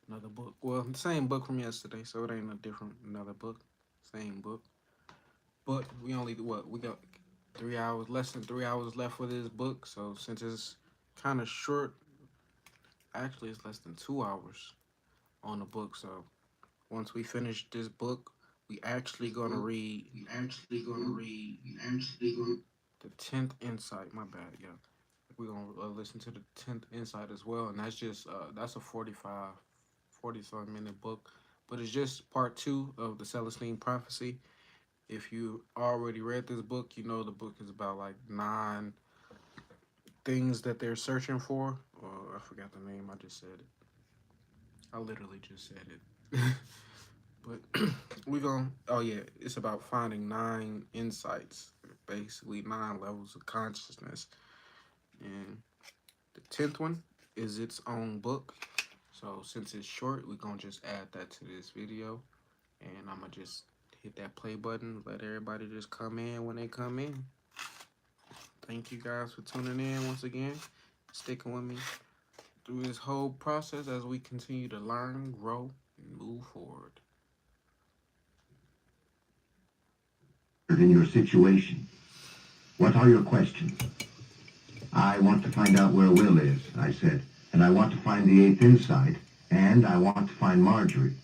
Another book. Well, the same book from yesterday, so it ain't a different another book. Same book. But we only what we got 3 hours, less than 3 hours left for this book. So since it's kind of short, actually it's less than 2 hours on the book. So once we finish this book, we actually gonna read the 10th insight. My bad, yeah. We're gonna listen to the 10th insight as well, and that's just that's a 40 some minute book, but it's just part two of the Celestine prophecy. If you already read this book, you know the book is about like 9 things that they're searching for. I forgot the name. I just said it. I literally just said it. But we gonna. Oh yeah, it's about finding 9 insights, basically 9 levels of consciousness, and the 10th one is its own book. So since it's short, we're gonna just add that to this video, and I'm gonna just hit that play button. Let everybody just come in when they come in. Thank you guys for tuning in once again, sticking with me through this whole process as we continue to learn, grow, and move forward. In your situation. What are your questions? I want to find out where Will is, I said, and I want to find the eighth insight, and I want to find Marjorie.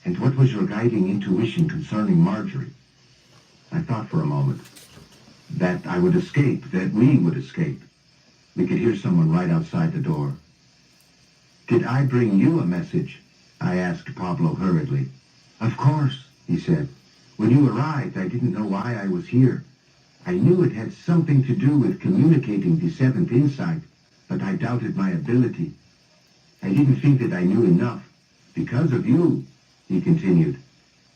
And what was your guiding intuition concerning Marjorie? I thought for a moment. That I would escape, that we would escape. We could hear someone right outside the door. Did I bring you a message? I asked Pablo hurriedly. Of course, he said. When you arrived, I didn't know why I was here. I knew it had something to do with communicating the seventh insight, but I doubted my ability. I didn't think that I knew enough. Because of you, he continued,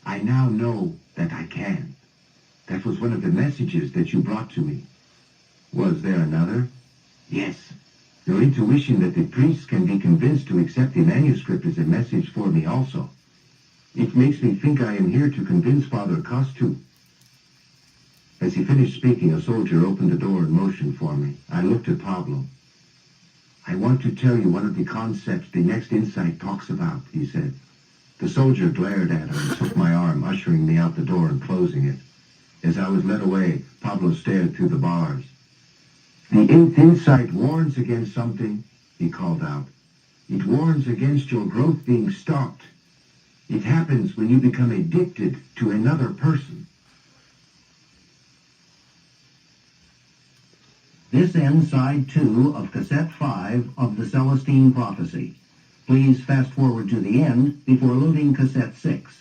I now know that I can. That was one of the messages that you brought to me. Was there another? Yes. Your intuition that the priests can be convinced to accept the manuscript is a message for me also. It makes me think I am here to convince Father Costu. As he finished speaking, a soldier opened the door and motioned for me. I looked at Pablo. I want to tell you one of the concepts the next insight talks about, he said. The soldier glared at her and took my arm, ushering me out the door and closing it. As I was led away, Pablo stared through the bars. The eighth insight warns against something, he called out. It warns against your growth being stopped. It happens when you become addicted to another person. This ends side 2 of cassette 5 of the Celestine prophecy. Please fast forward to the end before loading cassette 6.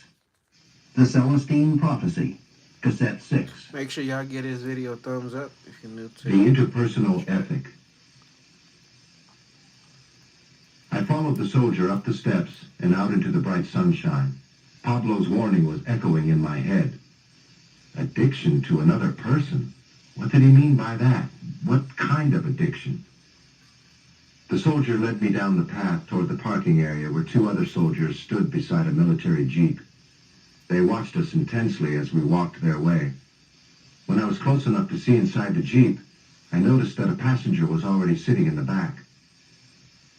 The Celestine prophecy, cassette 6. Make sure y'all get this video a thumbs up if you're new to The interpersonal ethic. I followed the soldier up the steps and out into the bright sunshine. Pablo's warning was echoing in my head. Addiction to another person? What did he mean by that? What kind of addiction? The soldier led me down the path toward the parking area where 2 other soldiers stood beside a military jeep. They watched us intensely as we walked their way. When I was close enough to see inside the jeep, I noticed that a passenger was already sitting in the back.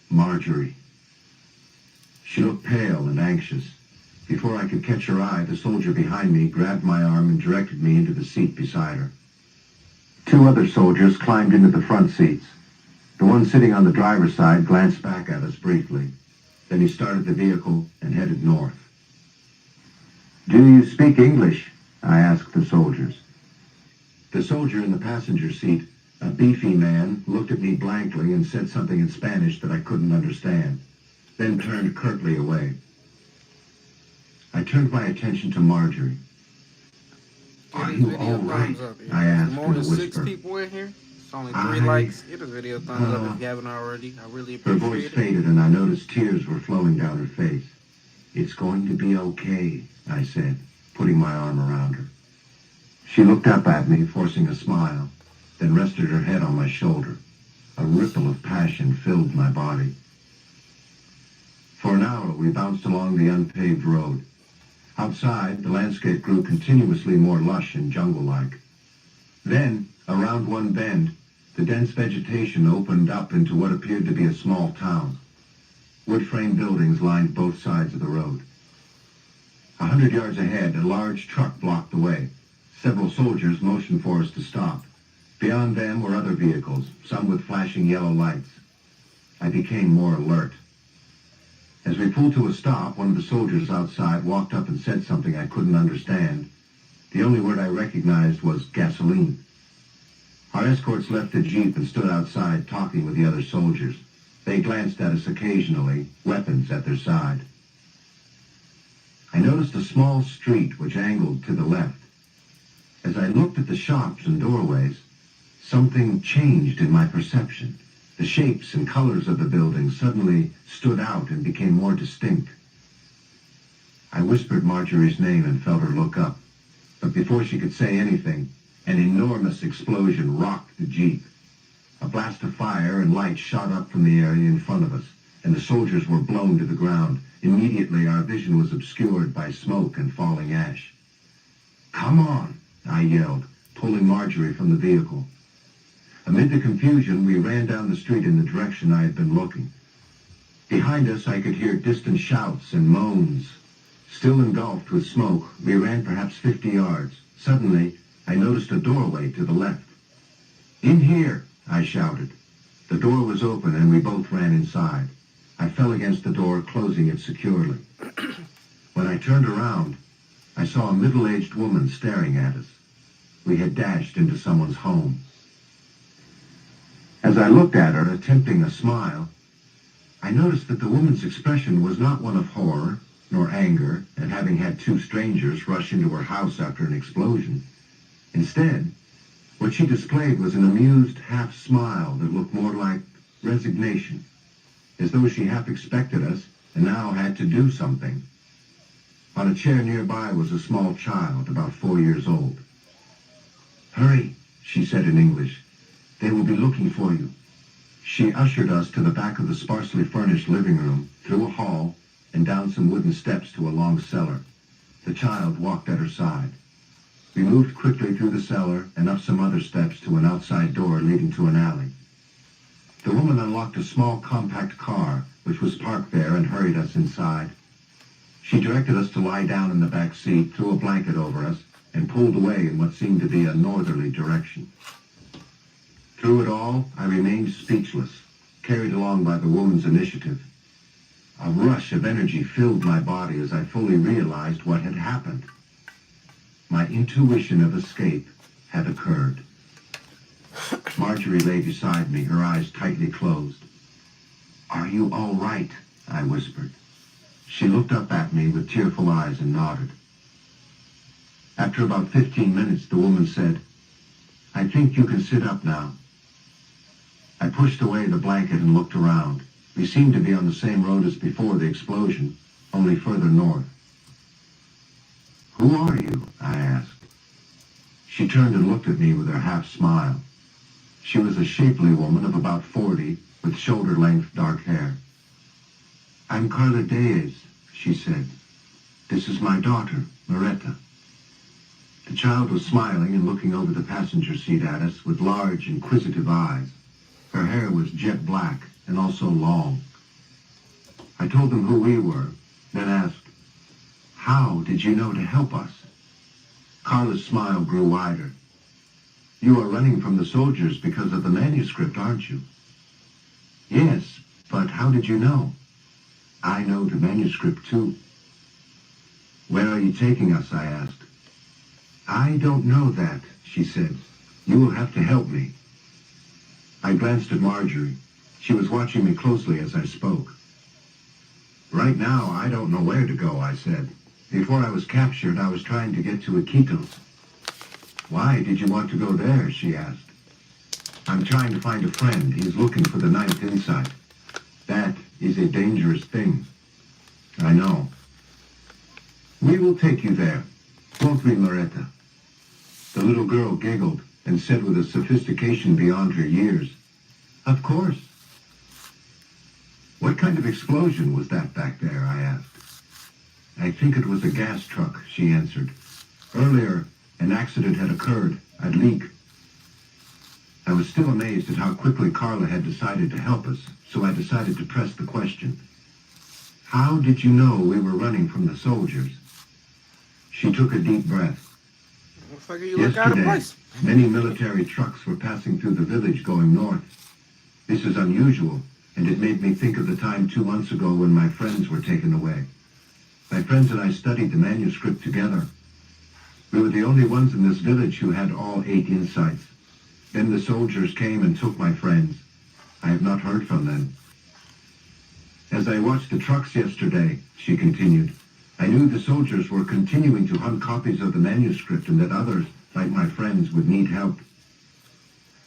Marjorie. She looked pale and anxious. Before I could catch her eye, the soldier behind me grabbed my arm and directed me into the seat beside her. 2 other soldiers climbed into the front seats. The one sitting on the driver's side glanced back at us briefly. Then he started the vehicle and headed north. Do you speak English? I asked the soldiers. The soldier in the passenger seat, a beefy man, looked at me blankly and said something in Spanish that I couldn't understand, then turned curtly away. I turned my attention to Marjorie. Get Are this you video all right? thumbs up. I asked More in a than 6 whisper. people in here. It's only 3 likes. Get this video thumbs up if you haven't already. I really Her voice appreciate it. faded and I noticed tears were flowing down her face. It's going to be okay, I said, putting my arm around her. She looked up at me, forcing a smile, then rested her head on my shoulder. A ripple of passion filled my body. For an hour, we bounced along the unpaved road. Outside, the landscape grew continuously more lush and jungle-like. Then, around one bend, the dense vegetation opened up into what appeared to be a small town. Wood frame buildings lined both sides of the road. 100 yards ahead, a large truck blocked the way. Several soldiers motioned for us to stop. Beyond them were other vehicles, some with flashing yellow lights. I became more alert. As we pulled to a stop, one of the soldiers outside walked up and said something I couldn't understand. The only word I recognized was gasoline. Our escorts left the jeep and stood outside talking with the other soldiers. They glanced at us occasionally, weapons at their side. I noticed a small street which angled to the left. As I looked at the shops and doorways, something changed in my perception. The shapes and colors of the buildings suddenly stood out and became more distinct. I whispered Marjorie's name and felt her look up. But before she could say anything, an enormous explosion rocked the jeep. A blast of fire and light shot up from the area in front of us, and the soldiers were blown to the ground. Immediately, our vision was obscured by smoke and falling ash. "Come on," I yelled, pulling Marjorie from the vehicle. Amid the confusion, we ran down the street in the direction I had been looking. Behind us, I could hear distant shouts and moans. Still engulfed with smoke, we ran perhaps 50 yards. Suddenly, I noticed a doorway to the left. "In here," I shouted. The door was open and we both ran inside. I fell against the door, closing it securely. When I turned around, I saw a middle-aged woman staring at us. We had dashed into someone's home. As I looked at her, attempting a smile, I noticed that the woman's expression was not one of horror nor anger at having had two strangers rush into her house after an explosion. Instead, what she displayed was an amused half-smile that looked more like resignation, as though she half expected us and now had to do something. On a chair nearby was a small child, about 4 years old. "Hurry," she said in English. "They will be looking for you." She ushered us to the back of the sparsely furnished living room, through a hall, and down some wooden steps to a long cellar. The child walked at her side. We moved quickly through the cellar and up some other steps to an outside door leading to an alley. The woman unlocked a small compact car, which was parked there, and hurried us inside. She directed us to lie down in the back seat, threw a blanket over us, and pulled away in what seemed to be a northerly direction. Through it all, I remained speechless, carried along by the woman's initiative. A rush of energy filled my body as I fully realized what had happened. My intuition of escape had occurred. Marjorie lay beside me, her eyes tightly closed. "Are you all right?" I whispered. She looked up at me with tearful eyes and nodded. After about 15 minutes, the woman said, "I think you can sit up now." I pushed away the blanket and looked around. We seemed to be on the same road as before the explosion, only further north. "Who are you?" I asked. She turned and looked at me with her half-smile. She was a shapely woman of about 40, with shoulder-length dark hair. "I'm Carla Diaz," she said. "This is my daughter, Loretta." The child was smiling and looking over the passenger seat at us with large, inquisitive eyes. Her hair was jet black and also long. I told them who we were, then asked, "How did you know to help us?" Carla's smile grew wider. "You are running from the soldiers because of the manuscript, aren't you?" "Yes, but how did you know?" "I know the manuscript too." "Where are you taking us?" I asked. "I don't know that," she said. "You will have to help me." I glanced at Marjorie. She was watching me closely as I spoke. "Right now, I don't know where to go," I said. "Before I was captured, I was trying to get to Iquitos." "Why did you want to go there?" she asked. "I'm trying to find a friend. He's looking for the ninth insight. That is a dangerous thing." "I know." "We will take you there, won't we, Loretta?" The little girl giggled and said with a sophistication beyond her years, "Of course." "What kind of explosion was that back there?" I asked. "I think it was a gas truck," she answered. "Earlier, an accident had occurred, a leak." I was still amazed at how quickly Carla had decided to help us, so I decided to press the question. How did you know we were running from the soldiers? She took a deep breath. Looks like you look out of Yesterday, place. many military trucks were passing through the village going north. This is unusual, and it made me think of the time 2 months ago when my friends were taken away. My friends and I studied the manuscript together. We were the only ones in this village who had all 8 insights. Then the soldiers came and took my friends. I have not heard from them. As I watched the trucks yesterday, she continued, I knew the soldiers were continuing to hunt copies of the manuscript and that others, like my friends, would need help.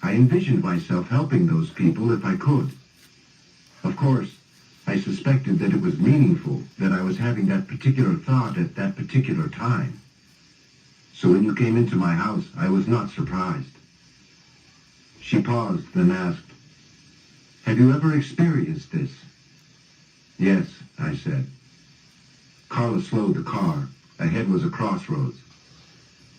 I envisioned myself helping those people if I could. Of course, I suspected that it was meaningful, that I was having that particular thought at that particular time. So when you came into my house, I was not surprised. She paused, then asked, have you ever experienced this? Yes, I said. Carla slowed the car. Ahead was a crossroads.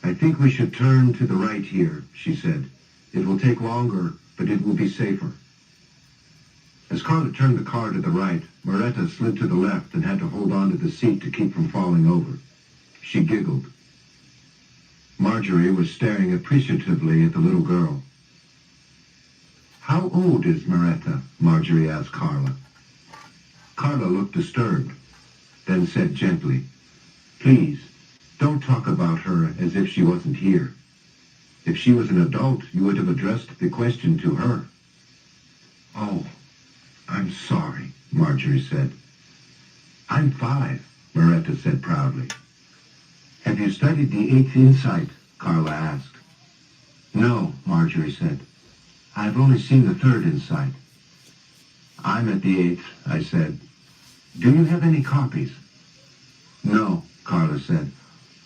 I think we should turn to the right here, she said. It will take longer, but it will be safer. As Carla turned the car to the right, Moretta slid to the left and had to hold on to the seat to keep from falling over. She giggled. Marjorie was staring appreciatively at the little girl. How old is Moretta? Marjorie asked Carla. Carla looked disturbed, then said gently, please, don't talk about her as if she wasn't here. If she was an adult, you would have addressed the question to her. Oh, I'm sorry, Marjorie said. I'm 5, Moretta said proudly. Have you studied the 8th insight? Carla asked. No, Marjorie said. I've only seen the 3rd insight. I'm at the 8th, I said. Do you have any copies? No, Carla said.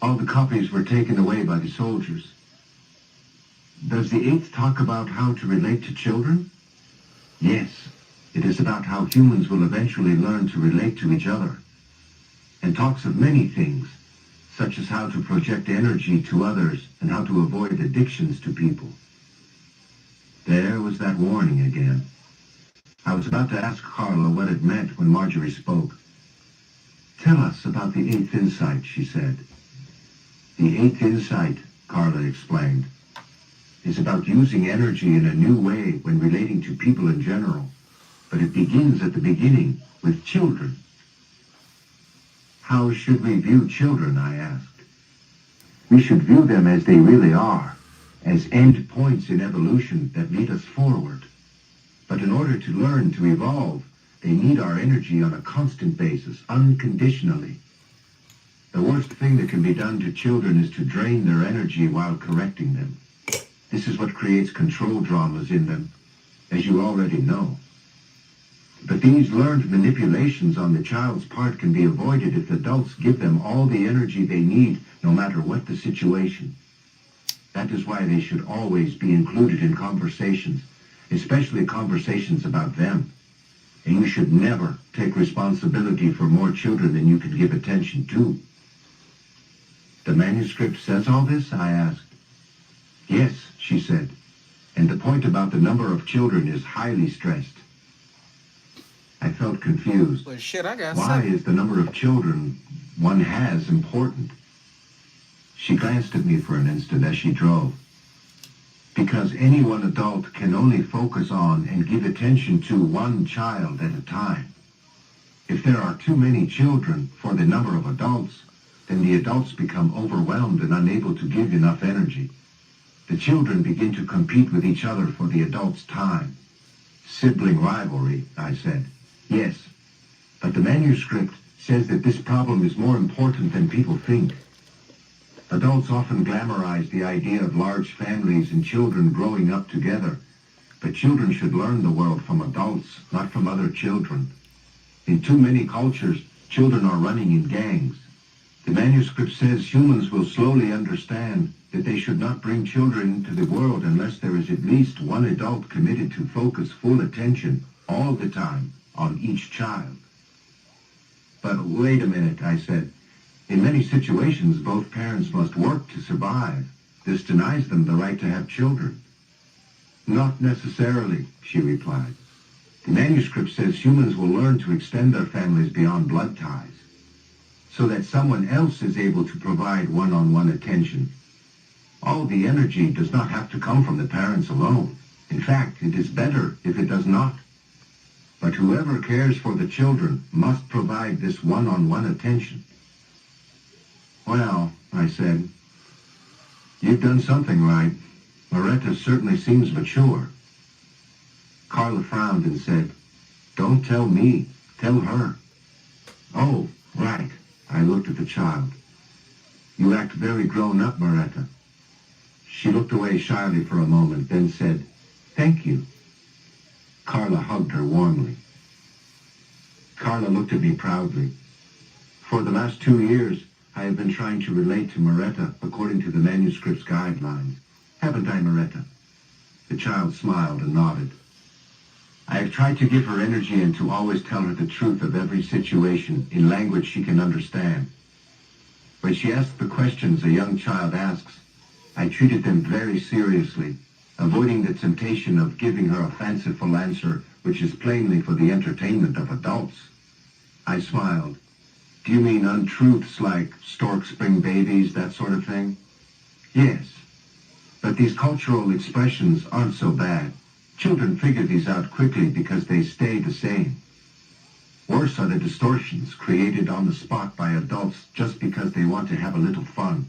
All the copies were taken away by the soldiers. Does the 8th talk about how to relate to children? Yes, it is about how humans will eventually learn to relate to each other, and talks of many things, such as how to project energy to others and how to avoid addictions to people. There was that warning again. I was about to ask Carla what it meant when Marjorie spoke. Tell us about the 8th insight, she said. The 8th insight, Carla explained, is about using energy in a new way when relating to people in general, but it begins at the beginning with children. How should we view children, I asked. We should view them as they really are, as end points in evolution that lead us forward. But in order to learn to evolve, they need our energy on a constant basis, unconditionally. The worst thing that can be done to children is to drain their energy while correcting them. This is what creates control dramas in them, as you already know. But these learned manipulations on the child's part can be avoided if adults give them all the energy they need, no matter what the situation. That is why they should always be included in conversations, especially conversations about them. And you should never take responsibility for more children than you can give attention to. The manuscript says all this? I asked. Yes, she said. And the point about the number of children is highly stressed. I felt confused. Well, shit, I got Why 7. is the number of children one has important? She glanced at me for an instant as she drove. Because any one adult can only focus on and give attention to one child at a time. If there are too many children for the number of adults, then the adults become overwhelmed and unable to give enough energy. The children begin to compete with each other for the adults' time. Sibling rivalry, I said. Yes, but the manuscript says that this problem is more important than people think. Adults often glamorize the idea of large families and children growing up together, but children should learn the world from adults, not from other children. In too many cultures, children are running in gangs. The manuscript says humans will slowly understand that they should not bring children into the world unless there is at least one adult committed to focus full attention all the time on each child. But wait a minute, I said. In many situations, both parents must work to survive. This denies them the right to have children. Not necessarily, she replied. The manuscript says humans will learn to extend their families beyond blood ties, so that someone else is able to provide one-on-one attention. All the energy does not have to come from the parents alone. In fact, it is better if it does not. But whoever cares for the children must provide this one-on-one attention. Well, I said, you've done something right. Loretta certainly seems mature. Carla frowned and said, don't tell me, tell her. Oh, right. I looked at the child. You act very grown up, Loretta. She looked away shyly for a moment, then said, thank you. Carla hugged her warmly. Carla looked at me proudly. For the last 2 years, I have been trying to relate to Loretta according to the manuscript's guidelines. Haven't I, Loretta? The child smiled and nodded. I have tried to give her energy and to always tell her the truth of every situation in language she can understand. When she asks the questions a young child asks, I treated them very seriously, avoiding the temptation of giving her a fanciful answer which is plainly for the entertainment of adults. I smiled. Do you mean untruths like stork spring babies, that sort of thing? Yes. But these cultural expressions aren't so bad. Children figure these out quickly because they stay the same. Worse are the distortions created on the spot by adults just because they want to have a little fun,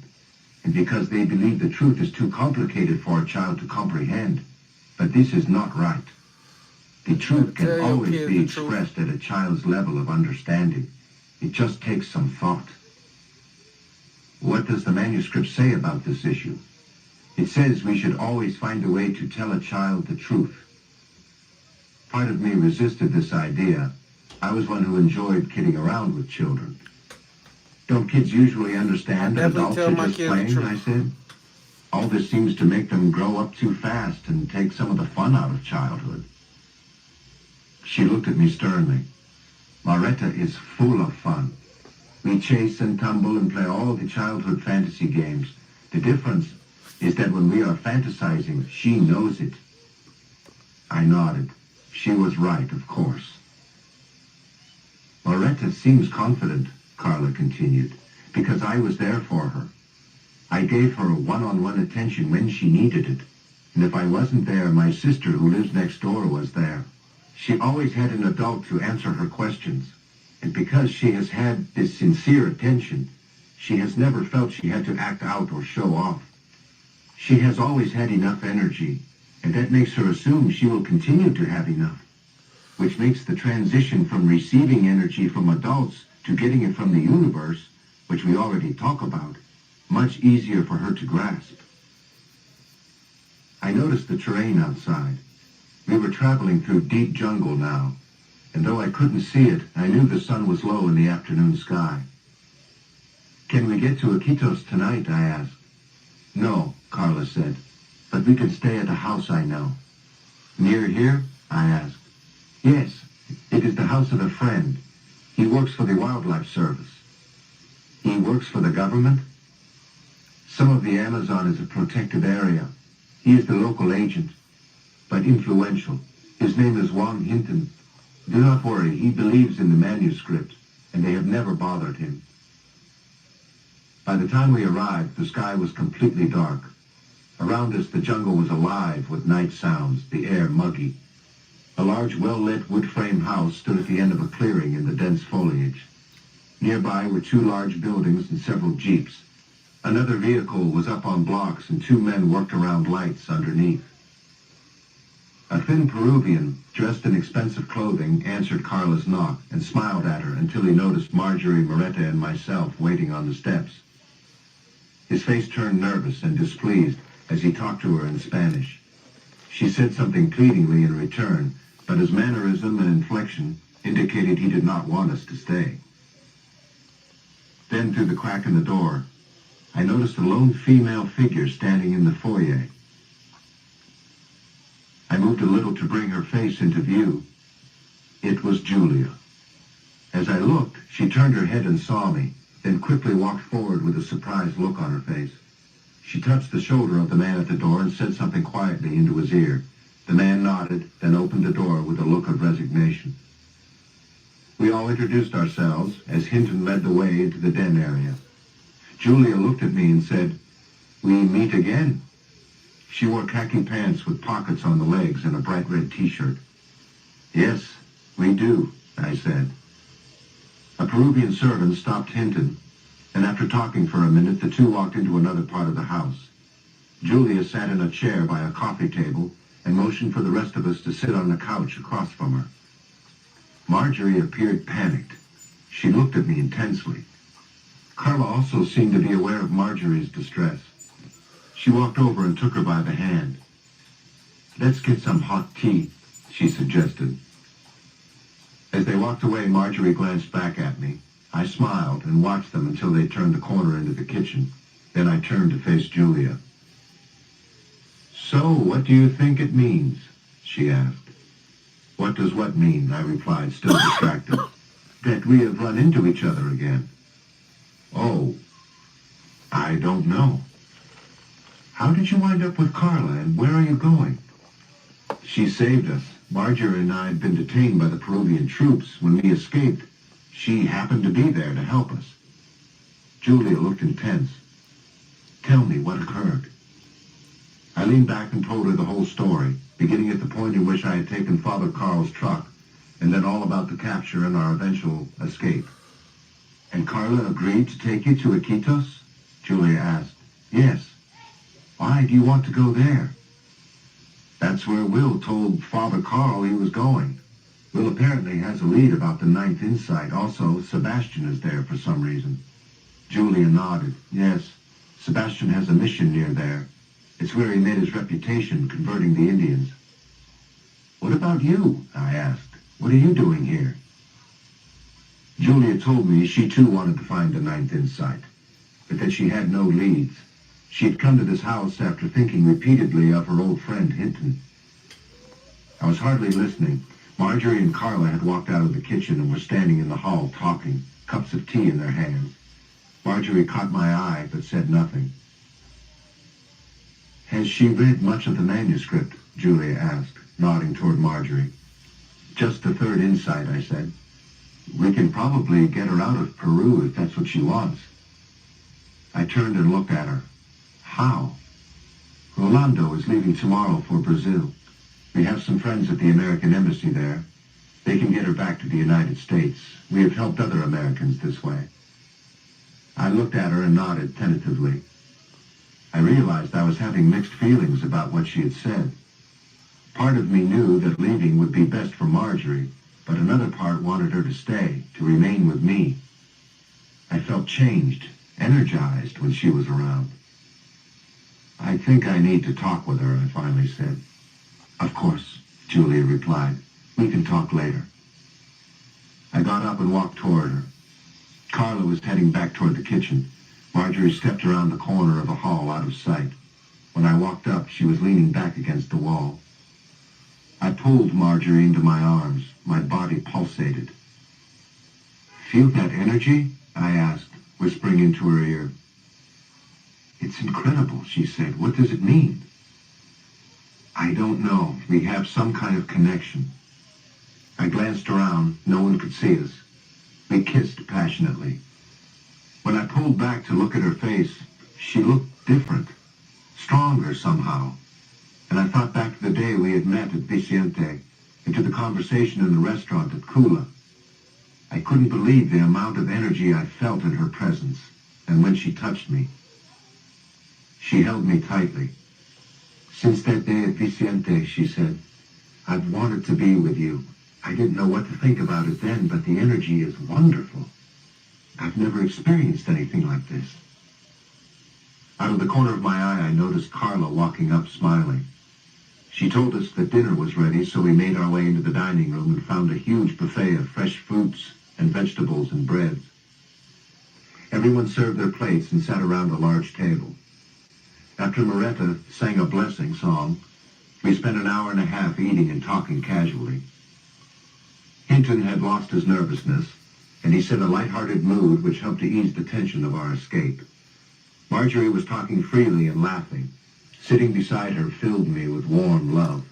and because they believe the truth is too complicated for a child to comprehend. But this is not right. The truth can always be expressed at a child's level of understanding. It just takes some thought. What does the manuscript say about this issue? It says we should always find a way to tell a child the truth. Part of me resisted this idea. I was one who enjoyed kidding around with children. Don't kids usually understand that adults are just playing, I said? All this seems to make them grow up too fast and take some of the fun out of childhood. She looked at me sternly. Loretta is full of fun. We chase and tumble and play all the childhood fantasy games. The difference is that when we are fantasizing, she knows it. I nodded. She was right, of course. Loretta seems confident, Carla continued, because I was there for her. I gave her one-on-one attention when she needed it, and if I wasn't there, my sister who lives next door was there. She always had an adult to answer her questions, and because she has had this sincere attention, she has never felt she had to act out or show off. She has always had enough energy, and that makes her assume she will continue to have enough, which makes the transition from receiving energy from adults to getting it from the universe, which we already talk about, much easier for her to grasp. I noticed the terrain outside. We were traveling through deep jungle now, and though I couldn't see it, I knew the sun was low in the afternoon sky. Can we get to Iquitos tonight? I asked. No, Carla said, but we can stay at a house I know. Near here? I asked. Yes, it is the house of a friend. He works for the Wildlife Service. He works for the government? Some of the Amazon is a protected area. He is the local agent, but influential. His name is Wang Hinton. Do not worry, he believes in the manuscript, and they have never bothered him. By the time we arrived, the sky was completely dark. Around us, the jungle was alive with night sounds, the air muggy. A large, well-lit wood-frame house stood at the end of a clearing in the dense foliage. Nearby were 2 large buildings and several jeeps. Another vehicle was up on blocks, and 2 men worked around lights underneath. A thin Peruvian, dressed in expensive clothing, answered Carla's knock and smiled at her until he noticed Marjorie, Moretta, and myself waiting on the steps. His face turned nervous and displeased as he talked to her in Spanish. She said something pleadingly in return, but his mannerism and inflection indicated he did not want us to stay. Then, through the crack in the door, I noticed a lone female figure standing in the foyer. I moved a little to bring her face into view. It was Julia. As I looked, she turned her head and saw me, then quickly walked forward with a surprised look on her face. She touched the shoulder of the man at the door and said something quietly into his ear. The man nodded, then opened the door with a look of resignation. We all introduced ourselves as Hinton led the way into the den area. Julia looked at me and said, "We meet again." She wore khaki pants with pockets on the legs and a bright red t-shirt. "Yes, we do," I said. A Peruvian servant stopped Hinton, and after talking for a minute, the two walked into another part of the house. Julia sat in a chair by a coffee table and motioned for the rest of us to sit on the couch across from her. Marjorie appeared panicked. She looked at me intensely. Carla also seemed to be aware of Marjorie's distress. She walked over and took her by the hand. "Let's get some hot tea," she suggested. As they walked away, Marjorie glanced back at me. I smiled and watched them until they turned the corner into the kitchen. Then I turned to face Julia. "So, what do you think it means?" she asked. "What does what mean?" I replied, still distracted. "That we have run into each other again." "Oh, I don't know." "How did you wind up with Carla, and where are you going?" "She saved us. Marjorie and I had been detained by the Peruvian troops. When we escaped, she happened to be there to help us." Julia looked intense. "Tell me what occurred." I leaned back and told her the whole story, beginning at the point in which I had taken Father Carl's truck, and then all about the capture and our eventual escape. "And Carla agreed to take you to Iquitos?" Julia asked. "Yes." "Why do you want to go there?" "That's where Will told Father Carl he was going. Will apparently has a lead about the Ninth Insight. Also, Sebastian is there for some reason." Julia nodded. "Yes, Sebastian has a mission near there. It's where he made his reputation converting the Indians." "What about you?" I asked. "What are you doing here?" Julia told me she too wanted to find the Ninth Insight, but that she had no leads. She had come to this house after thinking repeatedly of her old friend Hinton. I was hardly listening. Marjorie and Carla had walked out of the kitchen and were standing in the hall talking, cups of tea in their hands. Marjorie caught my eye but said nothing. "Has she read much of the manuscript?" Julia asked, nodding toward Marjorie. "Just the Third Insight," I said. "We can probably get her out of Peru if that's what she wants." I turned and looked at her. "How?" "Rolando is leaving tomorrow for Brazil. We have some friends at the American Embassy there. They can get her back to the United States. We have helped other Americans this way." I looked at her and nodded tentatively. I realized I was having mixed feelings about what she had said. Part of me knew that leaving would be best for Marjorie, but another part wanted her to stay, to remain with me. I felt changed, energized when she was around. "I think I need to talk with her," I finally said. "Of course," Julia replied. "We can talk later." I got up and walked toward her. Carla was heading back toward the kitchen. Marjorie stepped around the corner of the hall out of sight. When I walked up, she was leaning back against the wall. I pulled Marjorie into my arms. My body pulsated. "Feel that energy?" I asked, whispering into her ear. "It's incredible," she said. "What does it mean?" "I don't know. We have some kind of connection." I glanced around. No one could see us. We kissed passionately. When I pulled back to look at her face, she looked different, stronger somehow. And I thought back to the day we had met at Vicente and to the conversation in the restaurant at Kula. I couldn't believe the amount of energy I felt in her presence, and when she touched me. She held me tightly. "Since that day at Vicente," she said, "I've wanted to be with you. I didn't know what to think about it then, but the energy is wonderful. I've never experienced anything like this." Out of the corner of my eye, I noticed Carla walking up, smiling. She told us that dinner was ready, so we made our way into the dining room and found a huge buffet of fresh fruits and vegetables and breads. Everyone served their plates and sat around a large table. After Moretta sang a blessing song, we spent an hour and a half eating and talking casually. Hinton had lost his nervousness, and he set a light-hearted mood which helped to ease the tension of our escape. Marjorie was talking freely and laughing. Sitting beside her filled me with warm love.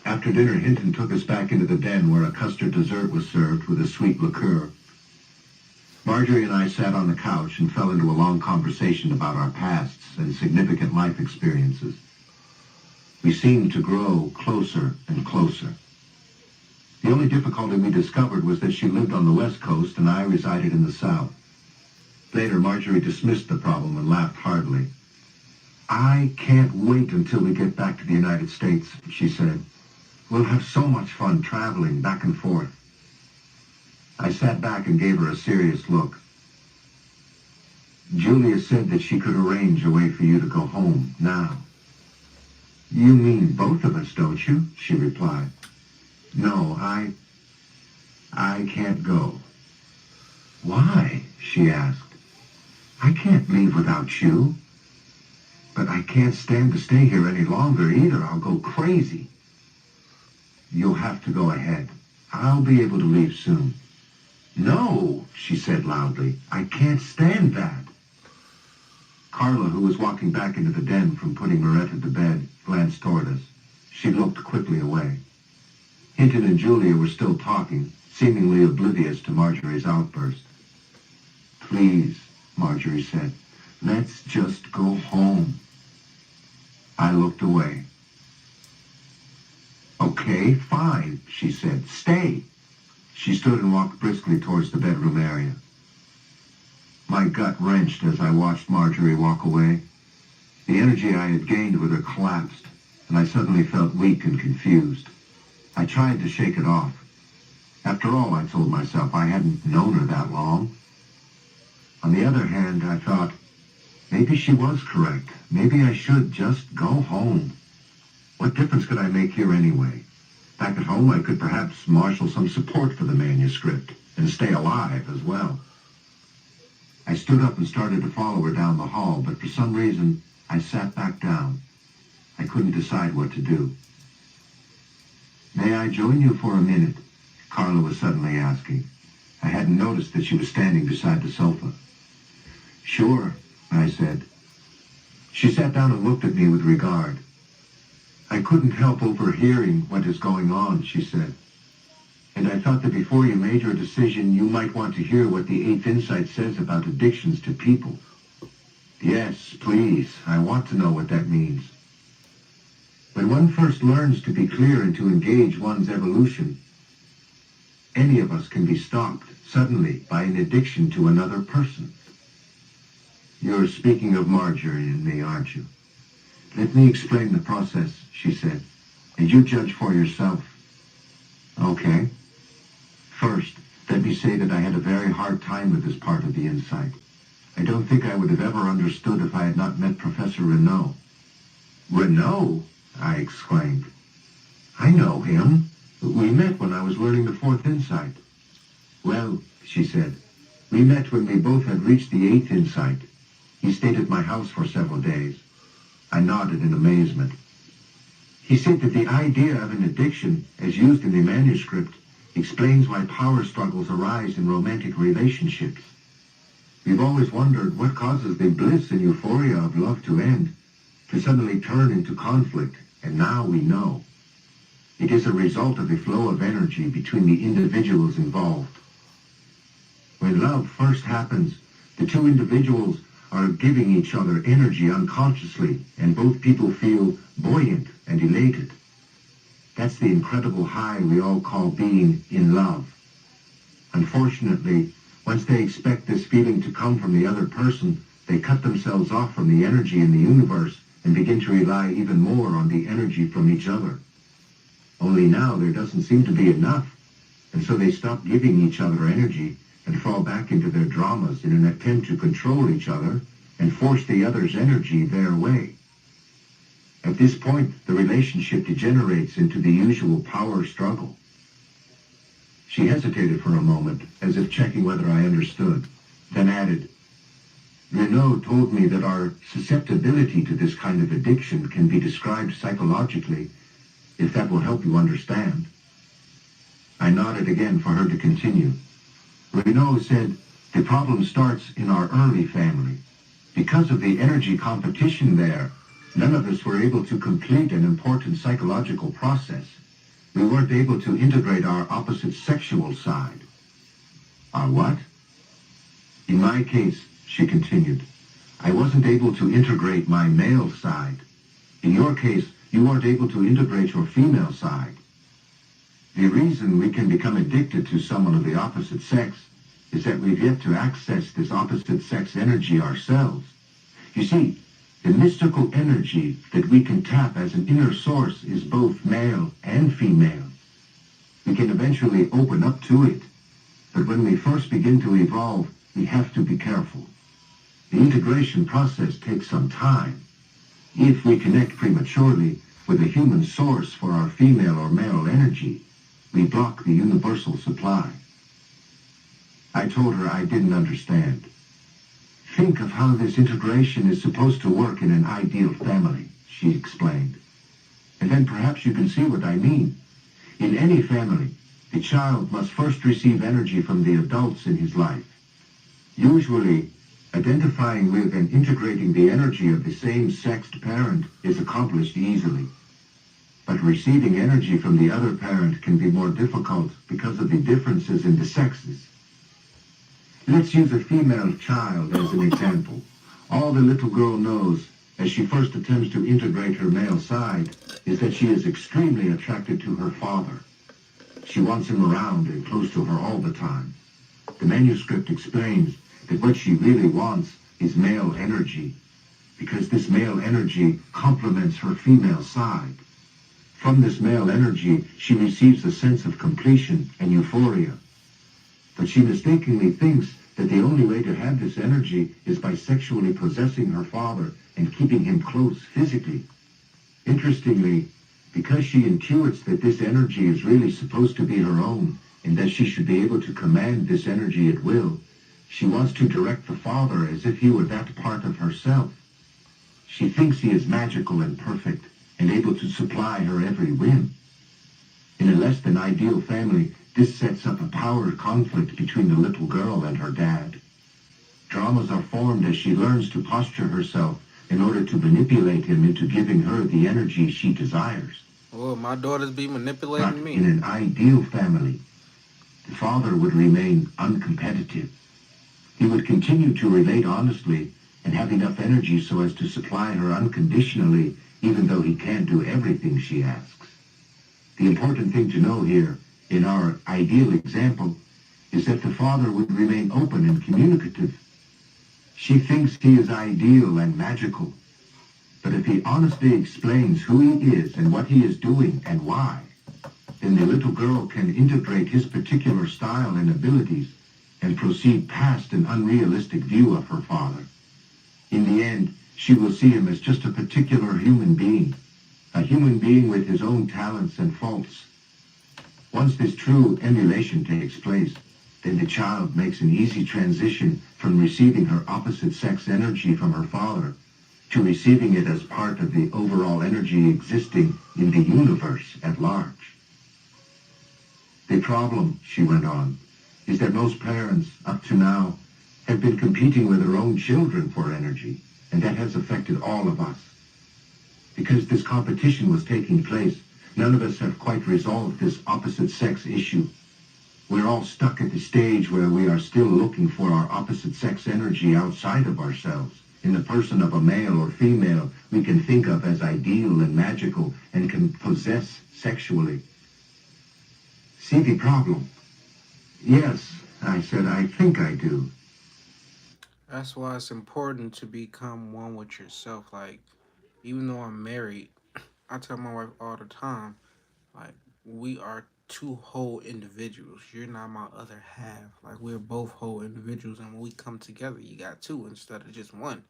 After dinner, Hinton took us back into the den where a custard dessert was served with a sweet liqueur. Marjorie and I sat on the couch and fell into a long conversation about our pasts and significant life experiences. We seemed to grow closer and closer. The only difficulty we discovered was that she lived on the West Coast and I resided in the South. Later, Marjorie dismissed the problem and laughed heartily. "I can't wait until we get back to the United States," she said. "We'll have so much fun traveling back and forth." I sat back and gave her a serious look. "Julia said that she could arrange a way for you to go home now." "You mean both of us, don't you?" she replied. "No, I can't go." "Why?" she asked. "I can't leave without you." "But I can't stand to stay here any longer either. I'll go crazy." "You'll have to go ahead. I'll be able to leave soon." "No," she said loudly. "I can't stand that." Carla, who was walking back into the den from putting Loretta to bed, glanced toward us. She looked quickly away. Hinton and Julia were still talking, seemingly oblivious to Marjorie's outburst. "Please," Marjorie said, "let's just go home." I looked away. "Okay, fine," she said. "Stay." She stood and walked briskly towards the bedroom area. My gut wrenched as I watched Marjorie walk away. The energy I had gained with her collapsed, and I suddenly felt weak and confused. I tried to shake it off. After all, I told myself, I hadn't known her that long. On the other hand, I thought, maybe she was correct. Maybe I should just go home. What difference could I make here anyway? Back at home, I could perhaps marshal some support for the manuscript and stay alive as well. I stood up and started to follow her down the hall, but for some reason, I sat back down. I couldn't decide what to do. "May I join you for a minute?" Carla was suddenly asking. I hadn't noticed that she was standing beside the sofa. "Sure," I said. She sat down and looked at me with regard. "I couldn't help overhearing what is going on," she said. "And I thought that before you made your decision, you might want to hear what the Eighth Insight says about addictions to people." "Yes, please. I want to know what that means." "When one first learns to be clear and to engage one's evolution, any of us can be stopped suddenly by an addiction to another person." "You're speaking of Marjorie and me, aren't you?" "Let me explain the process," she said, "and you judge for yourself." "Okay. First, let me say that I had a very hard time with this part of the insight. I don't think I would have ever understood if I had not met Professor Renault." "Renault?" I exclaimed. "I know him. We met when I was learning the Fourth Insight." "Well," she said, "we met when we both had reached the Eighth Insight. He stayed at my house for several days." I nodded in amazement. "He said that the idea of an addiction, as used in the manuscript, explains why power struggles arise in romantic relationships. We've always wondered what causes the bliss and euphoria of love to end, to suddenly turn into conflict, and now we know. It is a result of the flow of energy between the individuals involved. When love first happens, the two individuals are giving each other energy unconsciously, and both people feel buoyant and elated. That's the incredible high we all call being in love. Unfortunately, once they expect this feeling to come from the other person, they cut themselves off from the energy in the universe and begin to rely even more on the energy from each other. Only now there doesn't seem to be enough, and so they stop giving each other energy and fall back into their dramas in an attempt to control each other and force the other's energy their way. At this point, the relationship degenerates into the usual power struggle." She hesitated for a moment, as if checking whether I understood, then added, "Renaud told me that our susceptibility to this kind of addiction can be described psychologically, if that will help you understand." I nodded again for her to continue. "Renaud said the problem starts in our early family. Because of the energy competition there, none of us were able to complete an important psychological process. We weren't able to integrate our opposite sexual side. Our what? In my case, she continued, I wasn't able to integrate my male side. In your case, you weren't able to integrate your female side. The reason we can become addicted to someone of the opposite sex is that we've yet to access this opposite sex energy ourselves. You see, the mystical energy that we can tap as an inner source is both male and female. We can eventually open up to it, but when we first begin to evolve, we have to be careful. The integration process takes some time. If we connect prematurely with a human source for our female or male energy, we block the universal supply. I told her I didn't understand. Think of how this integration is supposed to work in an ideal family, she explained. And then perhaps you can see what I mean. In any family, the child must first receive energy from the adults in his life. Usually, identifying with and integrating the energy of the same-sexed parent is accomplished easily. But receiving energy from the other parent can be more difficult because of the differences in the sexes. Let's use a female child as an example. All the little girl knows, as she first attempts to integrate her male side, is that she is extremely attracted to her father. She wants him around and close to her all the time. The manuscript explains that what she really wants is male energy, because this male energy complements her female side. From this male energy, she receives a sense of completion and euphoria. But she mistakenly thinks that the only way to have this energy is by sexually possessing her father and keeping him close physically. Interestingly, because she intuits that this energy is really supposed to be her own and that she should be able to command this energy at will, she wants to direct the father as if he were that part of herself. She thinks he is magical and perfect and able to supply her every whim. In a less than ideal family, this sets up a power conflict between the little girl and her dad. Dramas are formed as she learns to posture herself in order to manipulate him into giving her the energy she desires. Well, my daughters be But manipulating me. in an ideal family, the father would remain uncompetitive. He would continue to relate honestly and have enough energy so as to supply her unconditionally, even though he can't do everything she asks. The important thing to know here, in our ideal example, is that the father would remain open and communicative. She thinks he is ideal and magical, but if he honestly explains who he is and what he is doing and why, then the little girl can integrate his particular style and abilities and proceed past an unrealistic view of her father. In the end, she will see him as just a particular human being with his own talents and faults. Once this true emulation takes place, then the child makes an easy transition from receiving her opposite sex energy from her father to receiving it as part of the overall energy existing in the universe at large. The problem, she went on, is that most parents, up to now, have been competing with their own children for energy, and that has affected all of us. Because this competition was taking place, none of us have quite resolved this opposite sex issue. We're all stuck at the stage where we are still looking for our opposite sex energy outside of ourselves, in the person of a male or female we can think of as ideal and magical and can possess sexually. See the problem? Yes, I said, I think I do. That's why it's important to become one with yourself. Like, even though I'm married, I tell my wife all the time, like, we are two whole individuals. You're not my other half. Like, we're both whole individuals, and when we come together, you got two instead of just one.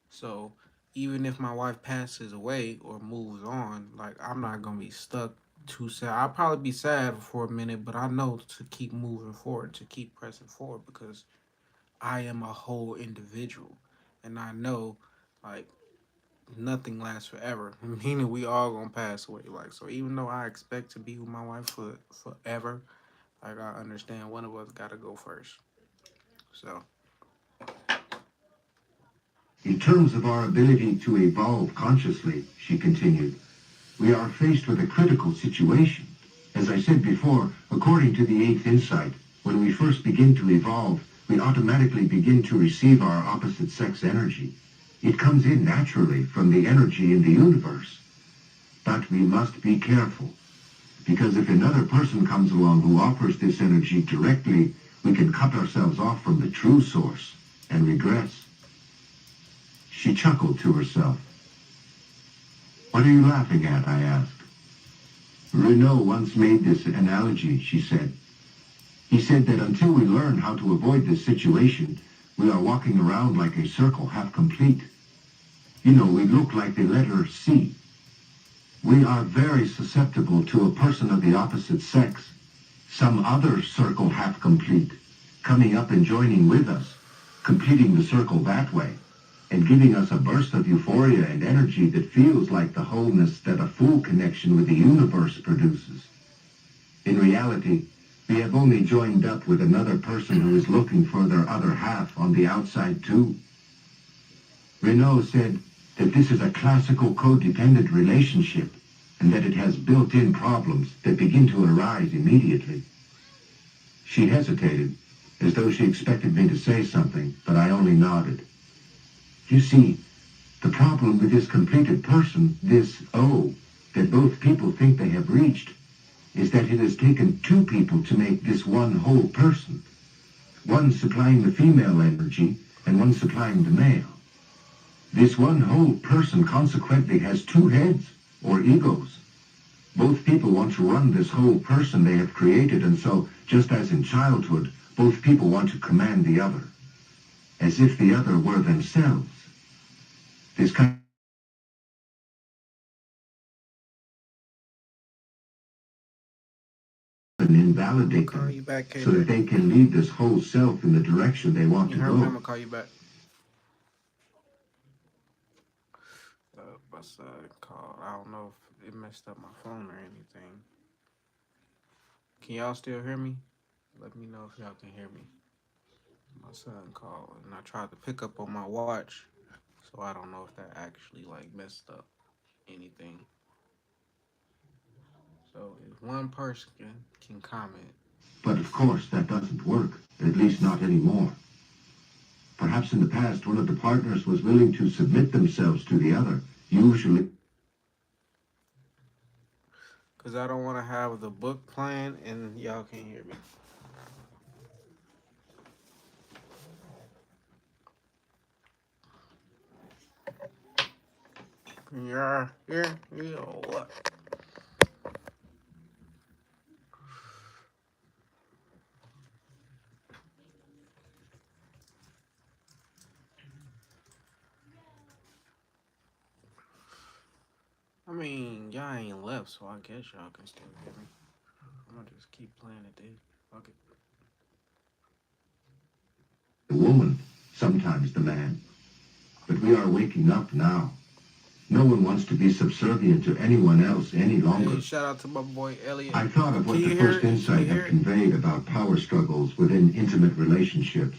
So, even if my wife passes away or moves on, like, I'm not gonna be stuck too sad. I'll probably be sad for a minute, but I know to keep moving forward, to keep pressing forward because I am a whole individual. And I know, like, nothing lasts forever. Meaning we all gonna pass away. Like, so even though I expect to be with my wife for forever, like, I understand one of us gotta go first. So In terms of our ability to evolve consciously, she continued, we are faced with a critical situation. As I said before, according to the eighth insight, when we first begin to evolve, we automatically begin to receive our opposite sex energy. It comes in naturally from the energy in the universe. But we must be careful, because if another person comes along who offers this energy directly, we can cut ourselves off from the true source and regress. She chuckled to herself. What are you laughing at? I asked. Renault once made this analogy, she said. He said that until we learn how to avoid this situation, we are walking around like a circle half complete. You know, we look like the letter C. We are very susceptible to a person of the opposite sex, some other circle half complete, coming up and joining with us, completing the circle that way, and giving us a burst of euphoria and energy that feels like the wholeness that a full connection with the universe produces. In reality, we have only joined up with another person who is looking for their other half on the outside too. Renault said that this is a classical codependent relationship and that it has built-in problems that begin to arise immediately. She hesitated, as though she expected me to say something, but I only nodded. You see, the problem with this completed person, this O, that both people think they have reached, is that it has taken two people to make this one whole person. One supplying the female energy and one supplying the male. This one whole person consequently has two heads, or egos. Both people want to run this whole person they have created, and so, just as in childhood, both people want to command the other, as if the other were themselves. This kind of I'm gonna invalidate call them, you back, so that K-Bay. they can lead this whole self in the direction they want You to heard me? I'm go. gonna call you back. My son called. I don't know if it messed up my phone or anything. Can y'all still hear me? Let me know if y'all can hear me. My son called and I tried to pick up on my watch, so I don't know if that actually like messed up anything. So if one person can comment. But of course, that doesn't work, at least not anymore. Perhaps in the past, one of the partners was willing to submit themselves to the other, usually. Cause I don't want to have the book playing and y'all can't hear me. Yeah, yeah, what? I mean, y'all ain't left, so I guess y'all can still hear me. I'm gonna just keep playing it, dude. Fuck it. The woman, sometimes the man. But we are waking up now. No one wants to be subservient to anyone else any Hey, longer. shout out to my boy Elliot. I thought of Can what the you hear first it? Can you insight hear had it? conveyed about power struggles within intimate relationships,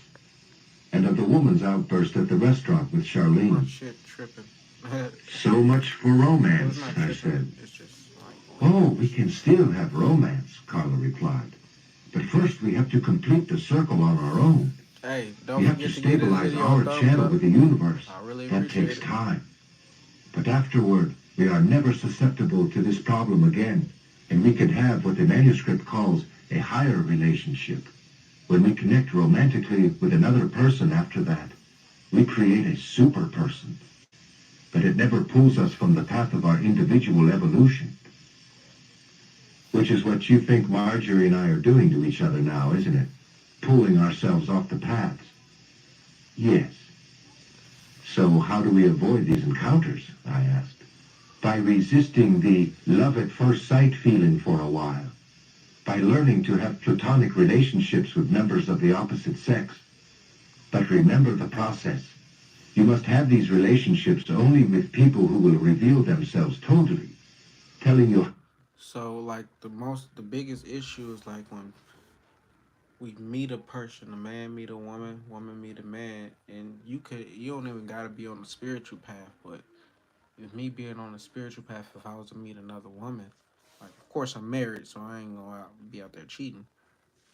and of the woman's outburst at the restaurant with My Charlene. shit tripping. Well, So much for it's romance, not I tripping. said. It's just like Oh, weird. we can still have romance, Carla replied. But first we have to complete the circle on our own. Hey, don't We have to forget to give this stabilize video a our thumbs channel up. with the universe. I really That appreciate takes it. time. But afterward, we are never susceptible to this problem again, and we can have what the manuscript calls a higher relationship. When we connect romantically with another person after that, we create a super person. But it never pulls us from the path of our individual evolution. Which is what you think Marjorie and I are doing to each other now, isn't it? Pulling ourselves off the paths. Yes. So how do we avoid these encounters? I asked. By resisting the love at first sight feeling for a while. By learning to have platonic relationships with members of the opposite sex. But remember the process. You must have these relationships only with people who will reveal themselves totally, telling you. So like the biggest issue is like when we meet a person, a man meet a woman, woman meet a man, and you don't even gotta be on the spiritual path, but with me being on the spiritual path, if I was to meet another woman, Like, of course, I'm married, so I ain't gonna be out there cheating.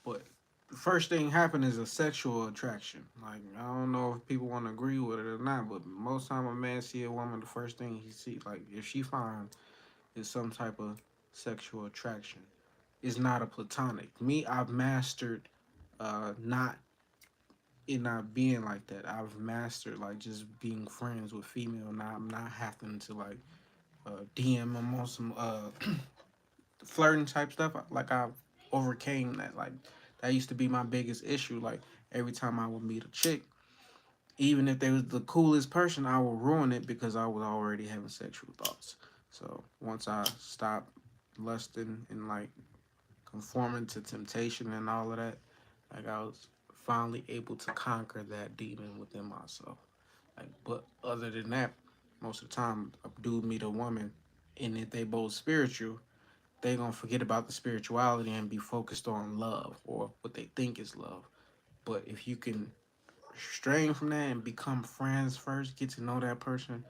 But the first thing happened is a sexual attraction. Like, I don't know if people want to agree with it or not, but most time a man see a woman, the first thing he see, like, if she fine, is some type of sexual attraction. It's not a platonic. Me, I've mastered not it not being like that. I've mastered like just being friends with female. Not having to like DM them on some flirting type stuff. Like I overcame that. Like that used to be my biggest issue. Like every time I would meet a chick, even if they was the coolest person, I would ruin it because I was already having sexual thoughts. So once I stopped lusting and like conforming to temptation and all of that, like I was finally able to conquer that demon within myself. Like, but other than that, most of the time, a dude meet a woman, and if they both spiritual, they gonna forget about the spirituality and be focused on love or what they think is love. But if you can strain from that and become friends first, get to know that person,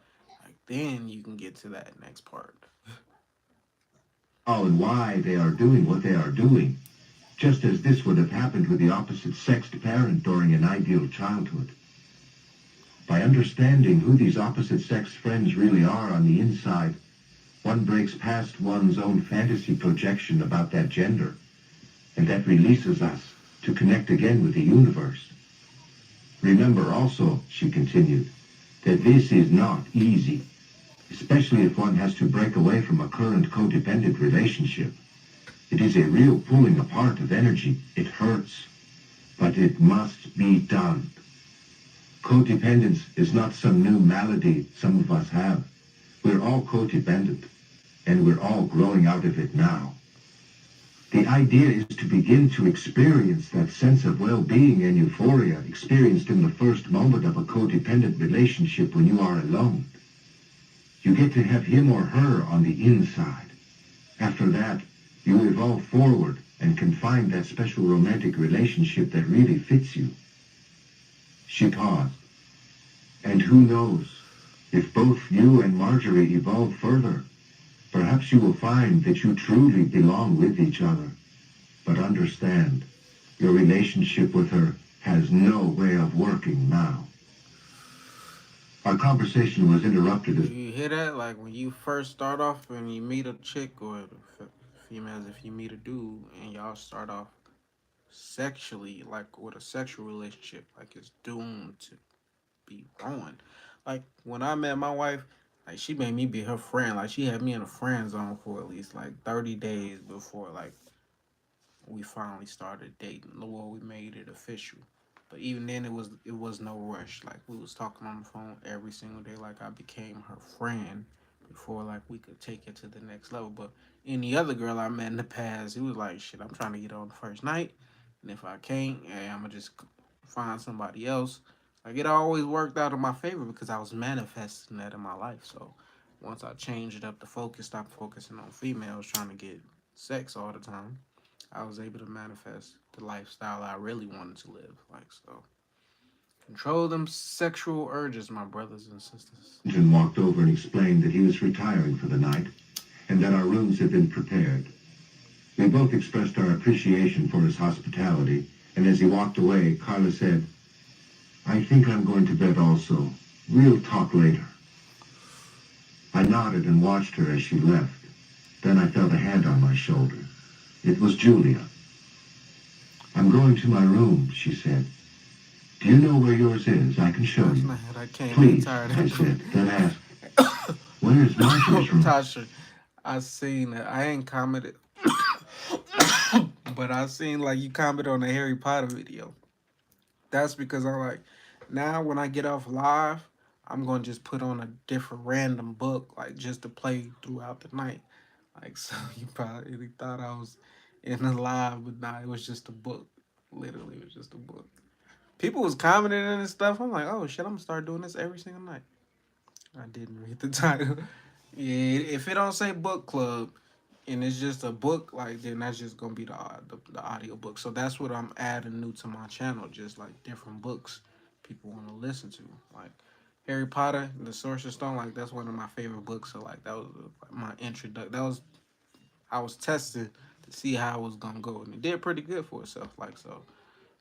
like then you can get to that next part. How and why they are doing what they are doing, just as this would have happened with the opposite-sexed parent during an ideal childhood. By understanding who these opposite-sex friends really are on the inside, one breaks past one's own fantasy projection about that gender, and that releases us to connect again with the universe. Remember also, she continued, that this is not easy, especially if one has to break away from a current codependent relationship. It is a real pulling apart of energy. It hurts, but it must be done. Codependence is not some new malady some of us have. We're all codependent, and we're all growing out of it now. The idea is to begin to experience that sense of well-being and euphoria experienced in the first moment of a codependent relationship when you are alone. You get to have him or her on the inside. After that, you evolve forward and can find that special romantic relationship that really fits you. She paused. And who knows, if both you and Marjorie evolve further, perhaps you will find that you truly belong with each other. But understand, your relationship with her has no way of working now. Our conversation was interrupted as You hear that? Like when you first start off and you meet a chick or females, if you meet a dude and y'all start off sexually, like with a sexual relationship, like it's doomed to be ruined. Like when I met my wife, like she made me be her friend. Like she had me in a friend zone for at least like 30 days before like we finally started dating. Well, we made it official. But even then, it was no rush. Like we was talking on the phone every single day. Like I became her friend before like we could take it to the next level. But any other girl I met in the past, it was like shit. I'm trying to get on the first night, and if I can't, yeah, I'm gonna just find somebody else. Like it always worked out in my favor because I was manifesting that in my life. So once I changed it up the focus, stopped focusing on females trying to get sex all the time, I was able to manifest the lifestyle I really wanted to live. Like so, control them sexual urges, my brothers and sisters. and walked over and explained that he was retiring for the night and that our rooms had been prepared. We both expressed our appreciation for his hospitality, and as he walked away, Carla said, I think I'm going to bed also. We'll talk later. I nodded and watched her as she left. Then I felt a hand on my shoulder. It was Julia. I'm going to my room, she said. Do you know where yours is? I can show Last you. night I came in Please, tired I of said, then asked, where's Marjorie's room? Tasha. I seen that. I ain't commented, but I seen like you commented on the Harry Potter video. That's because I'm like, now when I get off live, I'm gonna just put on a different random book, like just to play throughout the night. Like so, you probably thought I was in the live, but nah, it was just a book. Literally, it was just a book. People was commenting and stuff. I'm like, oh shit, I'm gonna start doing this every single night. I didn't read the title. Yeah, if it don't say book club and it's just a book, like then that's just gonna be the audio book. So that's what I'm adding new to my channel, just like different books people want to listen to, like Harry Potter and the Sorcerer's Stone. Like that's one of my favorite books. So like that was like, my introduction. That was I was testing to see how it was gonna go, and it did pretty good for itself. Like so,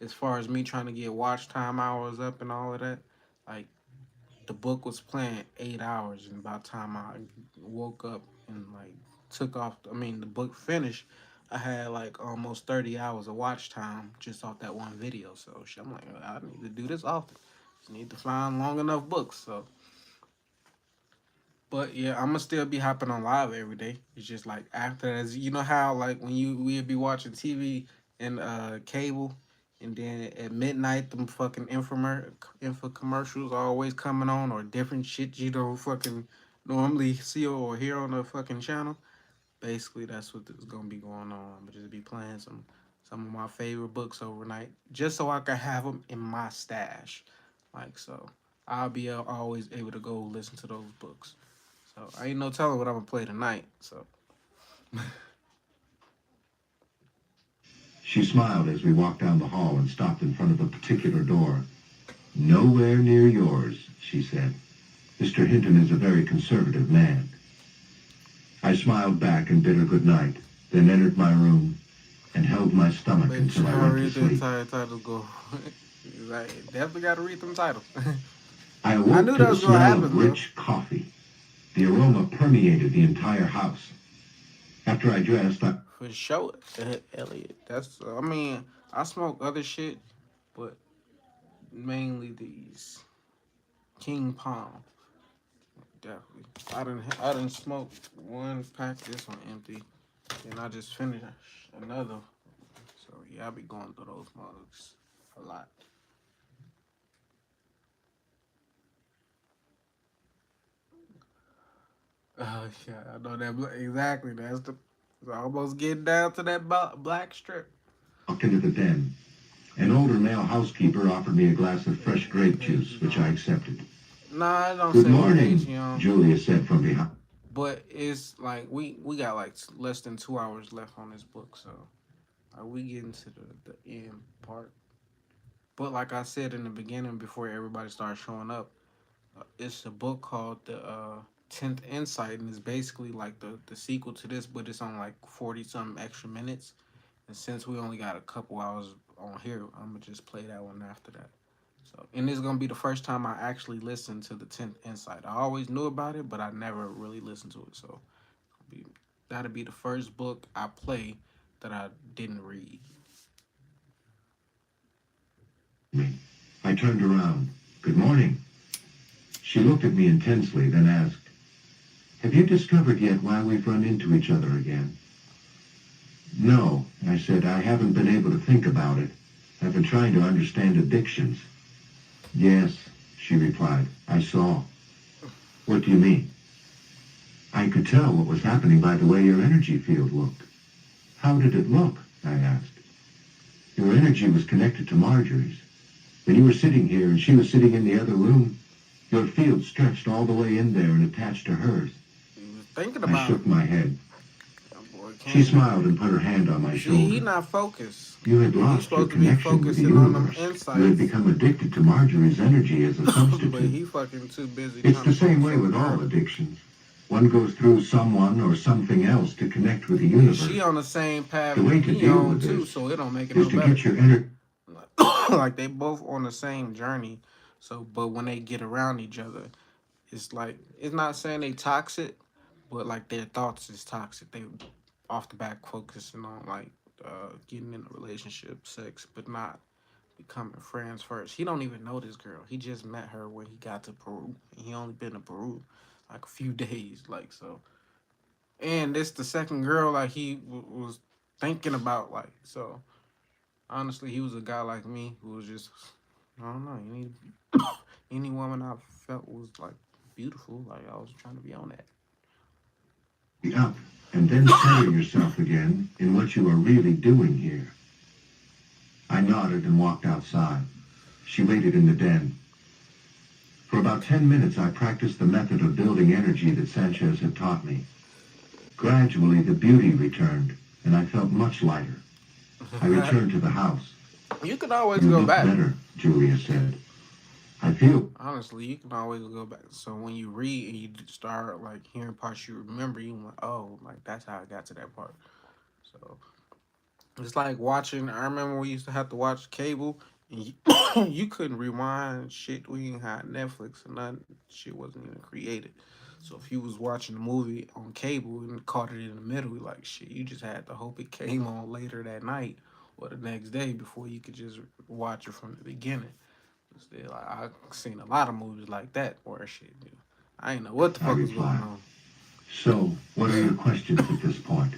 as far as me trying to get watch time hours up and all of that, like the book was playing 8 hours, and by the time I woke up and like took off, I mean the book finished, I had like almost 30 hours of watch time just off that one video. So I'm like, I need to do this often. Just need to find long enough books. So, but yeah, I'm gonna still be hopping on live every day. It's just like after as you know how like when we'd be watching TV and cable, and then at midnight them fucking info commercials are always coming on or different shit you don't fucking normally see or hear on the fucking channel. Basically, that's what is gonna be going on. I'm gonna just be playing some of my favorite books overnight, just so I can have them in my stash. Like so, I'll be always able to go listen to those books. So I ain't no telling what I'm gonna play tonight. So She smiled as we walked down the hall and stopped in front of a particular door. Nowhere near yours, she said. Mr. Hinton is a very conservative man. I smiled back and bid her good night, then entered my room and held my stomach make until sure I I went to read the sleep. entire title. Go. Like, definitely got to read them titles. I I awoke knew to that the was gonna smell of happen though. rich coffee. The aroma permeated the entire house. After I dressed, For sure, Elliot. That's. I mean, I smoke other shit, but mainly these King Palm. Definitely. I didn't smoke one pack. This one empty, and I just finished another. So yeah, I be going through those mugs a lot. Oh yeah, I know that exactly. That's the. It's almost getting down to that black strip. walked into the den. An older male housekeeper offered me a glass of Say fresh grape page juice, you which I on. accepted. Nah, I don't Good say what page morning, you on. Julia said from behind. But it's like we got like less than 2 hours left on this book, so we getting to the end part. But like I said in the beginning, before everybody started showing up, it's a book called the 10th Insight, and it's basically like the sequel to this, but it's on like 40 something extra minutes. And since we only got a couple hours on here, I'm gonna just play that one after that. So, and it's gonna be the first time I actually listened to the 10th Insight. I always knew about it, but I never really listened to it. So, be, that'll be the first book I play that I didn't read. Me. I turned around. Good morning. She looked at me intensely, then asked, have you discovered yet why we've run into each other again? No, I said, I haven't been able to think about it. I've been trying to understand addictions. Yes, she replied, I saw. What do you mean? I could tell what was happening by the way your energy field looked. How did it look? I asked. Your energy was connected to Marjorie's. When you were sitting here and she was sitting in the other room, your field stretched all the way in there and attached to hers. He was thinking I about it. shook my head. That boy She can't. smiled and put her hand on my See, he shoulder. not focused. You had He's lost your supposed to be connection with the focusing on them universe. You had insights, become addicted to Marjorie's energy as a but substitute. he fucking too busy It's trying the to same focus way on with all her. addictions. One goes through someone or something else to connect with the And she universe. on the same path The way to he deal on with too, this so it don't make it is no to better. get your energy. Like they both on the same journey. So, but when they get around each other, it's like it's not saying they toxic, but like their thoughts is toxic. They off the back focusing on like getting in a relationship, sex, but not becoming friends first. He don't even know this girl. He just met her when he got to Peru. He only been to Peru like a few days, like so. And this the second girl like he was thinking about, like so. Honestly, he was a guy like me who was just I don't know. Any woman I felt was like beautiful. Like I was trying to be on Up and then center yourself again in what you are really doing here. I nodded and walked outside. She waited in the den. For about 10 minutes, I practiced the method of building energy that Sanchez had taught me. Gradually, the beauty returned, and I felt much lighter. I that. returned to the house. You could always You go look back. better, Julia said. I feel Honestly, you can always go back. So when you read and you start like hearing parts you remember, you like, oh, like that's how I got to that part. So it's like watching. I remember we used to have to watch cable, and you, you couldn't rewind shit. We didn't have Netflix and none. Shit wasn't even created. So if you was watching the movie on cable and caught it in the middle, like shit, you just had to hope it came on later that night or the next day before you could just watch it from the beginning. Still, I've seen a lot of movies like that where shit, I ain't know what the I fuck was going replied. on. So, what are your questions at this point?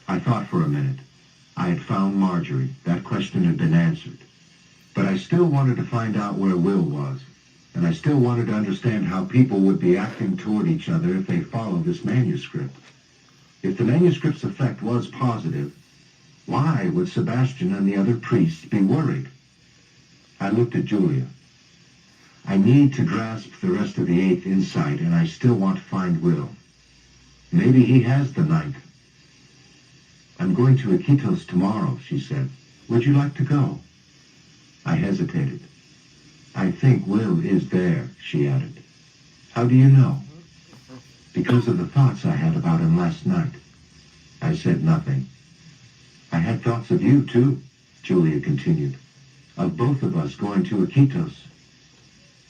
I thought for a minute. I had found Marjorie. That question had been answered. But I still wanted to find out where Will was. And I still wanted to understand how people would be acting toward each other if they followed this manuscript. If the manuscript's effect was positive, why would Sebastian and the other priests be worried? I looked at Julia. I need to grasp the rest of the eighth insight, and I still want to find Will. Maybe he has the ninth. I'm going to Iquitos tomorrow, she said. Would you like to go? I hesitated. I think Will is there, she added. How do you know? Because of the thoughts I had about him last night. I said nothing. I had thoughts of you, too, Julia continued. Of both of us going to Iquitos.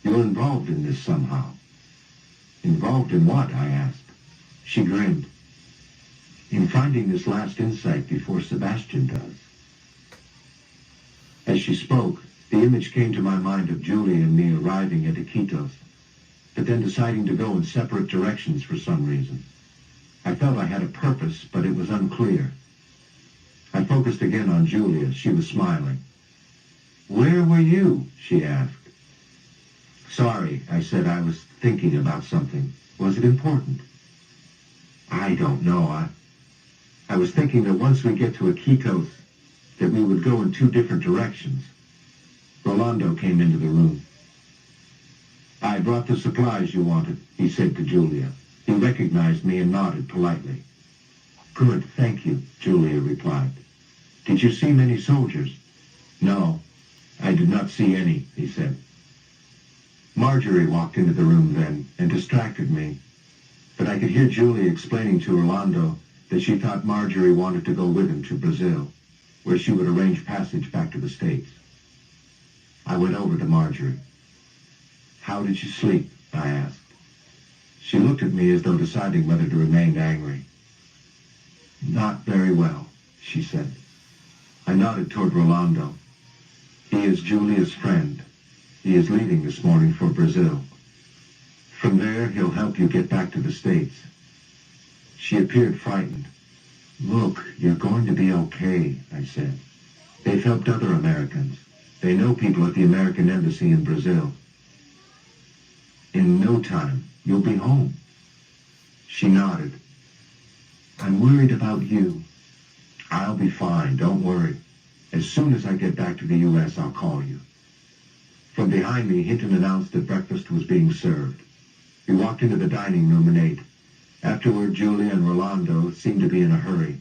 You're involved in this somehow. Involved in what? I asked. She grinned. In finding this last insight before Sebastian does. As she spoke, the image came to my mind of Julia and me arriving at Iquitos, but then deciding to go in separate directions for some reason. I felt I had a purpose, but it was unclear. I focused again on Julia. She was smiling. Where were you? She asked. Sorry, I said. I was thinking about something. Was it important? I don't know. I was thinking that once we get to Iquitos, that we would go in two different directions. Rolando came into the room. I brought the supplies you wanted, he said to Julia. He recognized me and nodded politely. Good, thank you, Julia replied. Did you see many soldiers? No, I did not see any, he said. Marjorie walked into the room then and distracted me, but I could hear Julia explaining to Rolando that she thought Marjorie wanted to go with him to Brazil, where she would arrange passage back to the States. I went over to Marjorie. How did you sleep? I asked. She looked at me as though deciding whether to remain angry. Not very well, she said. I nodded toward Rolando. He is Julia's friend. He is leaving this morning for Brazil. From there, he'll help you get back to the States. She appeared frightened. Look, you're going to be okay, I said. They've helped other Americans. They know people at the American Embassy in Brazil. In no time, you'll be home. She nodded. I'm worried about you. I'll be fine, don't worry. As soon as I get back to the U.S., I'll call you. From behind me, Hinton announced that breakfast was being served. We walked into the dining room and ate. Afterward, Julia and Rolando seemed to be in a hurry.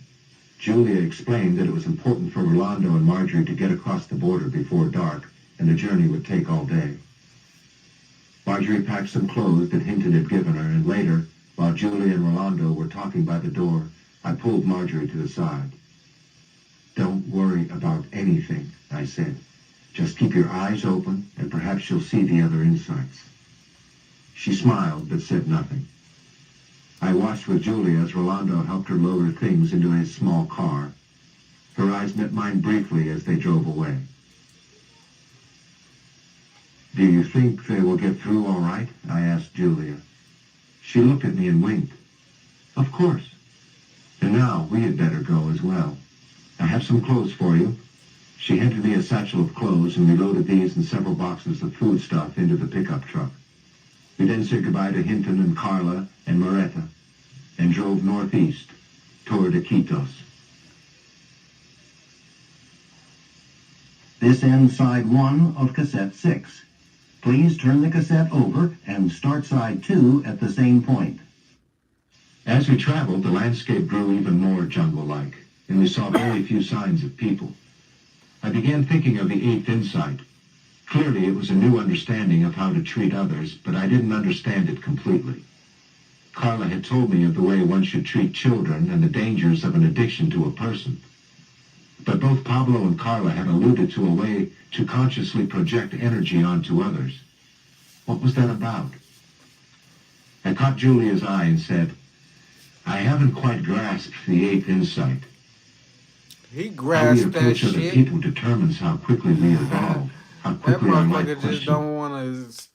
Julia explained that it was important for Rolando and Marjorie to get across the border before dark, and the journey would take all day. Marjorie packed some clothes that Hinton had given her, and later, while Julia and Rolando were talking by the door, I pulled Marjorie to the side. Don't worry about anything, I said. Just keep your eyes open, and perhaps you'll see the other insights. She smiled, but said nothing. I watched with Julia as Rolando helped her load her things into his small car. Her eyes met mine briefly as they drove away. Do you think they will get through all right? I asked Julia. She looked at me and winked. Of course. And now we had better go as well. I have some clothes for you. She handed me a satchel of clothes, and we loaded these and several boxes of foodstuff into the pickup truck. We then said goodbye to Hinton and Carla and Moretta, and drove northeast toward Iquitos. This ends side 1 of cassette 6. Please turn the cassette over and start side 2 at the same point. As we traveled, the landscape grew even more jungle-like, and we saw very few signs of people. I began thinking of the eighth insight. Clearly, it was a new understanding of how to treat others, but I didn't understand it completely. Carla had told me of the way one should treat children and the dangers of an addiction to a person. But both Pablo and Carla had alluded to a way to consciously project energy onto others. What was that about? I caught Julia's eye and said, I haven't quite grasped the eighth insight. He How we grasped that approach other shit. people determines how quickly we evolve, how That quickly our life motherfucker just questions. don't want to.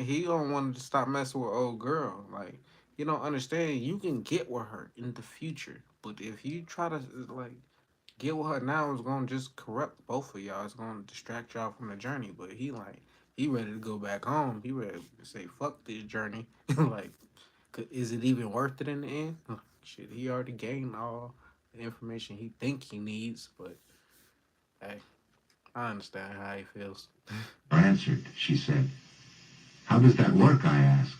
He don't want to stop messing with old girl. Like you don't understand. You can get with her in the future, but if you try to like get with her now, it's gonna just corrupt both of y'all. It's gonna distract y'all from the journey. But he ready to go back home. He ready to say fuck this journey. Like, is it even worth it in the end? Shit, he already gained all the information he think he needs. But hey, I understand how he feels. Answered, she said. How does that work, I asked.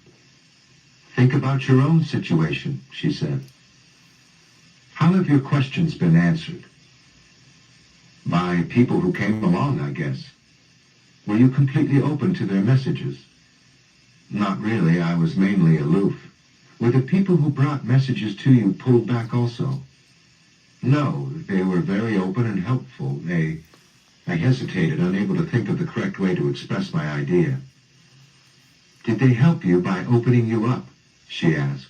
Think about your own situation, she said. How have your questions been answered? By people who came along, I guess. Were you completely open to their messages? Not really, I was mainly aloof. Were the people who brought messages to you pulled back also? No, they were very open and helpful. I hesitated, unable to think of the correct way to express my idea. Did they help you by opening you up? She asked.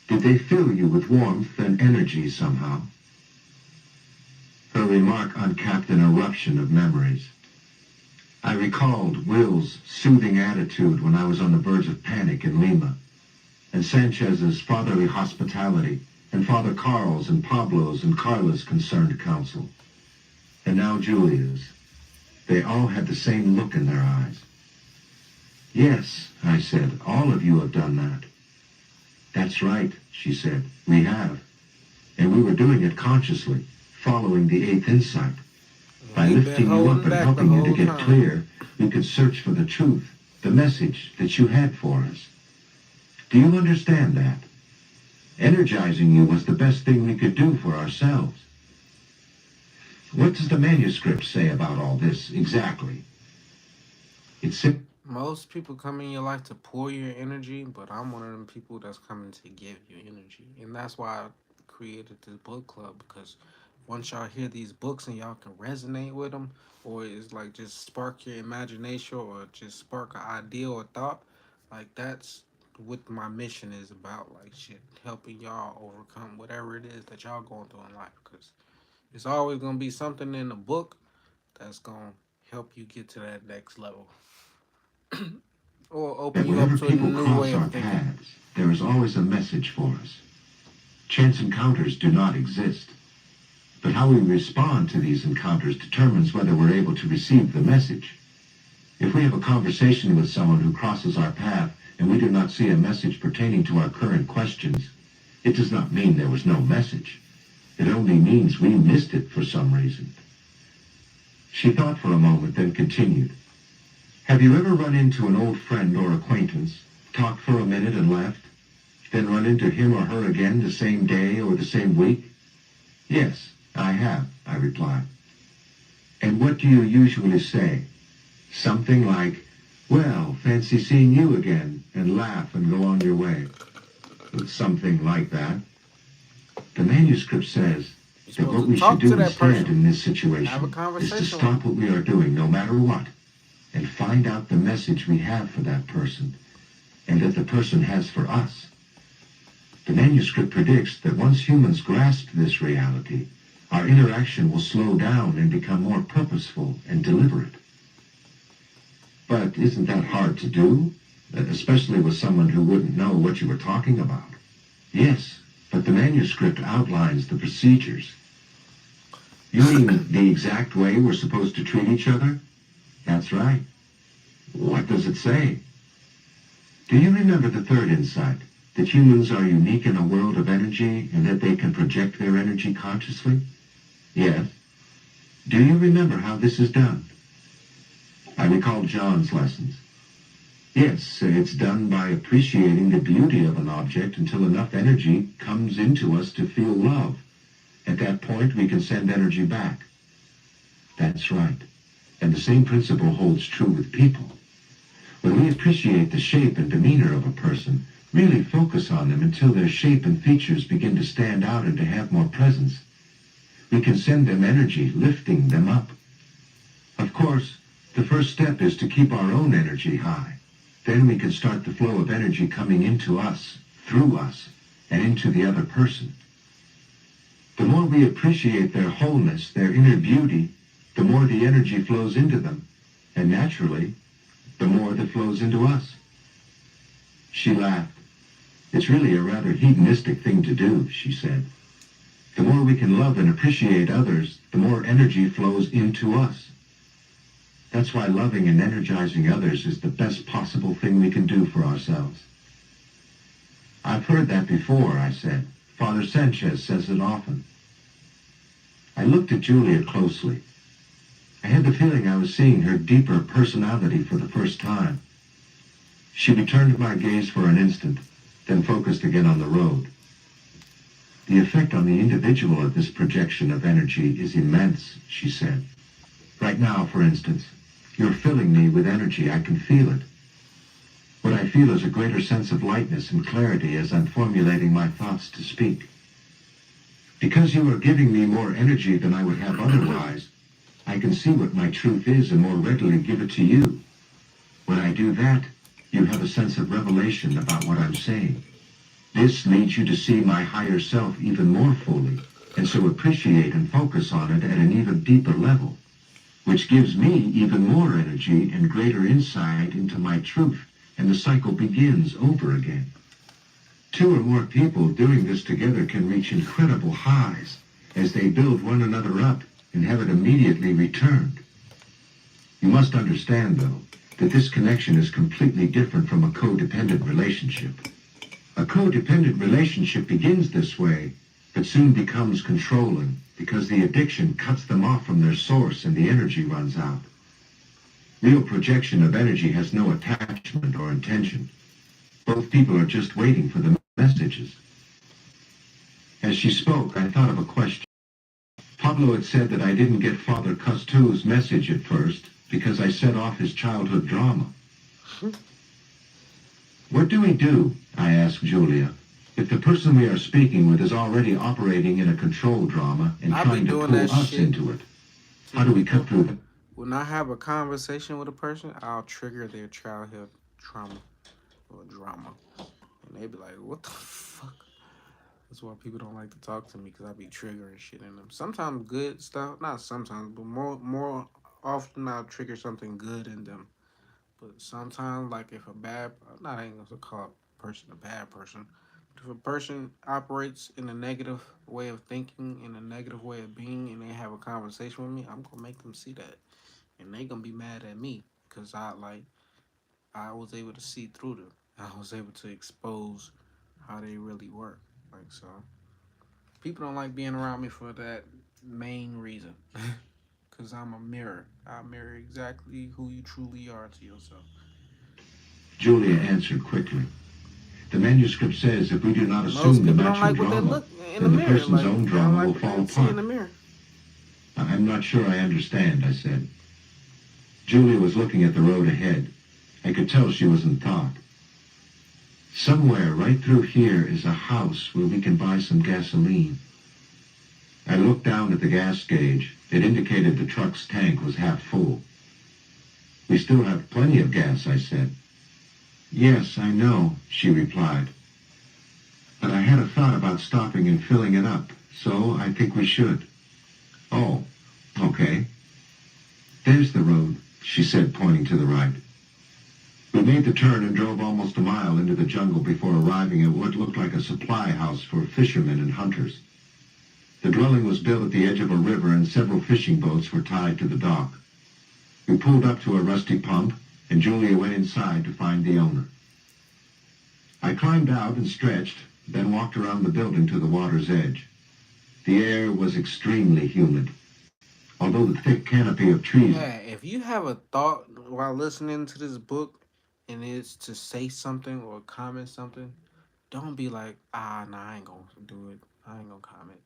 Did they fill you with warmth and energy somehow? Her remark uncapped an eruption of memories. I recalled Will's soothing attitude when I was on the verge of panic in Lima, and Sanchez's fatherly hospitality, and Father Carl's and Pablo's and Carla's concerned counsel. And now Julia's. They all had the same look in their eyes. Yes, I said, all of you have done that. That's right, she said, we have. And we were doing it consciously, following the eighth insight. By He been lifting you holding up and back the helping you to whole get time. clear, we could search for the truth, the message that you had for us. Do you understand that? Energizing you was the best thing we could do for ourselves. What does the manuscript say about all this exactly? It's Most people come in your life to pour your energy, but I'm one of them people that's coming to give you energy. And that's why I created this book club, because once y'all hear these books and y'all can resonate with them, or it's like just spark your imagination or just spark an idea or thought, like that's what my mission is about. Like shit, helping y'all overcome whatever it is that y'all going through in life, because it's always going to be something in the book that's going to help you get to that next level. Or that open you up whenever to a people new cross way of our thinking. paths, there is always a message for us. Chance encounters do not exist, but how we respond to these encounters determines whether we're able to receive the message. If we have a conversation with someone who crosses our path and we do not see a message pertaining to our current questions, it does not mean there was no message. It only means we missed it for some reason. She thought for a moment, then continued. Have you ever run into an old friend or acquaintance, talked for a minute and left, then run into him or her again the same day or the same week? Yes, I have, I replied. And what do you usually say? Something like, well, fancy seeing you again, and laugh and go on your way. Something like that. The manuscript says You're that what supposed we to should talk to do that instead person. in this Have a situation is to conversation with stop them. what we are doing no matter what, and find out the message we have for that person, and that the person has for us. The manuscript predicts that once humans grasp this reality, our interaction will slow down and become more purposeful and deliberate. But isn't that hard to do? Especially with someone who wouldn't know what you were talking about. Yes, but the manuscript outlines the procedures. You mean the exact way we're supposed to treat each other? That's right. What does it say? Do you remember the third insight? That humans are unique in a world of energy and that they can project their energy consciously? Yes. Do you remember how this is done? I recalled John's lessons. Yes, it's done by appreciating the beauty of an object until enough energy comes into us to feel love. At that point, we can send energy back. That's right. And the same principle holds true with people. When we appreciate the shape and demeanor of a person, really focus on them until their shape and features begin to stand out and to have more presence, we can send them energy, lifting them up. Of course, the first step is to keep our own energy high. Then we can start the flow of energy coming into us, through us, and into the other person. The more we appreciate their wholeness, their inner beauty, the more the energy flows into them, and naturally, the more that flows into us. She laughed. It's really a rather hedonistic thing to do, she said. The more we can love and appreciate others, the more energy flows into us. That's why loving and energizing others is the best possible thing we can do for ourselves. I've heard that before, I said. Father Sanchez says it often. I looked at Julia closely. I had the feeling I was seeing her deeper personality for the first time. She returned my gaze for an instant, then focused again on the road. The effect on the individual of this projection of energy is immense, she said. Right now, for instance, you're filling me with energy. I can feel it. What I feel is a greater sense of lightness and clarity as I'm formulating my thoughts to speak. Because you are giving me more energy than I would have otherwise, I can see what my truth is and more readily give it to you. When I do that, you have a sense of revelation about what I'm saying. This leads you to see my higher self even more fully, and so appreciate and focus on it at an even deeper level, which gives me even more energy and greater insight into my truth, and the cycle begins over again. Two or more people doing this together can reach incredible highs as they build one another up and have it immediately returned. You must understand, though, that this connection is completely different from a codependent relationship. A codependent relationship begins this way, but soon becomes controlling because the addiction cuts them off from their source and the energy runs out. Real projection of energy has no attachment or intention. Both people are just waiting for the messages. As she spoke, I thought of a question. Pablo had said that I didn't get Father Cousteau's message at first because I set off his childhood drama. What do we do, I asked Julia, if the person we are speaking with is already operating in a control drama and I be trying to doing pull that us shit into it? to How do we cut people. through that? When I have a conversation with a person, I'll trigger their childhood trauma or drama. And they be like, what the fuck? That's why people don't like to talk to me because I be triggering shit in them. Sometimes good stuff, not sometimes, but more often I'll trigger something good in them. But sometimes, like if a bad, not I ain't gonna call a person a bad person. But if a person operates in a negative way of thinking, in a negative way of being, and they have a conversation with me, I'm gonna make them see that, and they gonna be mad at me because I was able to see through them. I was able to expose how they really work. Like so, people don't like being around me for that main reason. Cause I'm a mirror. I mirror exactly who you truly are to yourself. Julia answered quickly. The manuscript says if we do not Most assume the people don't matching like what they drama, look in the then the mirror. person's Like own they don't drama like will what fall they see in apart. the mirror. I'm not sure I understand, I said. Julia was looking at the road ahead. I could tell she was in thought. Somewhere right through here is a house where we can buy some gasoline. I looked down at the gas gauge. It indicated the truck's tank was half full. We still have plenty of gas, I said. Yes, I know, she replied. But I had a thought about stopping and filling it up, so I think we should. Oh, okay. There's the road, she said, pointing to the right. We made the turn and drove almost a mile into the jungle before arriving at what looked like a supply house for fishermen and hunters. The dwelling was built at the edge of a river and several fishing boats were tied to the dock. We pulled up to a rusty pump and Julia went inside to find the owner. I climbed out and stretched, then walked around the building to the water's edge. The air was extremely humid. Although the thick canopy of trees... Hey, if you have a thought while listening to this book, and it's to say something or comment something, don't be like, nah, I ain't gonna do it. I ain't gonna comment.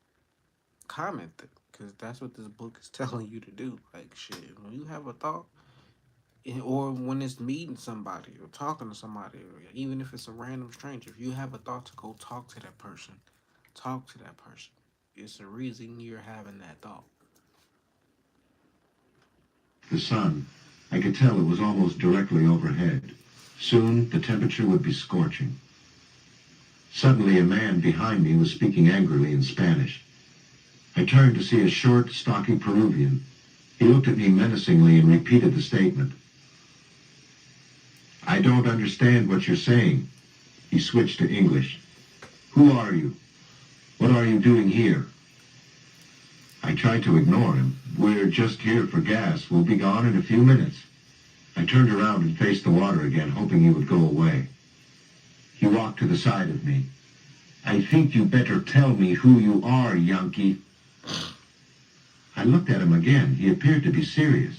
comment it, because that's what this book is telling you to do. Like, shit, when you have a thought, or when it's meeting somebody or talking to somebody, or even if it's a random stranger, if you have a thought to go talk to that person, talk to that person. It's the reason you're having that thought. The sun. I could tell it was almost directly overhead. Soon the temperature would be scorching. Suddenly a man behind me was speaking angrily in Spanish. I turned to see a short, stocky Peruvian. He looked at me menacingly and repeated the statement. I don't understand what you're saying. He switched to English. Who are you? What are you doing here? I tried to ignore him. We're just here for gas. We'll be gone in a few minutes. I turned around and faced the water again, hoping he would go away. He walked to the side of me. I think you better tell me who you are, Yankee. I looked at him again. He appeared to be serious.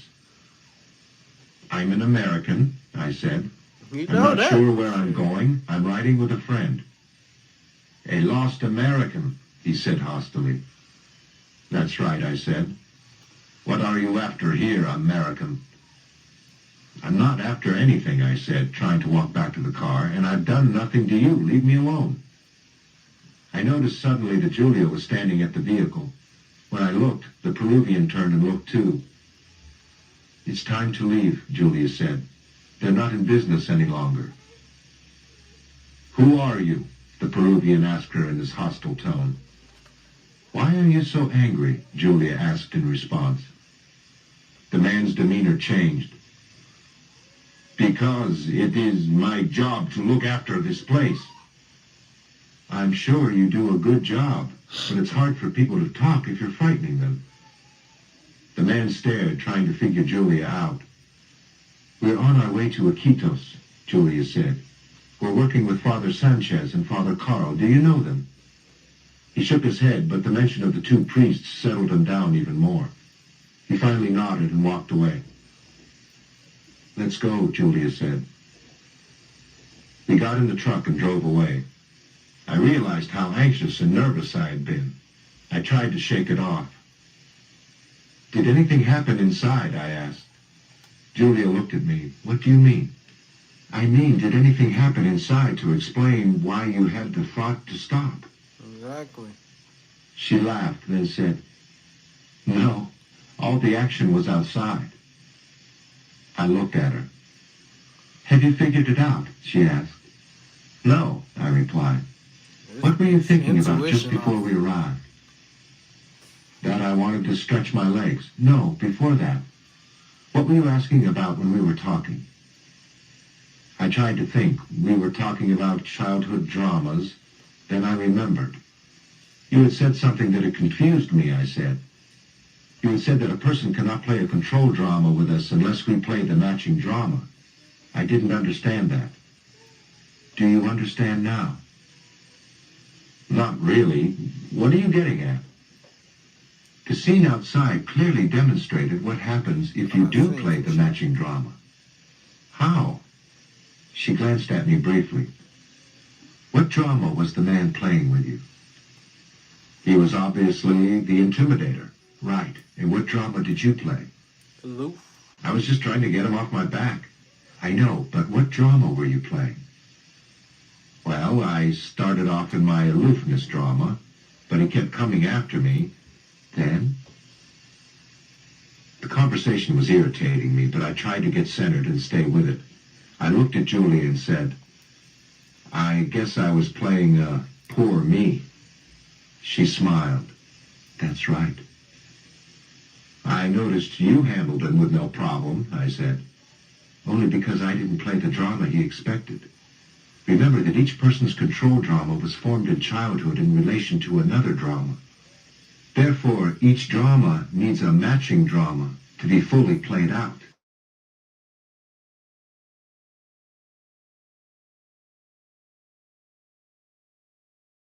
I'm an American, I said. You I'm know not that. sure where I'm going. I'm riding with a friend. A lost American, he said hostily. That's right, I said. What are you after here, American? I'm not after anything, I said, trying to walk back to the car, and I've done nothing to you. Leave me alone. I noticed suddenly that Julia was standing at the vehicle. When I looked, the Peruvian turned and looked too. It's time to leave, Julia said. They're not in business any longer. Who are you? The Peruvian asked her in his hostile tone. Why are you so angry? Julia asked in response. The man's demeanor changed. Because it is my job to look after this place. I'm sure you do a good job, but it's hard for people to talk if you're frightening them. The man stared, trying to figure Julia out. We're on our way to Iquitos, Julia said. We're working with Father Sanchez and Father Carl. Do you know them? He shook his head, but the mention of the two priests settled him down even more. He finally nodded and walked away. Let's go, Julia said. We got in the truck and drove away. I realized how anxious and nervous I had been. I tried to shake it off. Did anything happen inside? I asked. Julia looked at me. What do you mean? I mean, did anything happen inside to explain why you had the thought to stop? Exactly. She laughed, then said, No, all the action was outside. I looked at her. Have you figured it out? She asked. No, I replied. What were you thinking about just before we arrived? That I wanted to stretch my legs. No, before that. What were you asking about when we were talking? I tried to think. We were talking about childhood dramas. Then I remembered. You had said something that had confused me, I said. You had said that a person cannot play a control drama with us unless we play the matching drama. I didn't understand that. Do you understand now? Not really. What are you getting at? The scene outside clearly demonstrated what happens if you do play the matching drama. How? She glanced at me briefly. What drama was the man playing with you? He was obviously the intimidator. Right. And what drama did you play? Aloof. I was just trying to get him off my back. I know, but what drama were you playing? Well, I started off in my aloofness drama, but he kept coming after me. Then? The conversation was irritating me, but I tried to get centered and stay with it. I looked at Julie and said, I guess I was playing poor me. She smiled. That's right. I noticed you handled him with no problem, I said. Only because I didn't play the drama he expected. Remember that each person's control drama was formed in childhood in relation to another drama. Therefore, each drama needs a matching drama to be fully played out.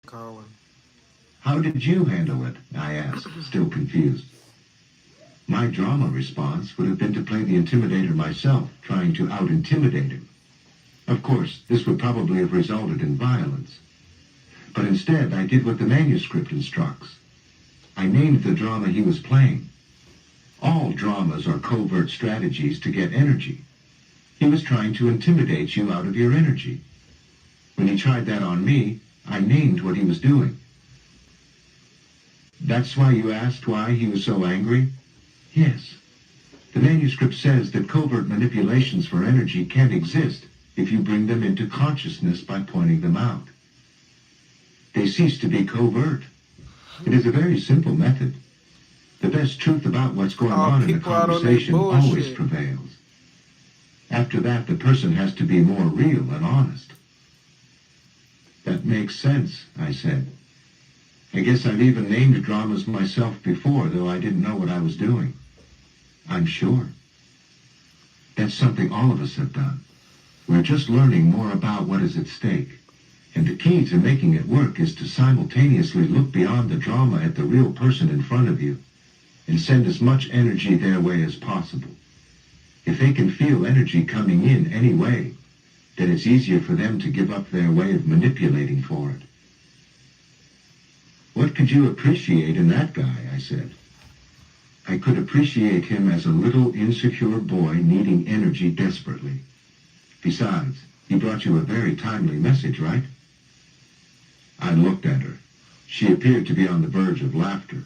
Colin. How did you handle it? I asked, still confused. My drama response would have been to play the intimidator myself, trying to out-intimidate him. Of course, this would probably have resulted in violence. But instead, I did what the manuscript instructs. I named the drama he was playing. All dramas are covert strategies to get energy. He was trying to intimidate you out of your energy. When he tried that on me, I named what he was doing. That's why you asked why he was so angry? Yes. The manuscript says that covert manipulations for energy can't exist if you bring them into consciousness by pointing them out. They cease to be covert. It is a very simple method. The best truth about what's going on in the people out on their conversation always bullshit. prevails. After that, the person has to be more real and honest. That makes sense, I said. I guess I've even named dramas myself before, though I didn't know what I was doing. I'm sure. That's something all of us have done. We're just learning more about what is at stake. And the key to making it work is to simultaneously look beyond the drama at the real person in front of you and send as much energy their way as possible. If they can feel energy coming in anyway, then it's easier for them to give up their way of manipulating for it. What could you appreciate in that guy? I said. I could appreciate him as a little insecure boy needing energy desperately. Besides, he brought you a very timely message, right? I looked at her. She appeared to be on the verge of laughter.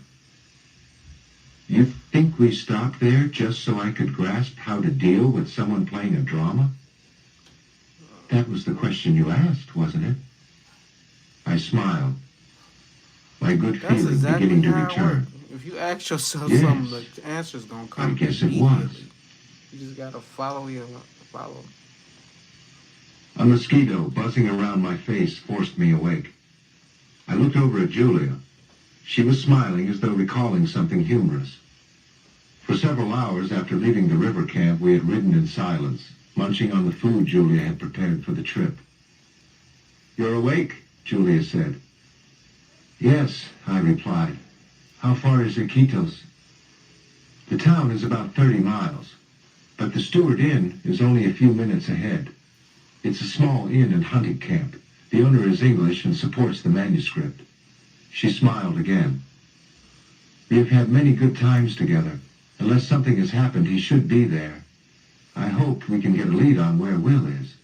You think we stopped there just so I could grasp how to deal with someone playing a drama? That was the question you asked, wasn't it? I smiled, my good That's feeling exactly beginning to how it return. works. If you ask yourself Yes. something, the answer's gonna come. I guess it immediately. was. You just gotta follow. A mosquito buzzing around my face forced me awake. I looked over at Julia. She was smiling as though recalling something humorous. For several hours after leaving the river camp, we had ridden in silence, munching on the food Julia had prepared for the trip. You're awake, Julia said. Yes, I replied. How far is Iquitos? The town is about 30 miles, but the Stewart Inn is only a few minutes ahead. It's a small inn and hunting camp. The owner is English and supports the manuscript. She smiled again. We have had many good times together. Unless something has happened, he should be there. I hope we can get a lead on where Will is.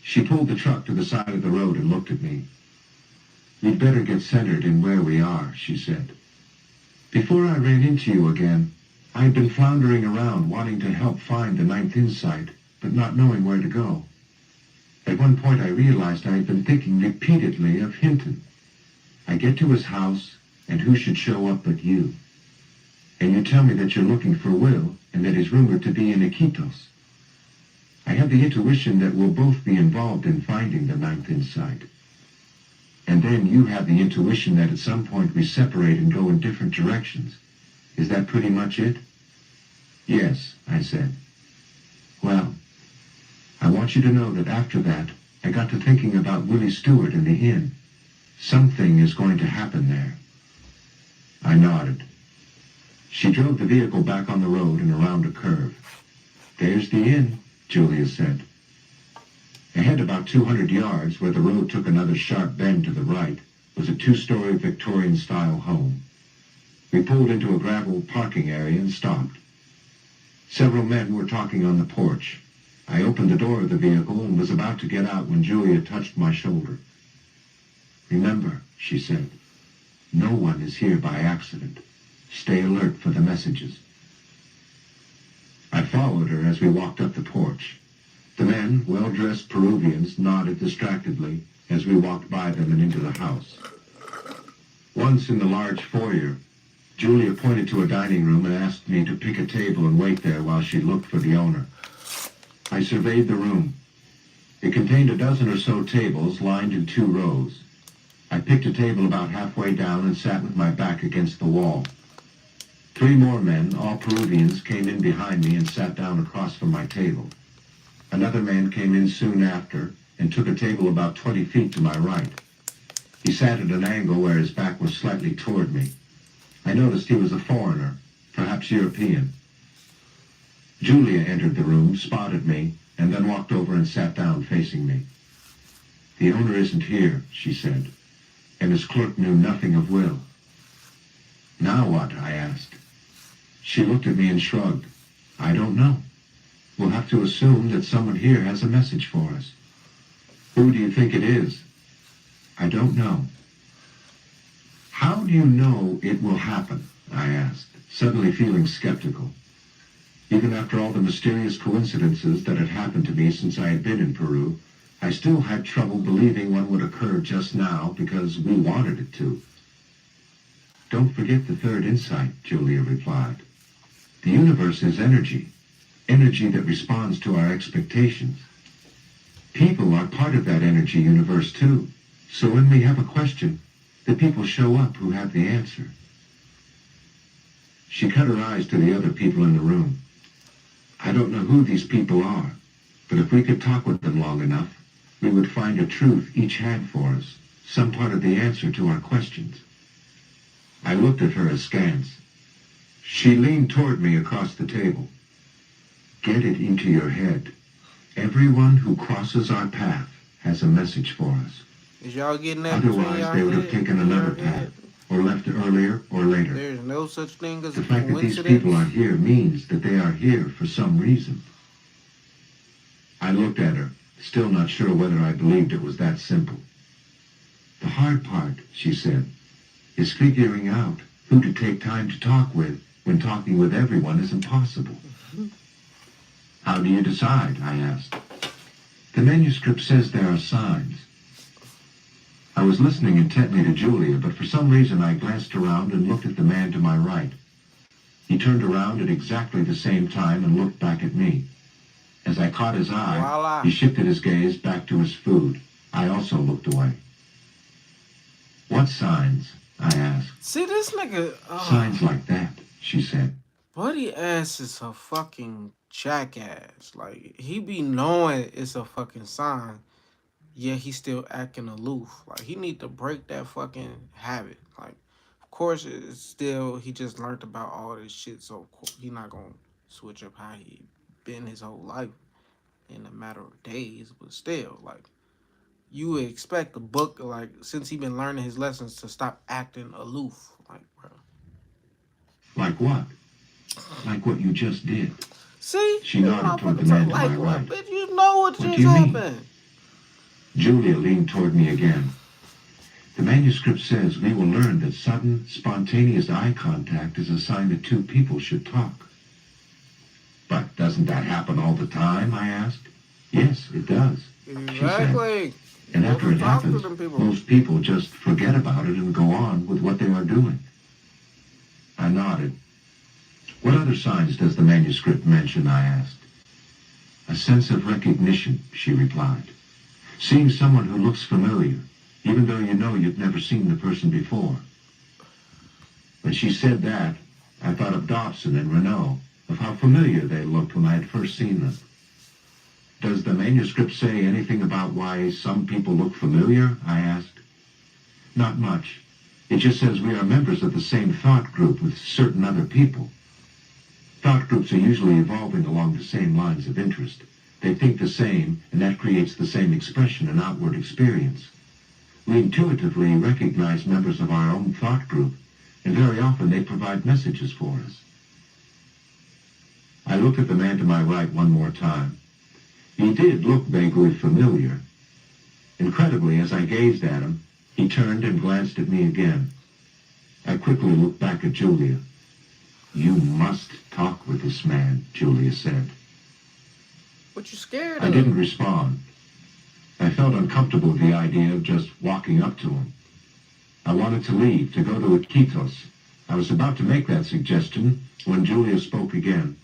She pulled the truck to the side of the road and looked at me. We'd better get centered in where we are, she said. Before I ran into you again, I had been floundering around wanting to help find the 9th Insight, but not knowing where to go. At one point I realized I had been thinking repeatedly of Hinton. I get to his house, and who should show up but you? And you tell me that you're looking for Will, and that he's rumored to be in Iquitos. I have the intuition that we'll both be involved in finding the 9th Insight. And then you have the intuition that at some point we separate and go in different directions. Is that pretty much it? Yes, I said. Well, I want you to know that after that, I got to thinking about Willie Stewart in the inn. Something is going to happen there. I nodded. She drove the vehicle back on the road and around a curve. There's the inn, Julia said. Ahead about 200 yards, where the road took another sharp bend to the right, was a 2-story Victorian-style home. We pulled into a gravel parking area and stopped. Several men were talking on the porch. I opened the door of the vehicle and was about to get out when Julia touched my shoulder. Remember, she said, no one is here by accident. Stay alert for the messages. I followed her as we walked up the porch. The men, well-dressed Peruvians, nodded distractedly as we walked by them and into the house. Once in the large foyer, Julia pointed to a dining room and asked me to pick a table and wait there while she looked for the owner. I surveyed the room. It contained a dozen or so tables lined in 2 rows. I picked a table about halfway down and sat with my back against the wall. 3 more men, all Peruvians, came in behind me and sat down across from my table. Another man came in soon after and took a table about 20 feet to my right. He sat at an angle where his back was slightly toward me. I noticed he was a foreigner, perhaps European. Julia entered the room, spotted me, and then walked over and sat down facing me. The owner isn't here, she said, and his clerk knew nothing of Will. Now what? I asked. She looked at me and shrugged. I don't know. We'll have to assume that someone here has a message for us. Who do you think it is? I don't know. How do you know it will happen? I asked, suddenly feeling skeptical. Even after all the mysterious coincidences that had happened to me since I had been in Peru, I still had trouble believing one would occur just now because we wanted it to. Don't forget the third insight, Julia replied. The universe is energy, energy that responds to our expectations. People are part of that energy universe too, so when we have a question, the people show up who have the answer. She cut her eyes to the other people in the room. I don't know who these people are, but if we could talk with them long enough, we would find a truth each had for us, some part of the answer to our questions. I looked at her askance. She leaned toward me across the table. Get it into your head. Everyone who crosses our path has a message for us. Is y'all getting that? Otherwise, they would have taken another path, or left earlier or later. There's no such thing as The a fact that these coincidence. people are here means that they are here for some reason. I looked at her, still not sure whether I believed it was that simple. The hard part, she said, is figuring out who to take time to talk with when talking with everyone is impossible. How do you decide? I asked. The manuscript says there are signs. I was listening intently to Julia, but for some reason I glanced around and looked at the man to my right. He turned around at exactly the same time and looked back at me. As I caught his eye, Voila. he shifted his gaze back to his food. I also looked away. What signs? I asked. See this nigga. Signs like that, she said. Buddy ass is a fucking jackass. Like he be knowing it's a fucking sign, yet he still acting aloof. Like he need to break that fucking habit. Like, of course, it's still he just learned about all this shit, so of course, he not gonna switch up how he been his whole life in a matter of days. But still, like you would expect the book, like since he been learning his lessons, to stop acting aloof. Like, bro. Like what? Like what you just did. See, She nodded toward the man to my what, right. bitch, you know what What just do you mean? happened. Julia leaned toward me again. The manuscript says we will learn that sudden, spontaneous eye contact is a sign that two people should talk. But doesn't that happen all the time? I asked. Yes, it does. Exactly. And after it Talk to happens, them people. most people just forget about it and go on with what they are doing. I nodded. What other signs does the manuscript mention? I asked. A sense of recognition, she replied. Seeing someone who looks familiar, even though you know you've never seen the person before. When she said that, I thought of Dobson and Renault, of how familiar they looked when I had first seen them. Does the manuscript say anything about why some people look familiar? I asked. Not much. It just says we are members of the same thought group with certain other people. Thought groups are usually evolving along the same lines of interest. They think the same, and that creates the same expression and outward experience. We intuitively recognize members of our own thought group, and very often they provide messages for us. I looked at the man to my right one more time. He did look vaguely familiar. Incredibly, as I gazed at him, he turned and glanced at me again. I quickly looked back at Julia. You must talk with this man, Julia said. What you scared I of? didn't respond. I felt uncomfortable with the idea of just walking up to him. I wanted to leave, to go to Iquitos. I was about to make that suggestion when Julia spoke again.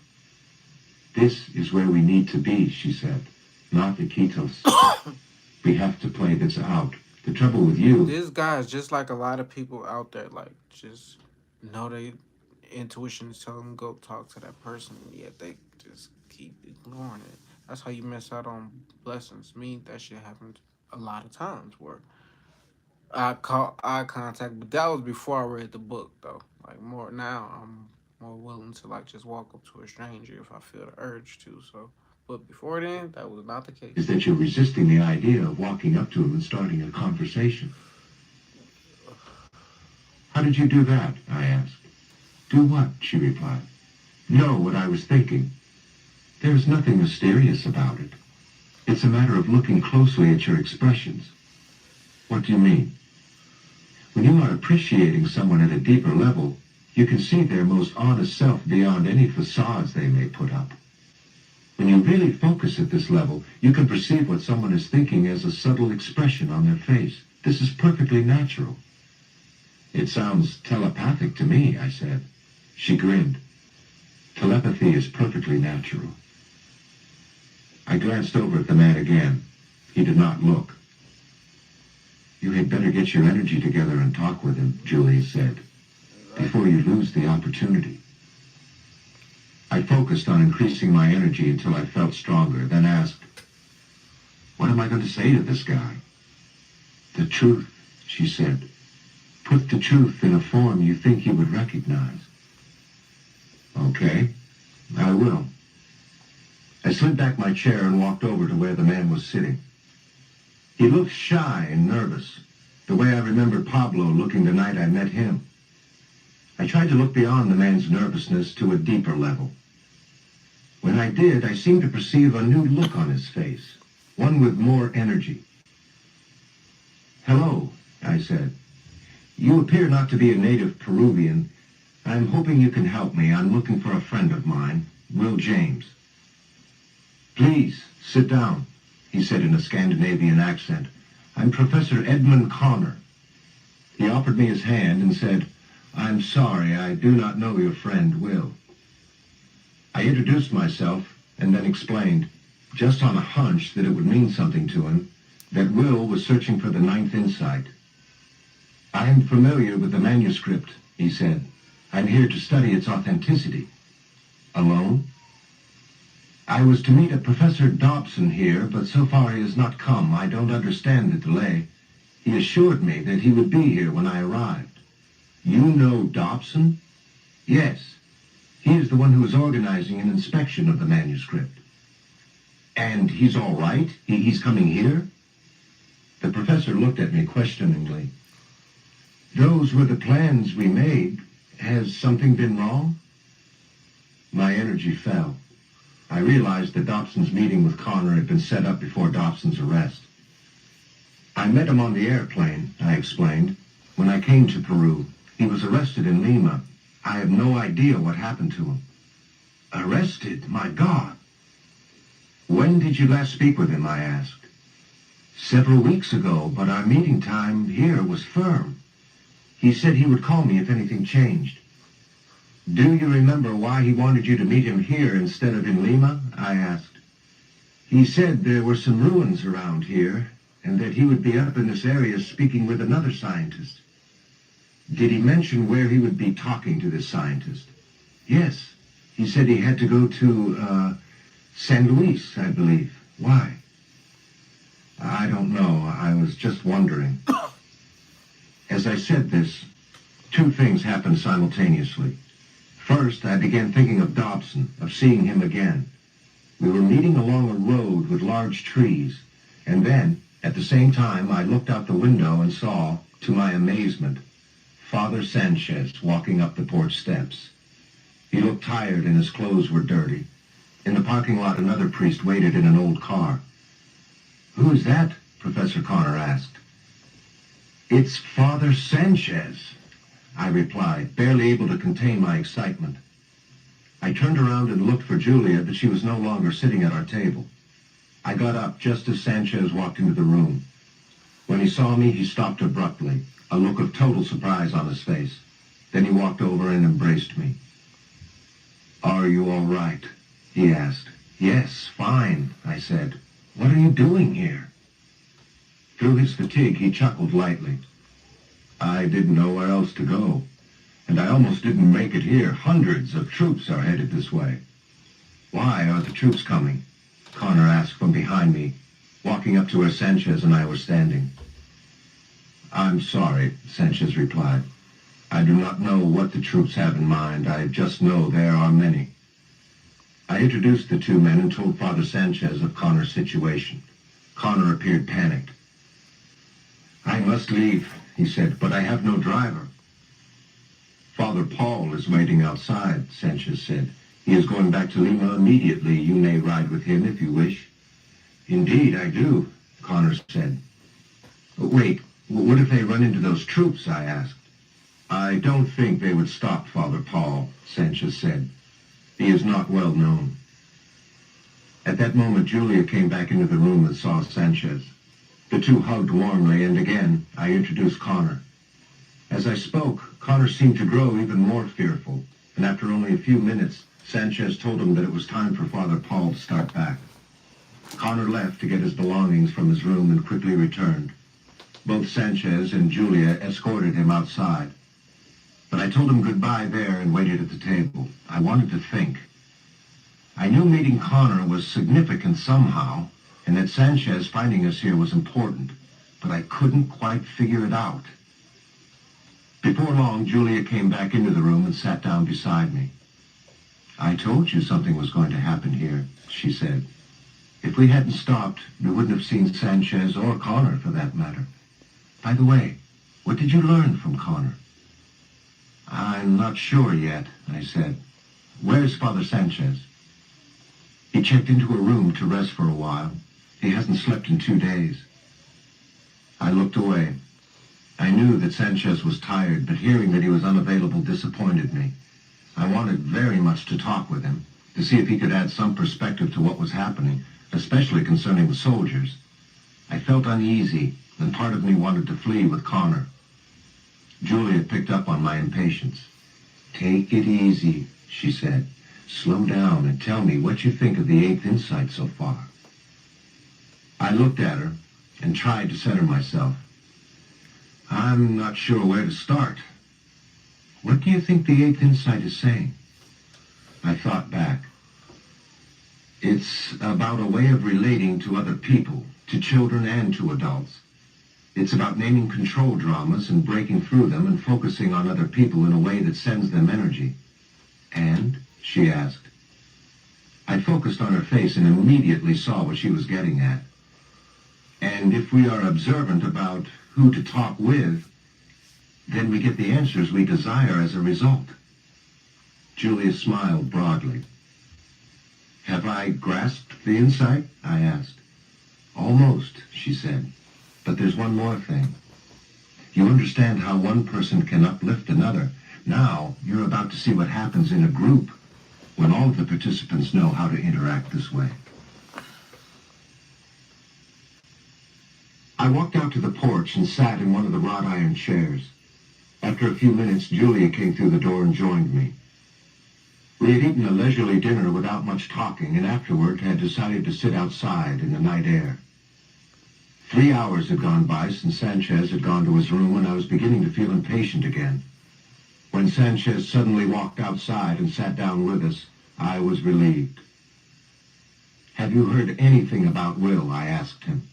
This is where we need to be, she said. Not Iquitos. We have to play this out. The trouble with you... This guy is just like a lot of people out there, like, just know they intuition is telling them go talk to that person, yet they just keep ignoring it. That's how you miss out on blessings. Me, that shit happened a lot of times where I caught eye contact, but that was before I read the book, though. Like, more now, I'm more willing to, like, just walk up to a stranger if I feel the urge to, so... But before then, that was not the case. Is that you're resisting the idea of walking up to him and starting a conversation. How did you do that? I asked. Do what? She replied. Know what I was thinking. There's nothing mysterious about it. It's a matter of looking closely at your expressions. What do you mean? When you are appreciating someone at a deeper level, you can see their most honest self beyond any facades they may put up. When you really focus at this level, you can perceive what someone is thinking as a subtle expression on their face. This is perfectly natural. It sounds telepathic to me, I said. She grinned. Telepathy is perfectly natural. I glanced over at the man again. He did not look. You had better get your energy together and talk with him, Julia said, before you lose the opportunity. I focused on increasing my energy until I felt stronger, then asked, what am I going to say to this guy? The truth, she said. Put the truth in a form you think he would recognize. Okay, I will. I slid back my chair and walked over to where the man was sitting. He looked shy and nervous, the way I remembered Pablo looking the night I met him. I tried to look beyond the man's nervousness to a deeper level. When I did, I seemed to perceive a new look on his face, one with more energy. Hello, I said. You appear not to be a native Peruvian. I'm hoping you can help me. I'm looking for a friend of mine, Will James. Please, sit down, he said in a Scandinavian accent. I'm Professor Edmund Connor. He offered me his hand and said, I'm sorry, I do not know your friend, Will. I introduced myself and then explained, just on a hunch that it would mean something to him, that Will was searching for the ninth insight. I am familiar with the manuscript, he said. I'm here to study its authenticity. Alone? I was to meet a Professor Dobson here, but so far he has not come. I don't understand the delay. He assured me that he would be here when I arrived. You know Dobson? Yes. He is the one who is organizing an inspection of the manuscript. And he's all right? He's coming here? The professor looked at me questioningly. Those were the plans we made. Has something been wrong? My energy fell. I realized that Dobson's meeting with Connor had been set up before Dobson's arrest. I met him on the airplane, I explained. When I came to Peru, he was arrested in Lima. I have no idea what happened to him. Arrested? My God! When did you last speak with him, I asked. Several weeks ago, but our meeting time here was firm. He said he would call me if anything changed. Do you remember why he wanted you to meet him here instead of in Lima? I asked. He said there were some ruins around here, and that he would be up in this area speaking with another scientist. Did he mention where he would be talking to this scientist? Yes. He said he had to go to, San Luis, I believe. Why? I don't know. I was just wondering. As I said this, two things happened simultaneously. First, I began thinking of Dobson, of seeing him again. We were meeting along a road with large trees, and then, at the same time, I looked out the window and saw, to my amazement, Father Sanchez walking up the porch steps. He looked tired and his clothes were dirty. In the parking lot, another priest waited in an old car. Who is that? Professor Connor asked. It's Father Sanchez, I replied, barely able to contain my excitement. I turned around and looked for Julia, but she was no longer sitting at our table. I got up just as Sanchez walked into the room. When he saw me, he stopped abruptly, a look of total surprise on his face. Then he walked over and embraced me. Are you all right? He asked. Yes, fine, I said. What are you doing here? Through his fatigue, he chuckled lightly. I didn't know where else to go, and I almost didn't make it here. Hundreds of troops are headed this way. Why are the troops coming? Connor asked from behind me, walking up to where Sanchez and I were standing. I'm sorry, Sanchez replied. I do not know what the troops have in mind. I just know there are many. I introduced the two men and told Father Sanchez of Connor's situation. Connor appeared panicked. I must leave, he said, but I have no driver. Father Paul is waiting outside, Sanchez said. He is going back to Lima immediately. You may ride with him if you wish. Indeed, I do, Connor said. Wait, what if they run into those troops, I asked. I don't think they would stop Father Paul, Sanchez said. He is not well known. At that moment, Julia came back into the room and saw Sanchez. The two hugged warmly, and again, I introduced Connor. As I spoke, Connor seemed to grow even more fearful, and after only a few minutes, Sanchez told him that it was time for Father Paul to start back. Connor left to get his belongings from his room and quickly returned. Both Sanchez and Julia escorted him outside. But I told him goodbye there and waited at the table. I wanted to think. I knew meeting Connor was significant somehow, and that Sanchez finding us here was important, but I couldn't quite figure it out. Before long, Julia came back into the room and sat down beside me. I told you something was going to happen here, she said. If we hadn't stopped, we wouldn't have seen Sanchez or Connor, for that matter. By the way, what did you learn from Connor? I'm not sure yet, I said. Where's Father Sanchez? He checked into a room to rest for a while. He hasn't slept in 2 days. I looked away. I knew that Sanchez was tired, but hearing that he was unavailable disappointed me. I wanted very much to talk with him, to see if he could add some perspective to what was happening, especially concerning the soldiers. I felt uneasy, and part of me wanted to flee with Connor. Julia picked up on my impatience. Take it easy, she said. Slow down and tell me what you think of the 8th Insight so far. I looked at her and tried to center myself. I'm not sure where to start. What do you think the 8th Insight is saying? I thought back. It's about a way of relating to other people, to children and to adults. It's about naming control dramas and breaking through them and focusing on other people in a way that sends them energy. And? She asked. I focused on her face and immediately saw what she was getting at. And if we are observant about who to talk with, then we get the answers we desire as a result. Julia smiled broadly. Have I grasped the insight? I asked. Almost, she said. But there's one more thing. You understand how one person can uplift another. Now, you're about to see what happens in a group when all of the participants know how to interact this way. I walked out to the porch and sat in one of the wrought iron chairs. After a few minutes, Julia came through the door and joined me. We had eaten a leisurely dinner without much talking, and afterward had decided to sit outside in the night air. 3 hours had gone by since Sanchez had gone to his room, and I was beginning to feel impatient again. When Sanchez suddenly walked outside and sat down with us, I was relieved. Have you heard anything about Will? I asked him.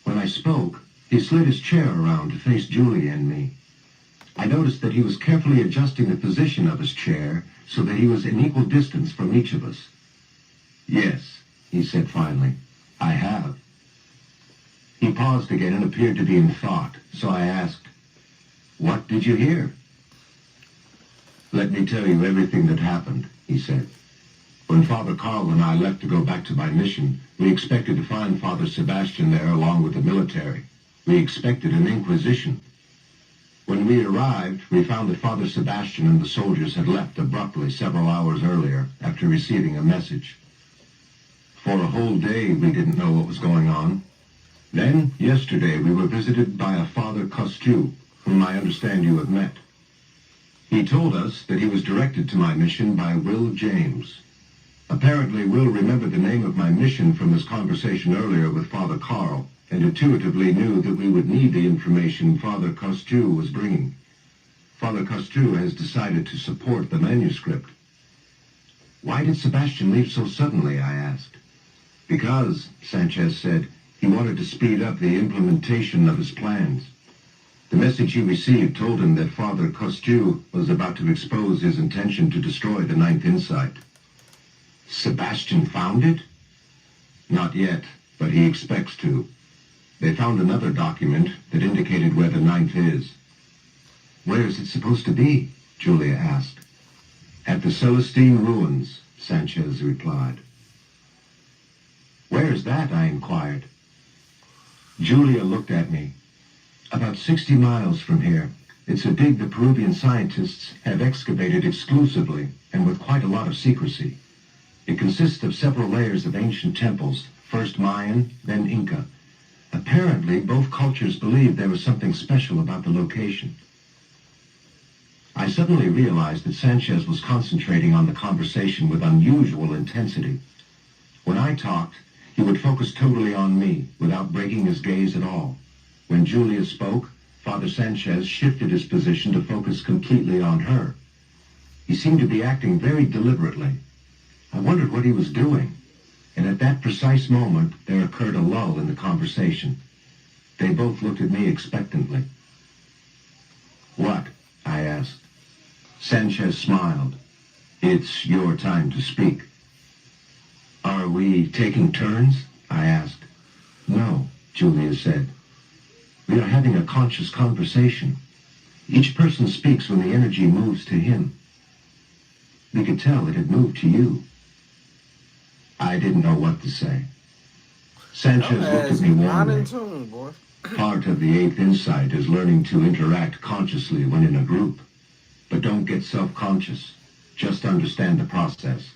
When I spoke, he slid his chair around to face Julia and me. I noticed that he was carefully adjusting the position of his chair so that he was in equal distance from each of us. Yes, he said finally, I have. He paused again and appeared to be in thought, so I asked, what did you hear? Let me tell you everything that happened, he said. When Father Carl and I left to go back to my mission, we expected to find Father Sebastian there along with the military. We expected an inquisition. When we arrived, we found that Father Sebastian and the soldiers had left abruptly several hours earlier after receiving a message. For a whole day, we didn't know what was going on. Then, yesterday, we were visited by a Father Costu, whom I understand you have met. He told us that he was directed to my mission by Will James. Apparently, Will remembered the name of my mission from his conversation earlier with Father Carl, and intuitively knew that we would need the information Father Costu was bringing. Father Costu has decided to support the manuscript. Why did Sebastian leave so suddenly, I asked. Because, Sanchez said, he wanted to speed up the implementation of his plans. The message he received told him that Father Costu was about to expose his intention to destroy the 9th Insight. Sebastian found it? Not yet, but he expects to. They found another document that indicated where the 9th is. Where is it supposed to be? Julia asked. At the Celestine ruins, Sanchez replied. Where's that? I inquired. Julia looked at me. About 60 miles from here. It's a dig the Peruvian scientists have excavated exclusively and with quite a lot of secrecy. It consists of several layers of ancient temples, first Mayan, then Inca. Apparently, both cultures believed there was something special about the location. I suddenly realized that Sanchez was concentrating on the conversation with unusual intensity. When I talked, he would focus totally on me, without breaking his gaze at all. When Julia spoke, Father Sanchez shifted his position to focus completely on her. He seemed to be acting very deliberately. I wondered what he was doing, and at that precise moment, there occurred a lull in the conversation. They both looked at me expectantly. What? I asked. Sanchez smiled. It's your time to speak. Are we taking turns? I asked. No, Julia said. We are having a conscious conversation. Each person speaks when the energy moves to him. We could tell it had moved to you. I didn't know what to say. Sanchez looked at me not warmly. in tune, boy. Part of the eighth insight is learning to interact consciously when in a group. But don't get self-conscious. Just understand the process.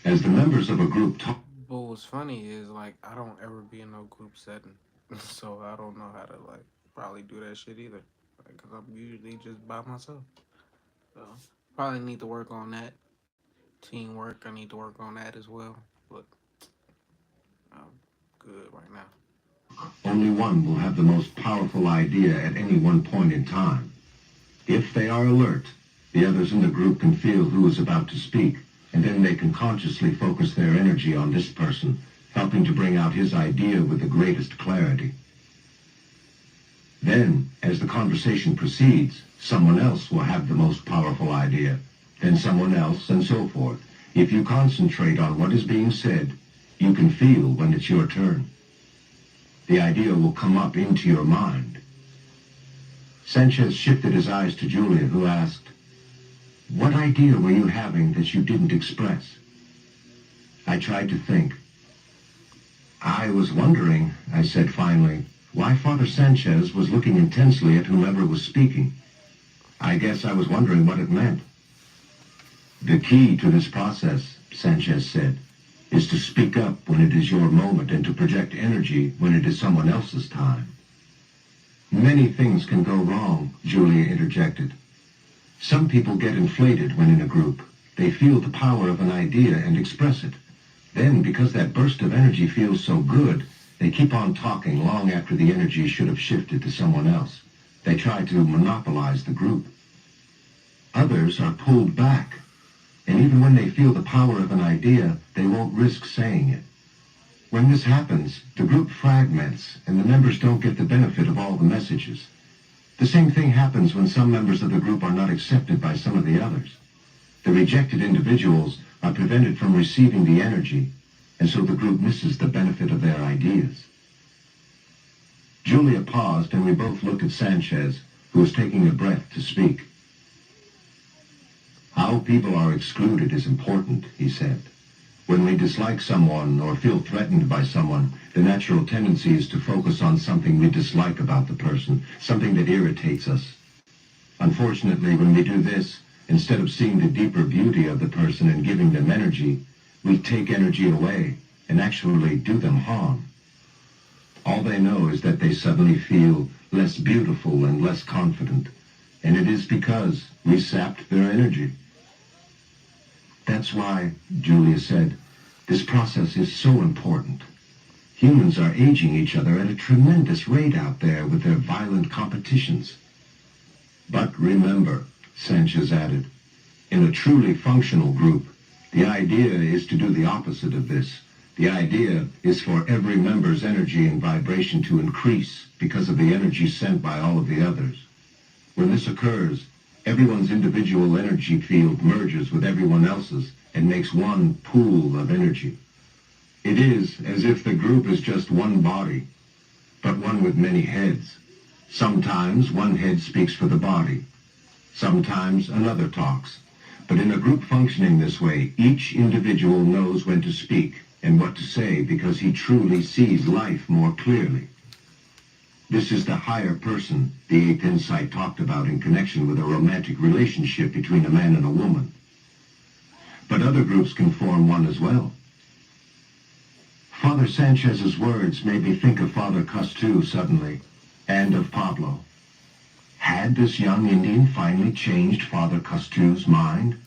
As the members of a group talk... But what's funny is, like, I don't ever be in no group setting. So I don't know how to, like, probably do that shit either. Because I'm usually just by myself. So probably need to work on that. Teamwork, I need to work on that as well. But I'm good right now. Only one will have the most powerful idea at any one point in time. If they are alert, the others in the group can feel who is about to speak, and then they can consciously focus their energy on this person, helping to bring out his idea with the greatest clarity. Then, as the conversation proceeds, someone else will have the most powerful idea, then someone else, and so forth. If you concentrate on what is being said, you can feel when it's your turn. The idea will come up into your mind. Sanchez shifted his eyes to Julia, who asked, "What idea were you having that you didn't express?" I tried to think. "I was wondering," I said finally, "why Father Sanchez was looking intensely at whomever was speaking. I guess I was wondering what it meant." "The key to this process," Sanchez said, "is to speak up when it is your moment and to project energy when it is someone else's time." "Many things can go wrong," Julia interjected. "Some people get inflated when in a group. They feel the power of an idea and express it. Then, because that burst of energy feels so good, they keep on talking long after the energy should have shifted to someone else. They try to monopolize the group. Others are pulled back, and even when they feel the power of an idea, they won't risk saying it. When this happens, the group fragments, and the members don't get the benefit of all the messages. The same thing happens when some members of the group are not accepted by some of the others. The rejected individuals are prevented from receiving the energy, and so the group misses the benefit of their ideas." Julia paused, and we both looked at Sanchez, who was taking a breath to speak. "How people are excluded is important," he said. "When we dislike someone or feel threatened by someone, the natural tendency is to focus on something we dislike about the person, something that irritates us. Unfortunately, when we do this, instead of seeing the deeper beauty of the person and giving them energy, we take energy away and actually do them harm. All they know is that they suddenly feel less beautiful and less confident, and it is because we sapped their energy." "That's why," Julia said, "this process is so important. Humans are aging each other at a tremendous rate out there with their violent competitions. But remember," Sanchez added, "in a truly functional group, the idea is to do the opposite of this. The idea is for every member's energy and vibration to increase because of the energy sent by all of the others. When this occurs, everyone's individual energy field merges with everyone else's and makes one pool of energy. It is as if the group is just one body, but one with many heads. Sometimes one head speaks for the body. Sometimes another talks. But in a group functioning this way, each individual knows when to speak and what to say because he truly sees life more clearly. This is the higher person the eighth insight talked about in connection with a romantic relationship between a man and a woman. But other groups can form one as well. Father Sanchez's words made me think of Father Costu suddenly, and of Pablo. Had this young Indian finally changed Father Costu's mind,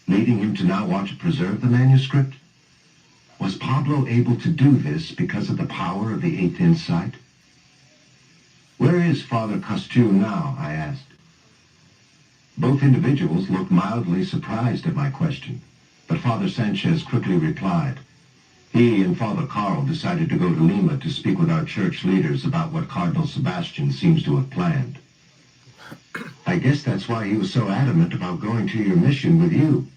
leading him to now want to preserve the manuscript? Was Pablo able to do this because of the power of the eighth insight? Where is Father Costu now? I asked. Both individuals looked mildly surprised at my question, but Father Sanchez quickly replied. He and Father Carl decided to go to Lima to speak with our church leaders about what Cardinal Sebastian seems to have planned. I guess that's why he was so adamant about going to your mission with you.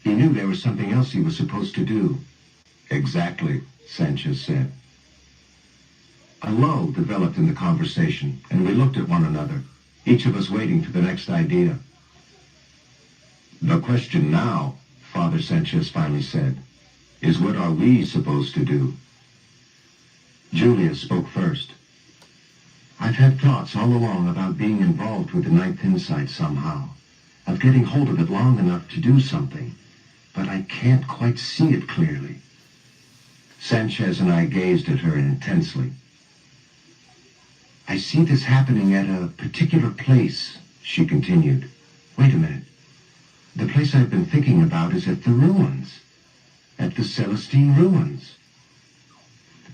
He knew there was something else he was supposed to do. Exactly, Sanchez said. A lull developed in the conversation, and we looked at one another, each of us waiting for the next idea. The question now, Father Sanchez finally said, is what are we supposed to do? Julia spoke first. I've had thoughts all along about being involved with the ninth insight somehow, of getting hold of it long enough to do something, but I can't quite see it clearly. Sanchez and I gazed at her intensely. I see this happening at a particular place, she continued. Wait a minute. The place I've been thinking about is at the ruins, at the Celestine ruins.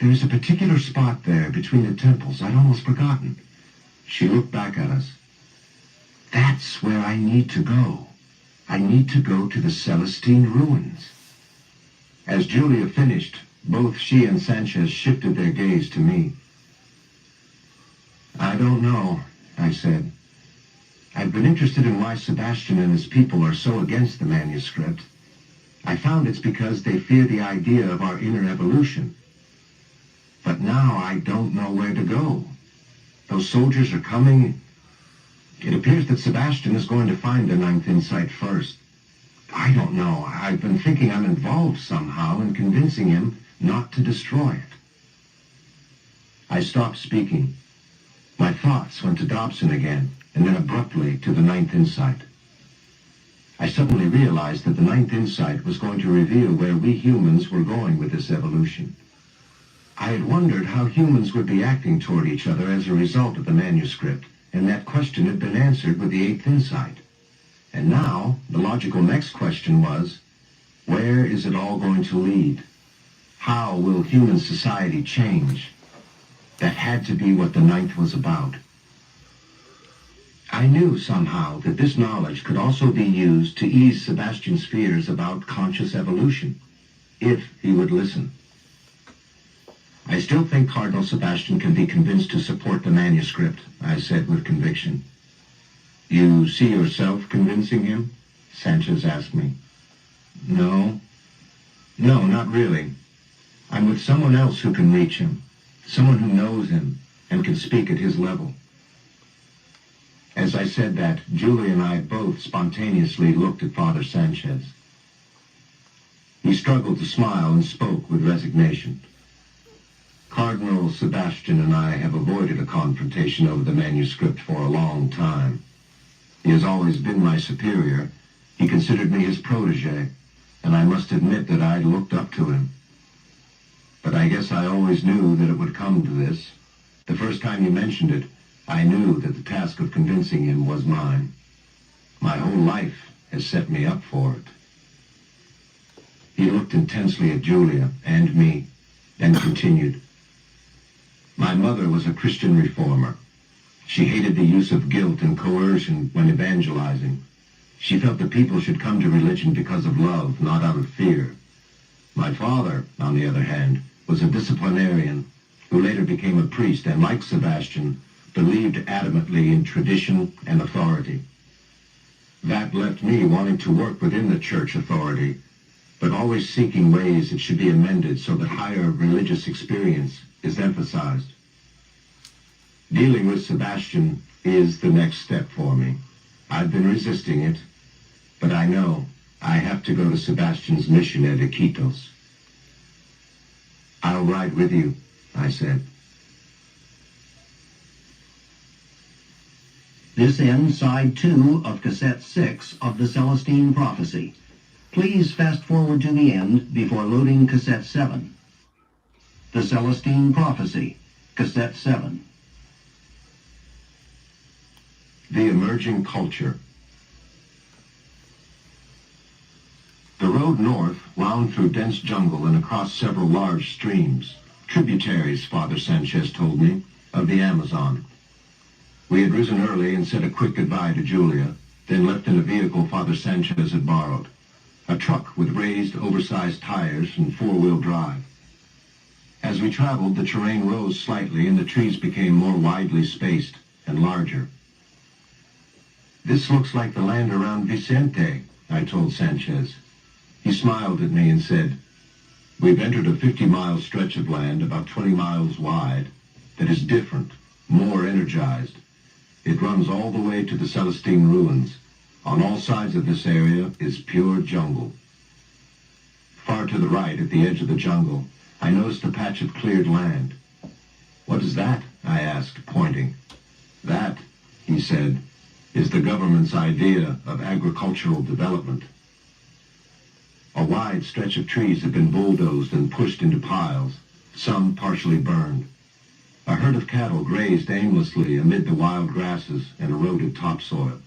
There's a particular spot there between the temples I'd almost forgotten. She looked back at us. That's where I need to go. I need to go to the Celestine ruins. As Julia finished, both she and Sanchez shifted their gaze to me. I don't know, I said. I've been interested in why Sebastian and his people are so against the manuscript. I found it's because they fear the idea of our inner evolution. But now I don't know where to go. Those soldiers are coming. It appears that Sebastian is going to find the ninth insight first. I don't know. I've been thinking I'm involved somehow in convincing him not to destroy it. I stopped speaking. My thoughts went to Dobson again, and then abruptly to the ninth insight. I suddenly realized that the ninth insight was going to reveal where we humans were going with this evolution. I had wondered how humans would be acting toward each other as a result of the manuscript, and that question had been answered with the eighth insight. And now, the logical next question was, where is it all going to lead? How will human society change? That had to be what the ninth was about. I knew somehow that this knowledge could also be used to ease Sebastian's fears about conscious evolution, if he would listen. I still think Cardinal Sebastian can be convinced to support the manuscript, I said with conviction. You see yourself convincing him? Sanchez asked me. No, not really. I'm with someone else who can reach him, someone who knows him and can speak at his level. As I said that, Julie and I both spontaneously looked at Father Sanchez. He struggled to smile and spoke with resignation. Cardinal Sebastian and I have avoided a confrontation over the manuscript for a long time. He has always been my superior. He considered me his protege, and I must admit that I looked up to him. But I guess I always knew that it would come to this. The first time you mentioned it, I knew that the task of convincing him was mine. My whole life has set me up for it. He looked intensely at Julia and me, then continued. My mother was a Christian reformer. She hated the use of guilt and coercion when evangelizing. She felt that people should come to religion because of love, not out of fear. My father, on the other hand, was a disciplinarian who later became a priest and, like Sebastian, believed adamantly in tradition and authority. That left me wanting to work within the church authority, but always seeking ways it should be amended so that higher religious experience is emphasized. Dealing with Sebastian is the next step for me. I've been resisting it, but I know I have to go to Sebastian's mission at Iquitos. I'll ride with you, I said. This ends side 2 of cassette 6 of the Celestine Prophecy. Please fast forward to the end before loading cassette 7. The Celestine Prophecy, cassette 7. The emerging culture. The road north wound through dense jungle and across several large streams, tributaries, Father Sanchez told me, of the Amazon. We had risen early and said a quick goodbye to Julia, then left in a vehicle Father Sanchez had borrowed, a truck with raised, oversized tires and four-wheel drive. As we traveled, the terrain rose slightly and the trees became more widely spaced and larger. This looks like the land around Vicente, I told Sanchez. He smiled at me and said, we've entered a 50-mile stretch of land about 20 miles wide that is different, more energized. It runs all the way to the Celestine ruins. On all sides of this area is pure jungle. Far to the right, at the edge of the jungle, I noticed a patch of cleared land. What is that? I asked, pointing. That, he said, is the government's idea of agricultural development. A wide stretch of trees had been bulldozed and pushed into piles, some partially burned. A herd of cattle grazed aimlessly amid the wild grasses and eroded topsoil.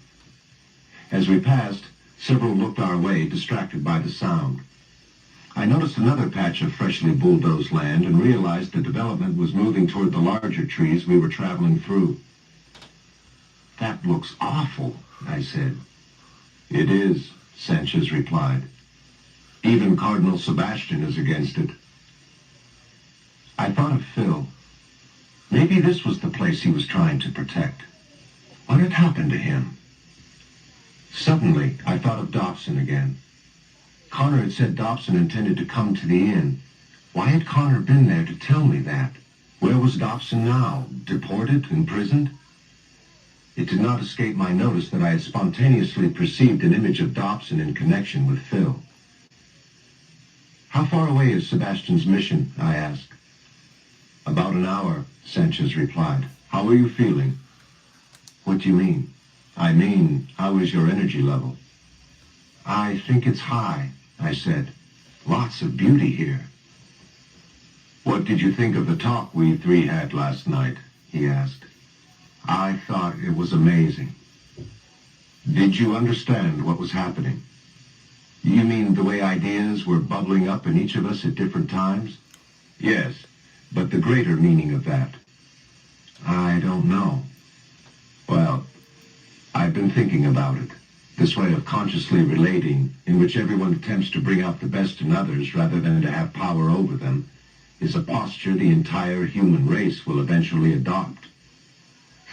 As we passed, several looked our way, distracted by the sound. I noticed another patch of freshly bulldozed land and realized the development was moving toward the larger trees we were traveling through. That looks awful, I said. It is, Sanchez replied. Even Cardinal Sebastian is against it. I thought of Phil. Maybe this was the place he was trying to protect. What had happened to him? Suddenly, I thought of Dobson again. Connor had said Dobson intended to come to the inn. Why had Connor been there to tell me that? Where was Dobson now? Deported? Imprisoned? It did not escape my notice that I had spontaneously perceived an image of Dobson in connection with Phil. How far away is Sebastian's mission? I asked. About an hour, Sanchez replied. How are you feeling? What do you mean? I mean, how is your energy level? I think it's high, I said. Lots of beauty here. What did you think of the talk we three had last night? He asked. I thought it was amazing. Did you understand what was happening? You mean the way ideas were bubbling up in each of us at different times? Yes, but the greater meaning of that. I don't know. Well, I've been thinking about it. This way of consciously relating, in which everyone attempts to bring out the best in others rather than to have power over them, is a posture the entire human race will eventually adopt.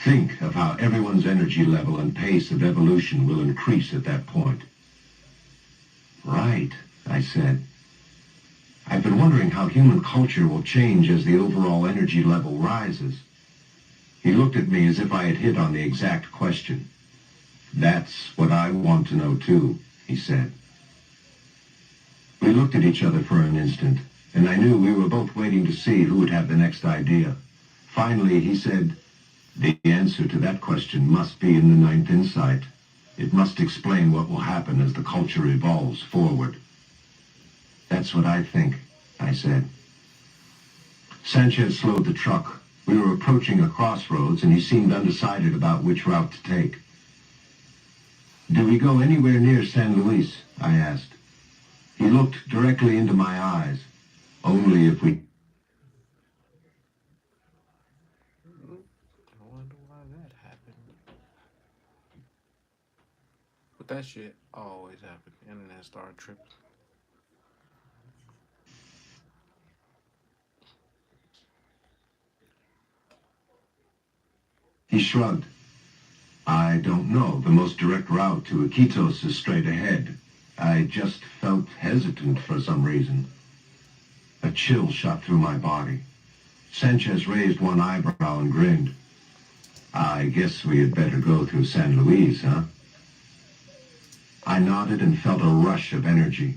Think of how everyone's energy level and pace of evolution will increase at that point. Right, I said. I've been wondering how human culture will change as the overall energy level rises. He looked at me as if I had hit on the exact question. That's what I want to know too, he said. We looked at each other for an instant, and I knew we were both waiting to see who would have the next idea. Finally, he said, the answer to that question must be in the ninth insight. It must explain what will happen as the culture evolves forward. That's what I think, I said. Sanchez slowed the truck. We were approaching a crossroads, and he seemed undecided about which route to take. Do we go anywhere near San Luis? I asked. He looked directly into my eyes. Only if we... I wonder why that happened. But that shit always happened. Internet started tripping. He shrugged. I don't know. The most direct route to Iquitos is straight ahead. I just felt hesitant for some reason. A chill shot through my body. Sanchez raised one eyebrow and grinned. I guess we had better go through San Luis, huh? I nodded and felt a rush of energy.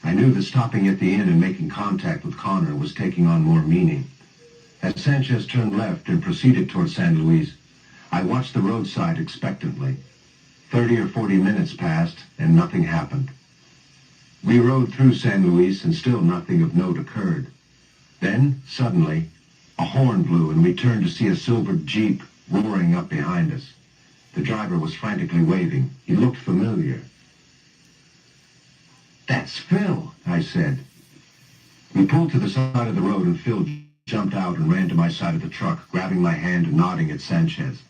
I knew that stopping at the inn and making contact with Connor was taking on more meaning. As Sanchez turned left and proceeded toward San Luis, I watched the roadside expectantly. 30 or 40 minutes passed, and nothing happened. We rode through San Luis, and still nothing of note occurred. Then, suddenly, a horn blew, and we turned to see a silvered Jeep roaring up behind us. The driver was frantically waving. He looked familiar. "That's Phil," I said. We pulled to the side of the road, and Phil jumped out and ran to my side of the truck, grabbing my hand and nodding at Sanchez.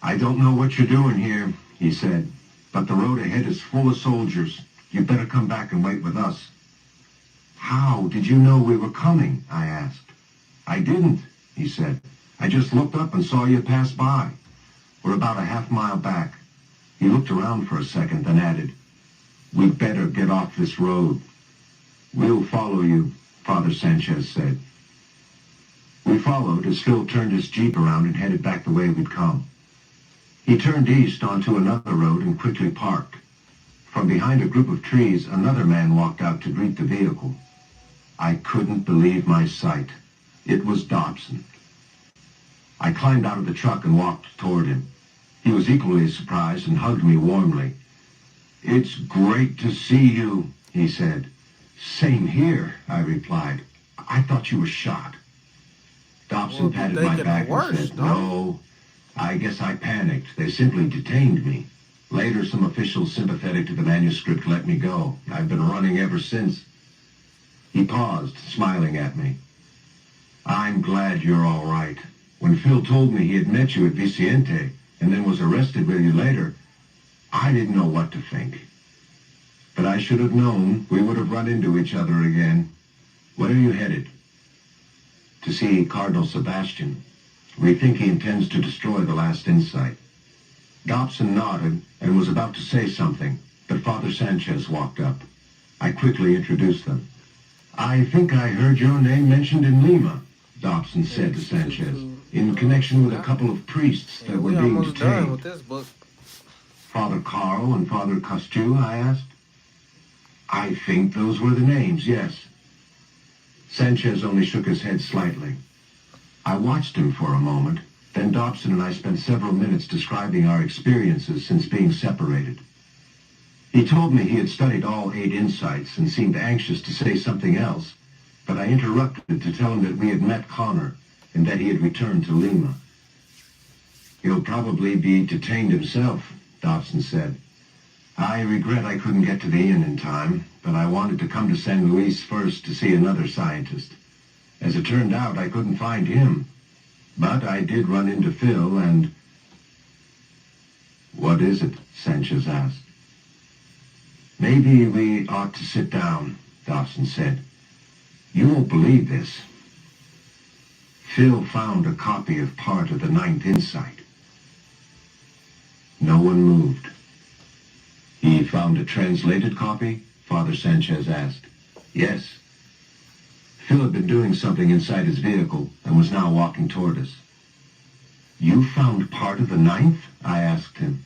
"I don't know what you're doing here," he said, "but the road ahead is full of soldiers. You'd better come back and wait with us." "How did you know we were coming?" I asked. "I didn't," he said. "I just looked up and saw you pass by. We're about a half-mile back." He looked around for a second, then added, "We'd better get off this road." "We'll follow you," Father Sanchez said. We followed as Phil turned his Jeep around and headed back the way we'd come. He turned east onto another road and quickly parked. From behind a group of trees, another man walked out to greet the vehicle. I couldn't believe my sight. It was Dobson. I climbed out of the truck and walked toward him. He was equally surprised and hugged me warmly. "It's great to see you," he said. "Same here," I replied. "I thought you were shot." Dobson patted my back and said, "No, I guess I panicked. They simply detained me. Later, some officials sympathetic to the manuscript let me go. I've been running ever since." He paused, smiling at me. "I'm glad you're all right. When Phil told me he had met you at Vicente and then was arrested with you later, I didn't know what to think. But I should have known we would have run into each other again. Where are you headed?" "To see Cardinal Sebastian. We think he intends to destroy the last insight." Dobson nodded and was about to say something, but Father Sanchez walked up. I quickly introduced them. "I think I heard your name mentioned in Lima," Dobson said to Sanchez, "in connection with a couple of priests that were being almost done detained." with this book. "Father Carl and Father Costu?" I asked. "I think those were the names, yes." Sanchez only shook his head slightly. I watched him for a moment. Then Dobson and I spent several minutes describing our experiences since being separated. He told me he had studied all 8 insights and seemed anxious to say something else, but I interrupted to tell him that we had met Connor and that he had returned to Lima. "He'll probably be detained himself," Dobson said. "I regret I couldn't get to the inn in time, but I wanted to come to San Luis first to see another scientist. As it turned out, I couldn't find him. But I did run into Phil and..." "What is it?" Sanchez asked. "Maybe we ought to sit down," Dobson said. "You won't believe this. Phil found a copy of part of the 9th Insight." No one moved. "He found a translated copy?" Father Sanchez asked. "Yes." Phil had been doing something inside his vehicle and was now walking toward us. "You found part of the 9th?" I asked him.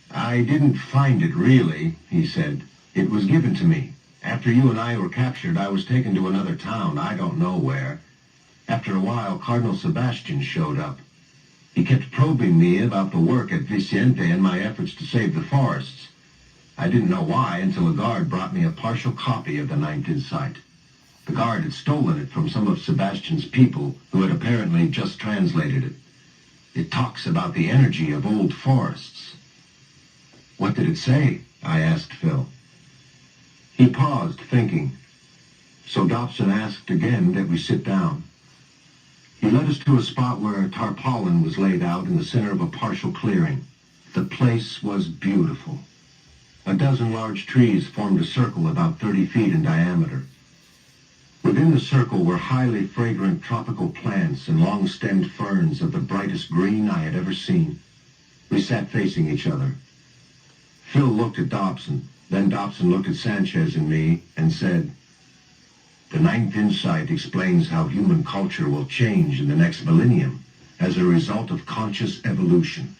"I didn't find it, really," he said. "It was given to me. After you and I were captured, I was taken to another town, I don't know where. After a while, Cardinal Sebastian showed up. He kept probing me about the work at Vicente and my efforts to save the forests. I didn't know why until a guard brought me a partial copy of the 9th Insight. The guard had stolen it from some of Sebastian's people who had apparently just translated it. It talks about the energy of old forests." "What did it say?" I asked Phil. He paused, thinking. So Dobson asked again that we sit down. He led us to a spot where a tarpaulin was laid out in the center of a partial clearing. The place was beautiful. A dozen large trees formed a circle about 30 feet in diameter. Within the circle were highly fragrant tropical plants and long-stemmed ferns of the brightest green I had ever seen. We sat facing each other. Phil looked at Dobson, then Dobson looked at Sanchez and me and said, "The 9th Insight explains how human culture will change in the next millennium as a result of conscious evolution.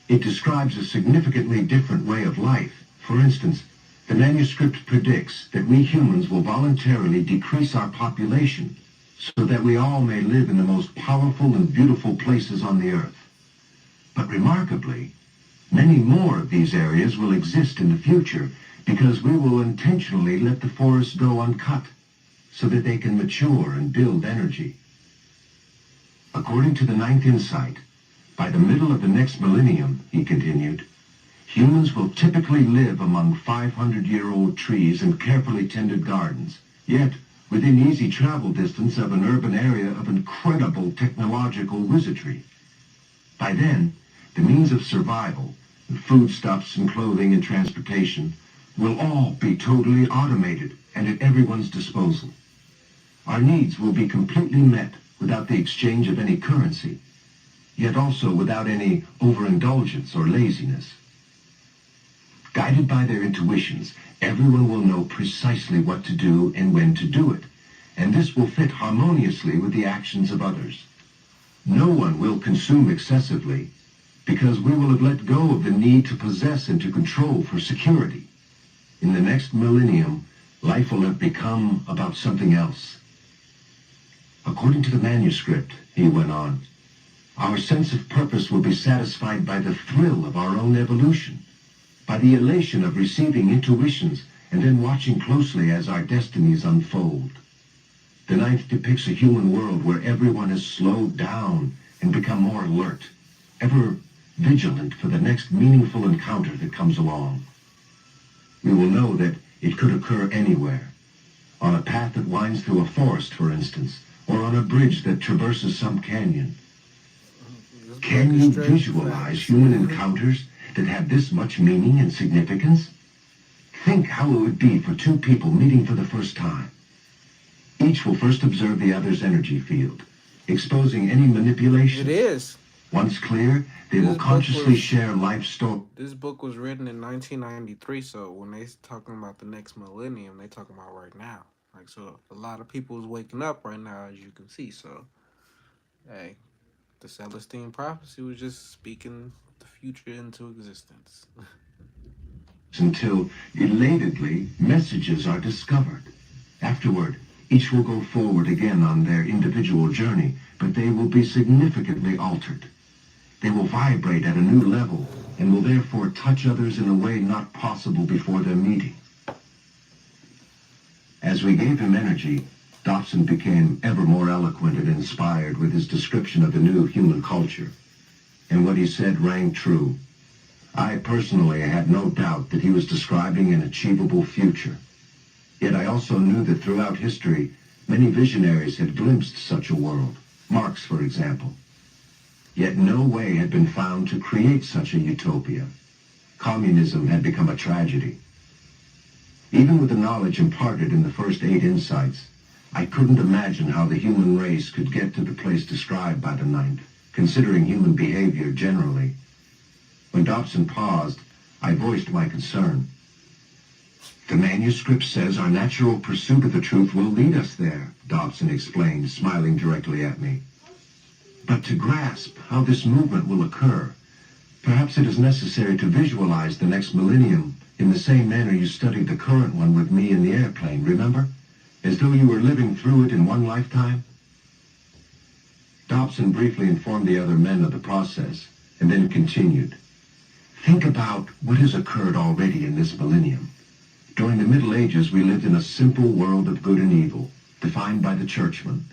It describes a significantly different way of life. For instance, the manuscript predicts that we humans will voluntarily decrease our population so that we all may live in the most powerful and beautiful places on the earth. But remarkably, many more of these areas will exist in the future because we will intentionally let the forests go uncut so that they can mature and build energy. According to the ninth insight, by the middle of the next millennium, he continued, humans will typically live among 500-year-old trees and carefully tended gardens, yet within easy travel distance of an urban area of incredible technological wizardry. By then, the means of survival, foodstuffs and clothing and transportation, will all be totally automated and at everyone's disposal. Our needs will be completely met without the exchange of any currency, yet also without any overindulgence or laziness. Guided by their intuitions, everyone will know precisely what to do and when to do it, and this will fit harmoniously with the actions of others. No one will consume excessively, because we will have let go of the need to possess and to control for security. In the next millennium, life will have become about something else. According to the manuscript, he went on, our sense of purpose will be satisfied by the thrill of our own evolution, by the elation of receiving intuitions and then watching closely as our destinies unfold. The ninth depicts a human world where everyone has slowed down and become more alert, ever vigilant for the next meaningful encounter that comes along. We will know that it could occur anywhere, on a path that winds through a forest, for instance, or on a bridge that traverses some canyon. Can you visualize human encounters that have this much meaning and significance? Think how it would be for two people meeting for the first time. Each will first observe the other's energy field, exposing any manipulation. It is. Once clear, they will consciously share life story. This book was written in 1993, so when they talking about the next millennium, they talking about right now. Like, so a lot of people is waking up right now, as you can see. So, hey, the Celestine prophecy was just speaking the future into existence. Until, elatedly, messages are discovered. Afterward, each will go forward again on their individual journey, but they will be significantly altered. They will vibrate at a new level and will therefore touch others in a way not possible before their meeting. As we gave him energy, Dobson became ever more eloquent and inspired with his description of the new human culture. And what he said rang true. I personally had no doubt that he was describing an achievable future. Yet I also knew that throughout history, many visionaries had glimpsed such a world. Marx, for example. Yet no way had been found to create such a utopia. Communism had become a tragedy. Even with the knowledge imparted in the first 8 insights, I couldn't imagine how the human race could get to the place described by the ninth, considering human behavior generally. When Dobson paused, I voiced my concern. The manuscript says our natural pursuit of the truth will lead us there, Dobson explained, smiling directly at me. But to grasp how this movement will occur, perhaps it is necessary to visualize the next millennium in the same manner you studied the current one with me in the airplane, remember? As though you were living through it in one lifetime? Dobson briefly informed the other men of the process, and then continued. Think about what has occurred already in this millennium. During the Middle Ages, we lived in a simple world of good and evil, defined by the churchmen.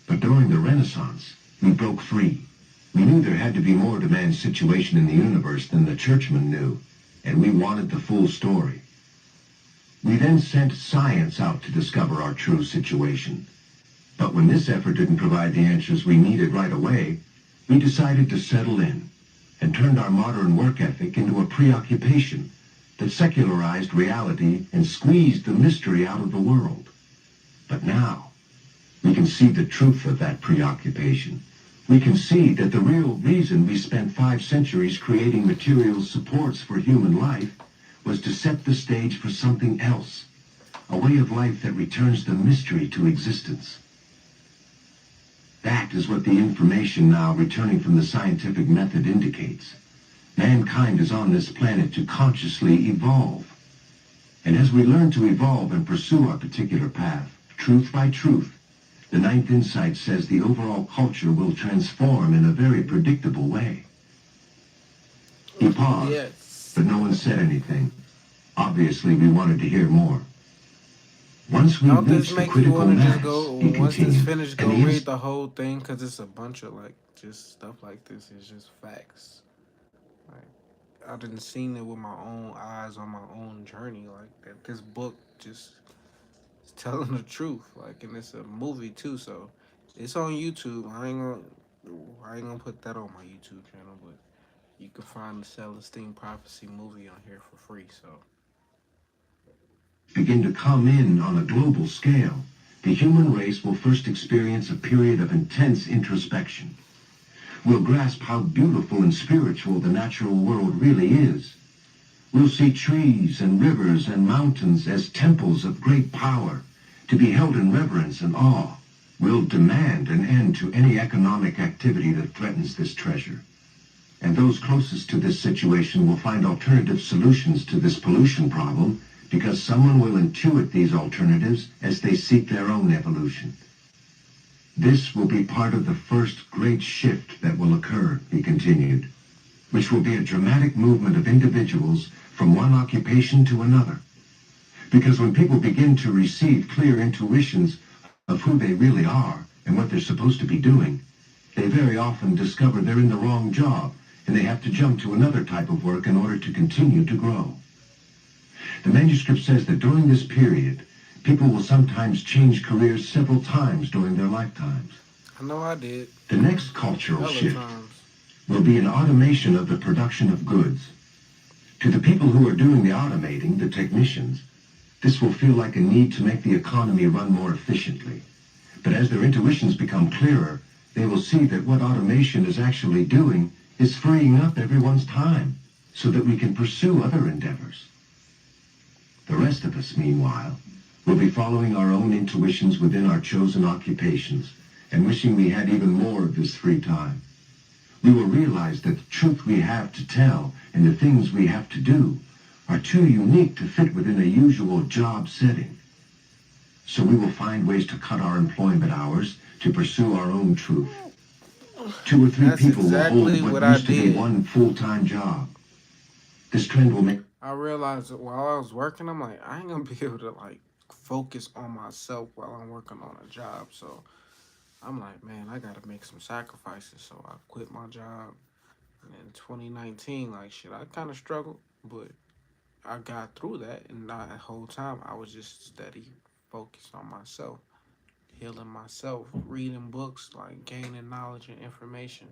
But during the Renaissance, we broke free. We knew there had to be more to man's situation in the universe than the churchmen knew, and we wanted the full story. We then sent science out to discover our true situation. But when this effort didn't provide the answers we needed right away, we decided to settle in and turned our modern work ethic into a preoccupation that secularized reality and squeezed the mystery out of the world. But now, we can see the truth of that preoccupation. We can see that the real reason we spent 5 centuries creating material supports for human life was to set the stage for something else, a way of life that returns the mystery to existence. That is what the information now returning from the scientific method indicates. Mankind is on this planet to consciously evolve. And as we learn to evolve and pursue our particular path, truth by truth, the ninth insight says the overall culture will transform in a very predictable way. He paused, Yes. but no one said anything. Obviously, we wanted to hear more. Once we Don't this reach the make you critical want to just mass, go, he once this continued, finished, and go the read the whole thing? Because it's a bunch of, like, just stuff like this. It's just facts. Like, I didn't seen it with my own eyes on my own journey. Like, that this book just is telling the truth. Like, and it's a movie, too, so it's on YouTube. I ain't gonna put that on my YouTube channel, but you can find the Celestine Prophecy movie on here for free, so. begin to come in on a global scale, the human race will first experience a period of intense introspection. We'll grasp how beautiful and spiritual the natural world really is. We'll see trees and rivers and mountains as temples of great power, to be held in reverence and awe. We'll demand an end to any economic activity that threatens this treasure. And those closest to this situation will find alternative solutions to this pollution problem, because someone will intuit these alternatives as they seek their own evolution. This will be part of the first great shift that will occur, he continued, which will be a dramatic movement of individuals from one occupation to another. Because when people begin to receive clear intuitions of who they really are and what they're supposed to be doing, they very often discover they're in the wrong job and they have to jump to another type of work in order to continue to grow. The manuscript says that during this period, people will sometimes change careers several times during their lifetimes. I know I did. The next cultural Hella shift times. will be an automation of the production of goods. To the people who are doing the automating, the technicians, this will feel like a need to make the economy run more efficiently. But as their intuitions become clearer, they will see that what automation is actually doing is freeing up everyone's time so that we can pursue other endeavors. The rest of us, meanwhile, will be following our own intuitions within our chosen occupations and wishing we had even more of this free time. We will realize that the truth we have to tell and the things we have to do are too unique to fit within a usual job setting. So we will find ways to cut our employment hours to pursue our own truth. 2 or 3 That's people exactly will hold what what I used to be did. one full-time job. This trend will make I realized that while I was working, I'm like, I ain't gonna be able to like focus on myself while I'm working on a job. So I'm like, man, I gotta make some sacrifices. So I quit my job. And in 2019, like shit, I kind of struggled, but I got through that. And that whole time, I was just steady focused on myself, healing myself, reading books, like gaining knowledge and information,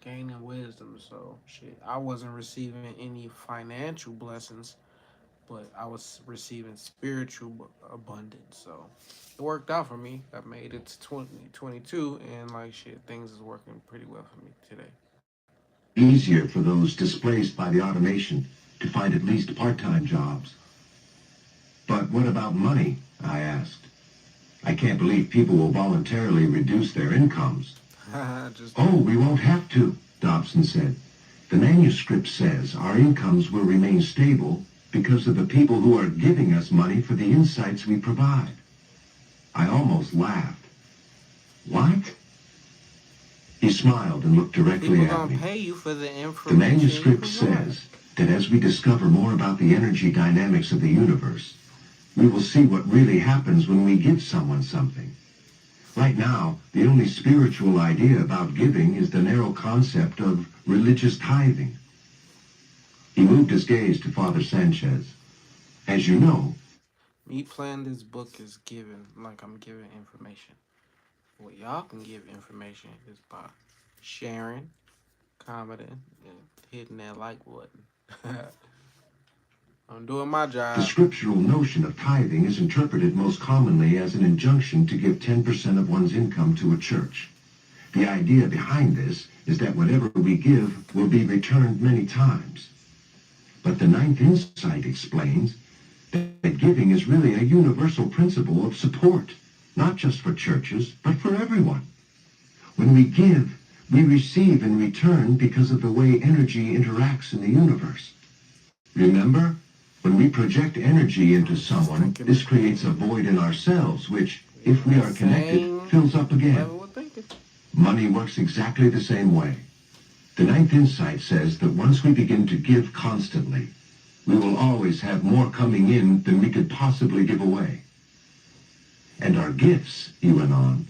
gaining wisdom. So shit, I wasn't receiving any financial blessings, but I was receiving spiritual abundance. So it worked out for me. I made it to 2022, and like shit, things is working pretty well for me today. easier for those displaced by the automation to find at least part-time jobs. But what about money? I asked. I can't believe people will voluntarily reduce their incomes. Just Oh, we won't have to, Dobson said. The manuscript says our incomes will remain stable because of the people who are giving us money for the insights we provide. I almost laughed. What? He smiled and looked directly people at gonna me. pay you for the The information. manuscript says that as we discover more about the energy dynamics of the universe, we will see what really happens when we give someone something. Right now, the only spiritual idea about giving is the narrow concept of religious tithing. He moved his gaze to Father Sanchez. As you know, Me playing this book is giving, like I'm giving information. What y'all can give information is by sharing, commenting, and hitting that like button. I'm doing my the job. scriptural notion of tithing is interpreted most commonly as an injunction to give 10% of one's income to a church. The idea behind this is that whatever we give will be returned many times. But the ninth insight explains that giving is really a universal principle of support, not just for churches, but for everyone. When we give, we receive in return because of the way energy interacts in the universe. Remember, when we project energy into someone, this creates a void in ourselves, which, if we are connected, fills up again. Level of thinking. Money works exactly the same way. The ninth insight says that once we begin to give constantly, we will always have more coming in than we could possibly give away. And our gifts, he went on,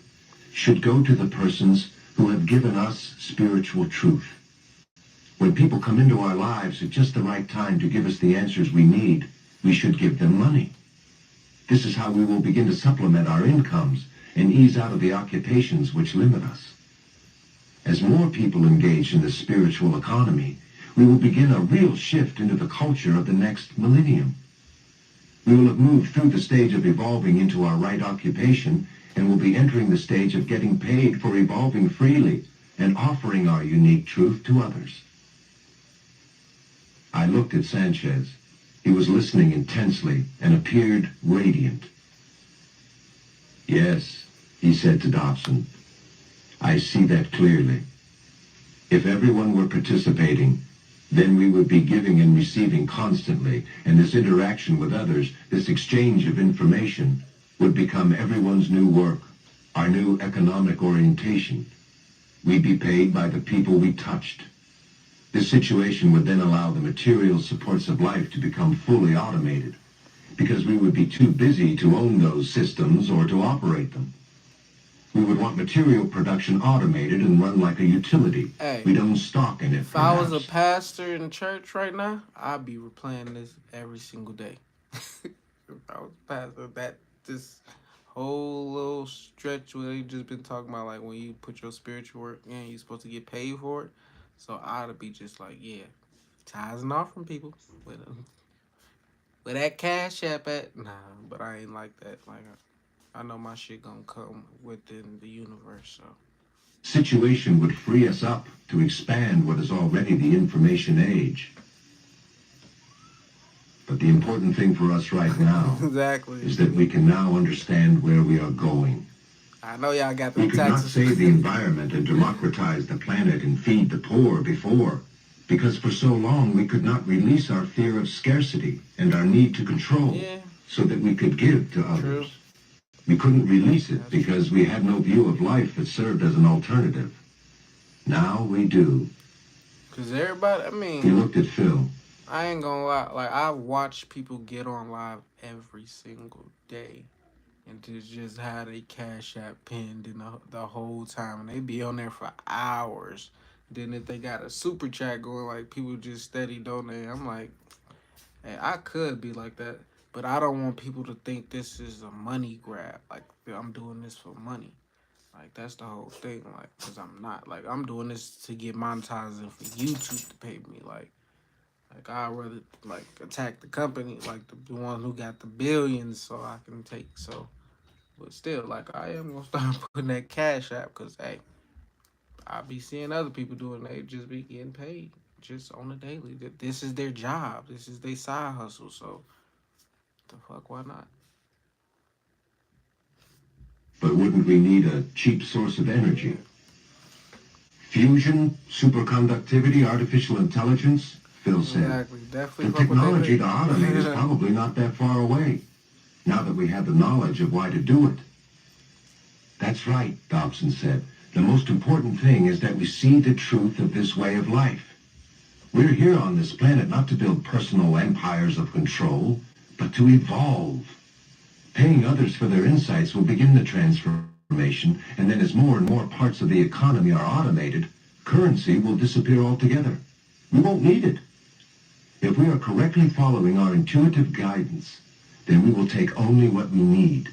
should go to the persons who have given us spiritual truth. When people come into our lives at just the right time to give us the answers we need, we should give them money. This is how we will begin to supplement our incomes and ease out of the occupations which limit us. As more people engage in the spiritual economy, we will begin a real shift into the culture of the next millennium. We will have moved through the stage of evolving into our right occupation and will be entering the stage of getting paid for evolving freely and offering our unique truth to others. I looked at Sanchez. He was listening intensely and appeared radiant. Yes, he said to Dobson, I see that clearly. If everyone were participating, then we would be giving and receiving constantly, and this interaction with others, this exchange of information, would become everyone's new work, our new economic orientation. We'd be paid by the people we touched. This situation would then allow the material supports of life to become fully automated, because we would be too busy to own those systems or to operate them. We would want material production automated and run like a utility. Hey, We'd own stock in it, if I was a perhaps. pastor in church right now, I'd be replaying this every single day. If I was a pastor, this whole little stretch where they just been talking about like when you put your spiritual work in, you're supposed to get paid for it. So I'd be just like, yeah, tithes and offering people where that cash app at. Nah, but I ain't like that. Like I know my shit gonna come within the universe. So Situation would free us up to expand what is already the information age. But the important thing for us right now exactly. is that we can now understand where we are going. I know y'all got the We could not taxes. save the environment and democratize the planet and feed the poor before, because for so long we could not release our fear of scarcity and our need to control, Yeah, so that we could give to true. others. We couldn't release it That's because we had no view of life that served as an alternative. Now we do. Cause everybody, I He mean, looked at Phil. I ain't gonna lie. Like I watch people get on live every single day, and to just have they cash app pinned in the whole time, and they be on there for hours. Then if they got a super chat going, like people just steady donating, I'm like, hey, I could be like that, but I don't want people to think this is a money grab. Like I'm doing this for money. Like that's the whole thing. Like, cause I'm not. Like I'm doing this to get monetized and for YouTube to pay me. Like I'd rather like attack the company, like the one who got the billions, so I can take so. But still, like I am gonna start putting that cash app, cause hey, I be seeing other people doing. They just be getting paid just on the daily. That this is their job. This is their side hustle. So the fuck, why not? But wouldn't we need a cheap source of Yeah, energy? Fusion, superconductivity, artificial intelligence, Phil said. exactly. Definitely The fuck with that technology bait. to automate is probably not that far away, now that we have the knowledge of why to do it. That's right, Dobson said. The most important thing is that we see the truth of this way of life. We're here on this planet not to build personal empires of control, but to evolve. Paying others for their insights will begin the transformation, and then as more and more parts of the economy are automated, currency will disappear altogether. We won't need it. If we are correctly following our intuitive guidance, then we will take only what we need.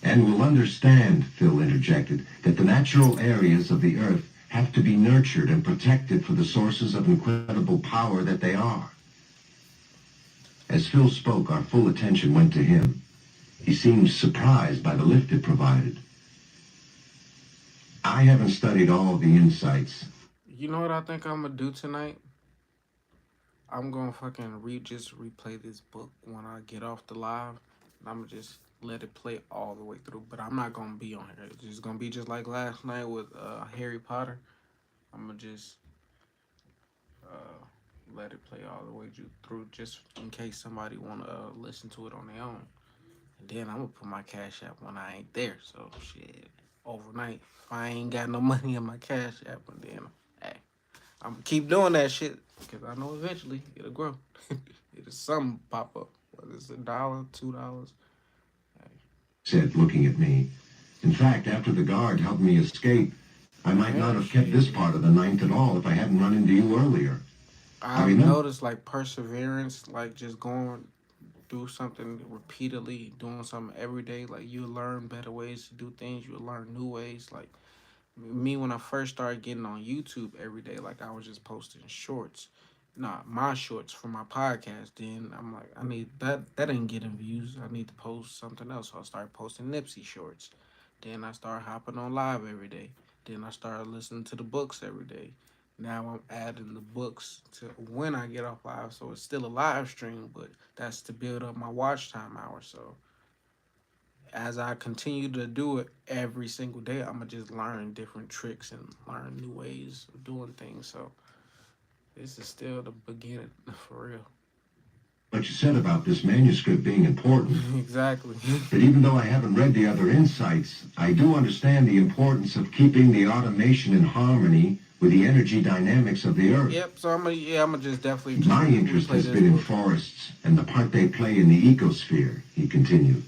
And we'll understand, Phil interjected, that the natural areas of the earth have to be nurtured and protected for the sources of incredible power that they are. As Phil spoke, our full attention went to him. He seemed surprised by the lift it provided. I haven't studied all of the insights. You know what I think I'm gonna do tonight? I'm gonna fucking just replay this book when I get off the live. And I'm gonna just let it play all the way through. But I'm not gonna be on here. It's just gonna be just like last night with Harry Potter. I'm gonna just uh, let it play all the way through, just in case somebody wanna listen to it on their own. And then I'm gonna put my cash app when I ain't there. So shit, overnight, if I ain't got no money in my cash app, and then hey, I'm gonna keep doing that shit because I know eventually it'll grow. It'll some pop up. Whether it's $1, $2. Hey, Said, looking at me. In fact, after the guard helped me escape, I might not man, have kept this shit. part of the ninth at all if I hadn't run into you earlier. I I've remember. noticed like perseverance, like just going through something repeatedly, doing something every day. Like you learn better ways to do things. You learn new ways. Like me when I first started getting on YouTube every day, like I was just posting shorts, not my shorts for my podcast. Then I'm like, I need that. That ain't getting views. I need to post something else. So I started posting Nipsey shorts. Then I started hopping on live every day. Then I started listening to the books every day. Now I'm adding the books to when I get off live, so it's still a live stream, but that's to build up my watch time hours. So as I continue to do it every single day, I'm gonna just learn different tricks and learn new ways of doing things. So this is still the beginning for real. What you said about this manuscript being important, Exactly. but even though I haven't read the other insights, I do understand the importance of keeping the automation in harmony with the energy dynamics of the Earth. Yep. So I'm gonna just definitely just My interest replay has this been in book. forests and the part they play in the ecosphere, he continued.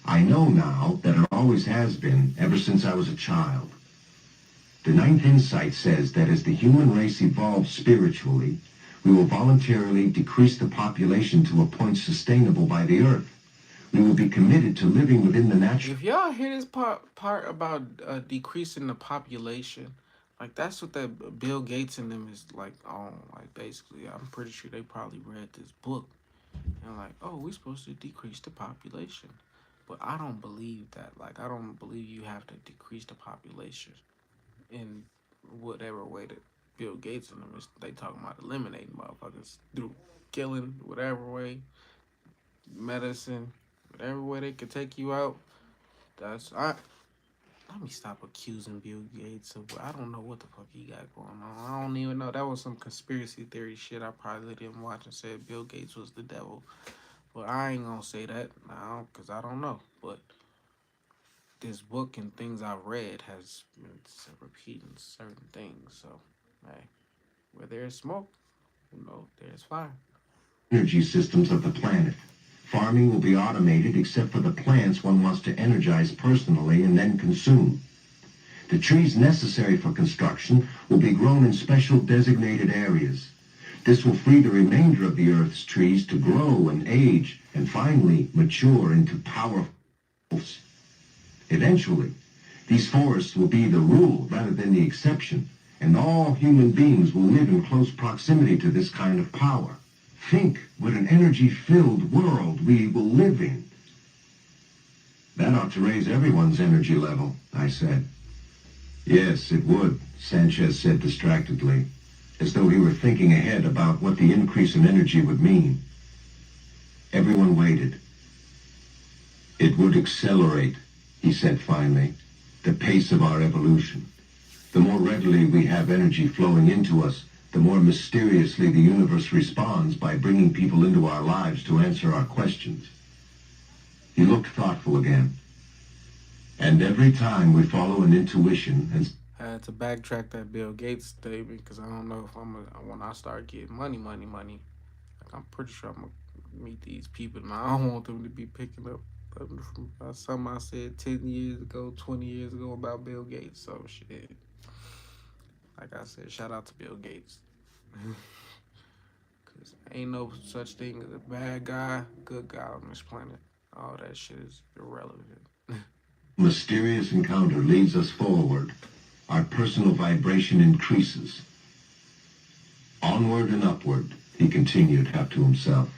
I know now that it always has been ever since I was a child. The ninth insight says that as the human race evolves spiritually, we will voluntarily decrease the population to a point sustainable by the Earth. We will be committed to living within the natural. If y'all hear this part about decreasing the population, like that's what that Bill Gates and them is like on. Like basically, I'm pretty sure they probably read this book and like, oh, we're supposed to decrease the population. But I don't believe that. Like, I don't believe you have to decrease the population in whatever way that Bill Gates and them is. They talking about eliminating motherfuckers through killing, whatever way, medicine, whatever way they could take you out. That's I. Let me stop accusing Bill Gates of. I don't know what the fuck he got going on. I don't even know. That was some conspiracy theory shit I probably didn't watch and said Bill Gates was the devil. But I ain't gonna say that now because I don't know. But this book and things I've read has been repeating certain things. So, hey, where there's smoke, there's fire. Energy systems of the planet. Farming will be automated except for the plants one wants to energize personally and then consume. The trees necessary for construction will be grown in special designated areas. This will free the remainder of the Earth's trees to grow and age and finally mature into powerful forests. Eventually, these forests will be the rule rather than the exception, and all human beings will live in close proximity to this kind of power. Think what an energy-filled world we will live in. That ought to raise everyone's energy level, I said. Yes, it would, Sanchez said distractedly, as though he were thinking ahead about what the increase in energy would mean. Everyone waited. It would accelerate, he said finally, the pace of our evolution. The more readily we have energy flowing into us, the more mysteriously the universe responds by bringing people into our lives to answer our questions. He looked thoughtful again. And every time we follow an intuition and I had to backtrack that Bill Gates statement because I don't know if when I start getting money. Like I'm pretty sure I'm gonna meet these people. Now I don't want them to be picking up from something I said 10 years ago, 20 years ago about Bill Gates. So shit. Like I said, shout out to Bill Gates. Cause ain't no such thing as a bad guy, good guy on this planet. All that shit is irrelevant. mysterious encounter leads us forward, our personal vibration increases. Onward and upward, he continued half to himself.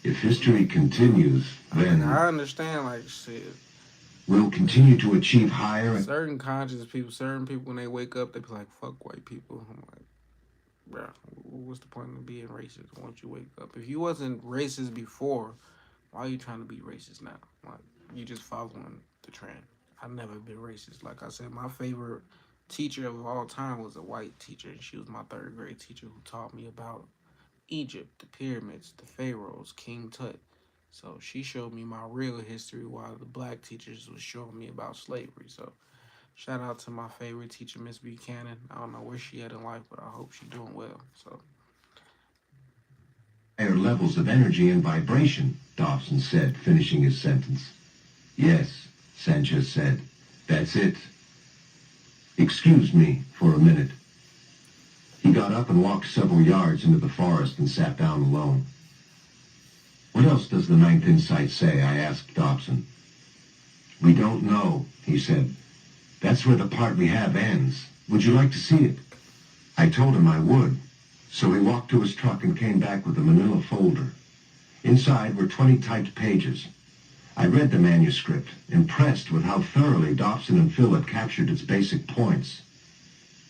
If history continues, Like then I understand, like shit. we'll continue to achieve higher. Certain conscious people, certain people when they wake up, they be like, "Fuck white people." I'm like, bro, what's the point of being racist once you wake up? If you wasn't racist before, why are you trying to be racist now? Like, You just following the trend. I've never been racist. Like I said, my favorite teacher of all time was a white teacher, and she was my third grade teacher who taught me about Egypt, the pyramids, the pharaohs, King Tut. So she showed me my real history while the black teachers was showing me about slavery. So shout out to my favorite teacher, Miss Buchanan. I don't know where she at in life, but I hope she's doing well. So Higher levels of energy and vibration, Dobson said, finishing his sentence. Yes, Sanchez said. That's it. Excuse me for a minute. He got up and walked several yards into the forest and sat down alone. What else does the Ninth Insight say? I asked Dobson. We don't know, he said. That's where the part we have ends. Would you like to see it? I told him I would. So he walked to his truck and came back with a manila folder. Inside were 20 typed pages. I read the manuscript, impressed with how thoroughly Dobson and Phil had captured its basic points.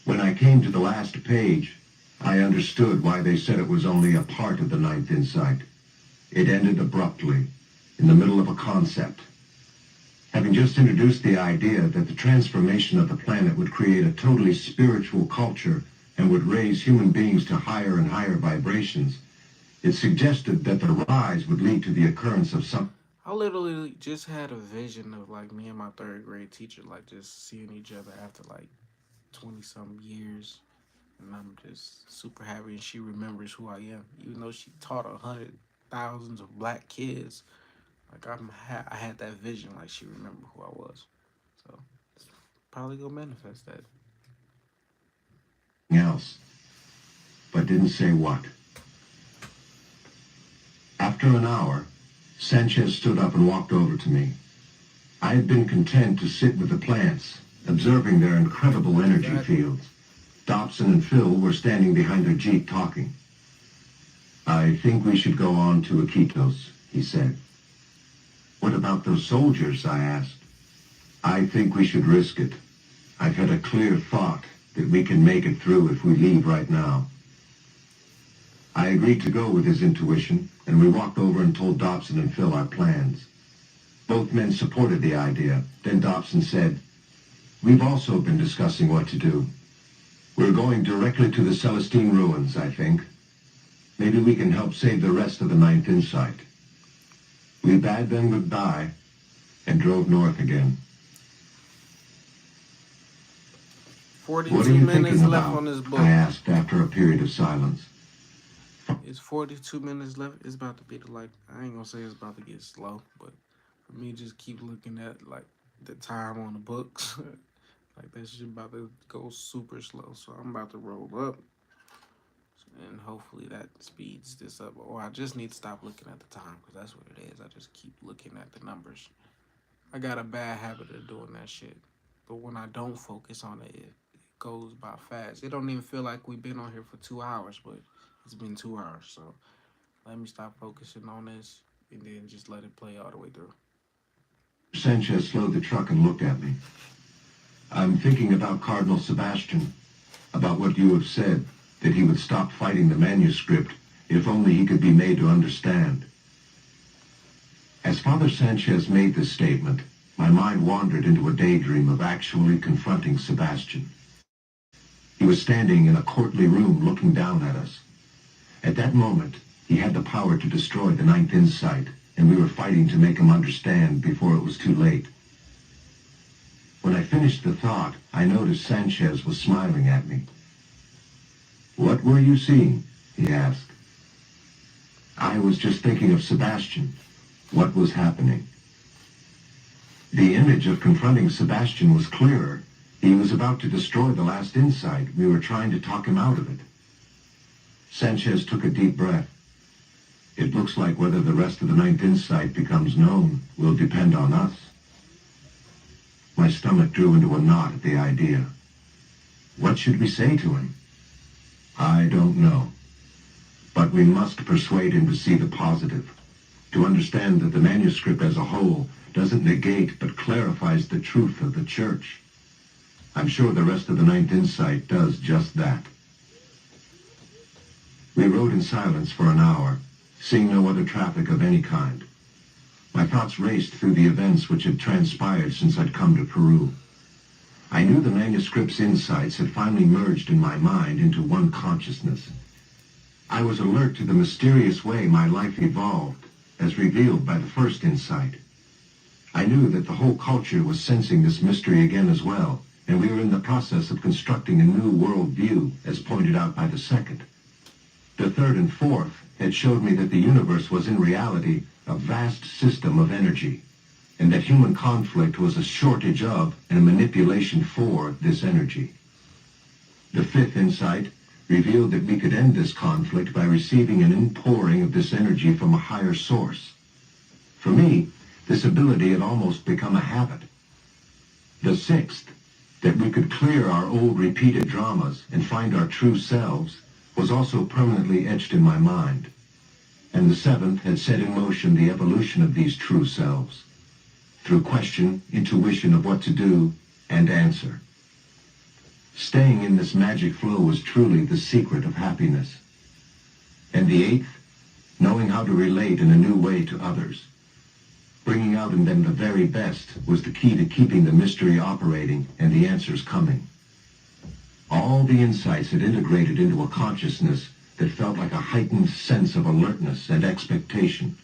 When I came to the last page, I understood why they said it was only a part of the Ninth Insight. It ended abruptly, in the middle of a concept. Having just introduced the idea that the transformation of the planet would create a totally spiritual culture and would raise human beings to higher and higher vibrations, it suggested that the rise would lead to the occurrence of some... I literally just had a vision of like me and my third grade teacher like just seeing each other after like 20 some years, and I'm just super happy. And she remembers who I am, even though she taught hundred thousands of black kids. Like I had that vision, like she remembered who I was. So probably gonna manifest that. else, but didn't say what. After an hour, Sanchez stood up and walked over to me. I had been content to sit with the plants, observing their incredible energy fields. Dobson and Phil were standing behind their jeep talking. I think we should go on to Iquitos, he said. What about those soldiers? I asked. I think we should risk it. I've had a clear thought that we can make it through if we leave right now. I agreed to go with his intuition, and we walked over and told Dobson and Phil our plans. Both men supported the idea. Then Dobson said, we've also been discussing what to do. We're going directly to the Celestine ruins, I think. Maybe we can help save the rest of the Ninth Insight. We bade them goodbye and drove north again. 42 What are you minutes thinking left about? on this book. I asked after a period of silence. It's 42 minutes left. It's about to be I ain't gonna say it's about to get slow, but for me, just keep looking at like the time on the books. Like that's just about to go super slow. So I'm about to roll up, and hopefully that speeds this up. Or I just need to stop looking at the time because that's what it is. I just keep looking at the numbers. I got a bad habit of doing that shit, but when I don't focus on it, it goes by fast. It don't even feel like we've been on here for 2 hours, but it's been 2 hours. So let me stop focusing on this and then just let it play all the way through. Sanchez slowed the truck and looked at me. I'm thinking about Cardinal Sebastian, about what you have said, that he would stop fighting the manuscript if only he could be made to understand. As Father Sanchez made this statement, my mind wandered into a daydream of actually confronting Sebastian. He was standing in a courtly room looking down at us. At that moment, he had the power to destroy the Ninth Insight, and we were fighting to make him understand before it was too late. When I finished the thought, I noticed Sanchez was smiling at me. What were you seeing? He asked. I was just thinking of Sebastian. What was happening? The image of confronting Sebastian was clearer. He was about to destroy the last insight. We were trying to talk him out of it. Sanchez took a deep breath. It looks like whether the rest of the Ninth Insight becomes known will depend on us. My stomach drew into a knot at the idea. What should we say to him? I don't know. But we must persuade him to see the positive, to understand that the manuscript as a whole doesn't negate but clarifies the truth of the Church. I'm sure the rest of the Ninth Insight does just that. We rode in silence for an hour, seeing no other traffic of any kind. My thoughts raced through the events which had transpired since I'd come to Peru. I knew the manuscript's insights had finally merged in my mind into one consciousness. I was alert to the mysterious way my life evolved, as revealed by the first insight. I knew that the whole culture was sensing this mystery again as well, and we were in the process of constructing a new world view, as pointed out by the second. The third and fourth had showed me that the universe was in reality a vast system of energy, and that human conflict was a shortage of and a manipulation for this energy. The fifth insight revealed that we could end this conflict by receiving an inpouring of this energy from a higher source. For me, this ability had almost become a habit. The sixth, that we could clear our old repeated dramas and find our true selves, was also permanently etched in my mind. And the seventh had set in motion the evolution of these true selves, through question, intuition of what to do, and answer. Staying in this magic flow was truly the secret of happiness. And the eighth, knowing how to relate in a new way to others. Bringing out in them the very best was the key to keeping the mystery operating and the answers coming. All the insights had integrated into a consciousness that felt like a heightened sense of alertness and expectation.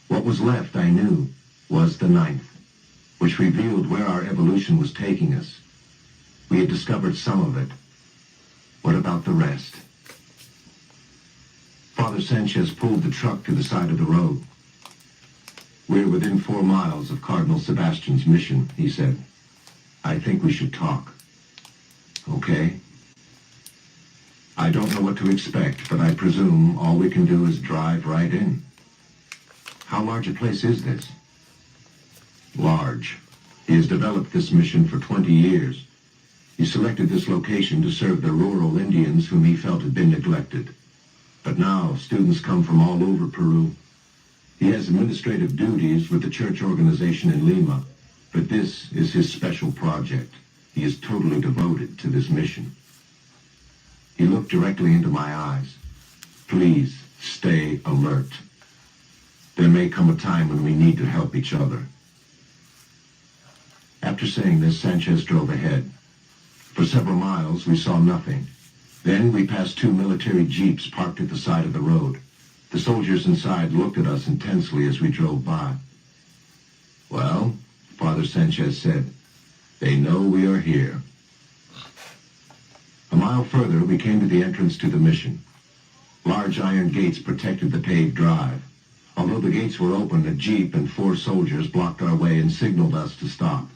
What was left, I knew, was the ninth, which revealed where our evolution was taking us. We had discovered some of it. What about the rest? Father Sanchez pulled the truck to the side of the road. "We're within 4 miles of Cardinal Sebastian's mission," he said. "I think we should talk." "Okay." "I don't know what to expect, but I presume all we can do is drive right in." "How large a place is this?" "Large. He has developed this mission for 20 years. He selected this location to serve the rural Indians whom he felt had been neglected. But now students come from all over Peru. He has administrative duties with the church organization in Lima, but this is his special project. He is totally devoted to this mission." He looked directly into my eyes. "Please stay alert. There may come a time when we need to help each other." After saying this, Sanchez drove ahead. For several miles, we saw nothing. Then we passed 2 military jeeps parked at the side of the road. The soldiers inside looked at us intensely as we drove by. "Well," Father Sanchez said, "they know we are here." A mile further, we came to the entrance to the mission. Large iron gates protected the paved drive. Although the gates were open, a jeep and 4 soldiers blocked our way and signaled us to stop.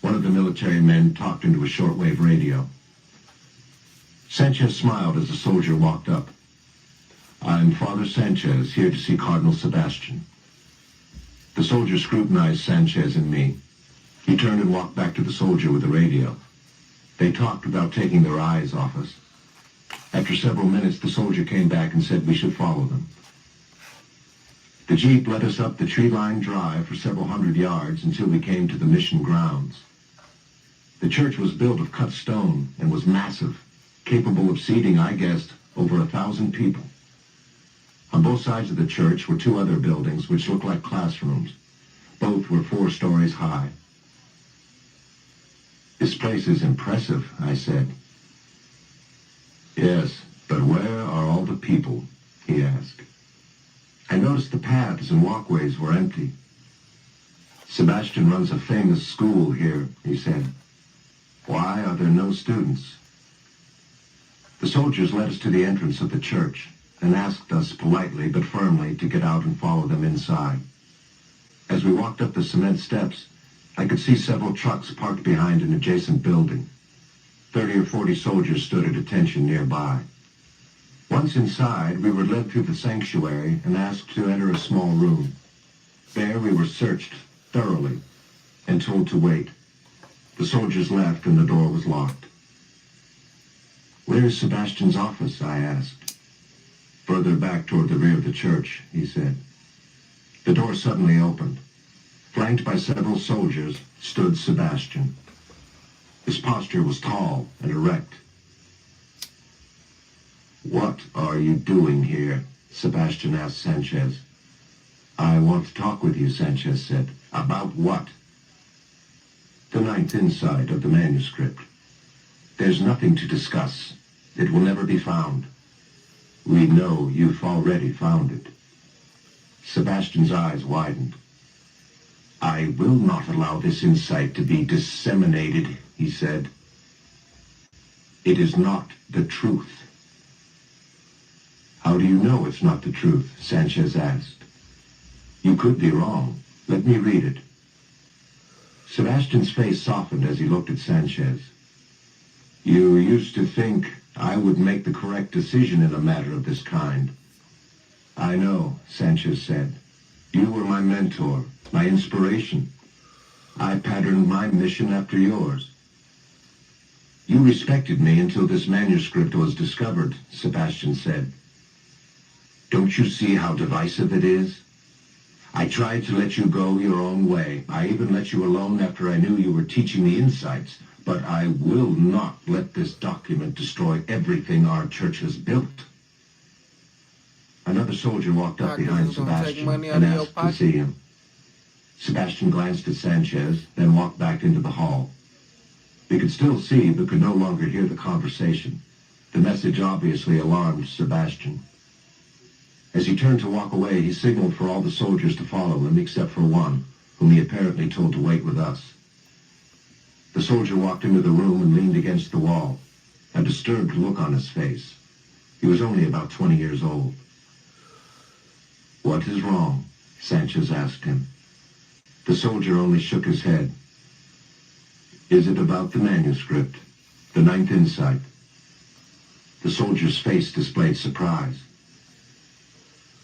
One of the military men talked into a shortwave radio. Sanchez smiled as the soldier walked up. "I'm Father Sanchez, here to see Cardinal Sebastian." The soldier scrutinized Sanchez and me. He turned and walked back to the soldier with the radio. They talked without taking their eyes off us. After several minutes, the soldier came back and said we should follow them. The jeep led us up the tree-lined drive for several hundred yards until we came to the mission grounds. The church was built of cut stone and was massive, capable of seating, I guessed, over 1,000 people. On both sides of the church were 2 other buildings which looked like classrooms. Both were 4 stories high. "This place is impressive," I said. "Yes, but where are all the people?" he asked. I noticed the paths and walkways were empty. "Sebastian runs a famous school here," he said. "Why are there no students?" The soldiers led us to the entrance of the church and asked us politely but firmly to get out and follow them inside. As we walked up the cement steps, I could see several trucks parked behind an adjacent building. 30 or 40 soldiers stood at attention nearby. Once inside, we were led through the sanctuary and asked to enter a small room. There we were searched thoroughly and told to wait. The soldiers left and the door was locked. "Where is Sebastian's office?" I asked. "Further back toward the rear of the church," he said. The door suddenly opened. Flanked by several soldiers stood Sebastian. His posture was tall and erect. "What are you doing here?" Sebastian asked Sanchez. I want to talk with you, Sanchez said. About what? The ninth inside of the manuscript. There's nothing to discuss. It will never be found. We know you've already found it. Sebastian's eyes widened. I will not allow this insight to be disseminated, he said. It is not the truth. How do you know it's not the truth? Sanchez asked. You could be wrong. Let me read it. Sebastian's face softened as he looked at Sanchez. You used to think I would make the correct decision in a matter of this kind. I know, Sanchez said. You were my mentor, my inspiration. I patterned my mission after yours. You respected me until this manuscript was discovered, Sebastian said. Don't you see how divisive it is? I tried to let you go your own way. I even let you alone after I knew you were teaching the insights. But I will not let this document destroy everything our church has built. Another soldier walked up behind Sebastian and asked to see him. Sebastian glanced at Sanchez, then walked back into the hall. He could still see, but could no longer hear the conversation. The message obviously alarmed Sebastian. As he turned to walk away, he signaled for all the soldiers to follow him, except for one, whom he apparently told to wait with us. The soldier walked into the room and leaned against the wall, a disturbed look on his face. He was only about 20 years old. What is wrong? Sanchez asked him. The soldier only shook his head. Is it about the manuscript, the ninth insight? The soldier's face displayed surprise.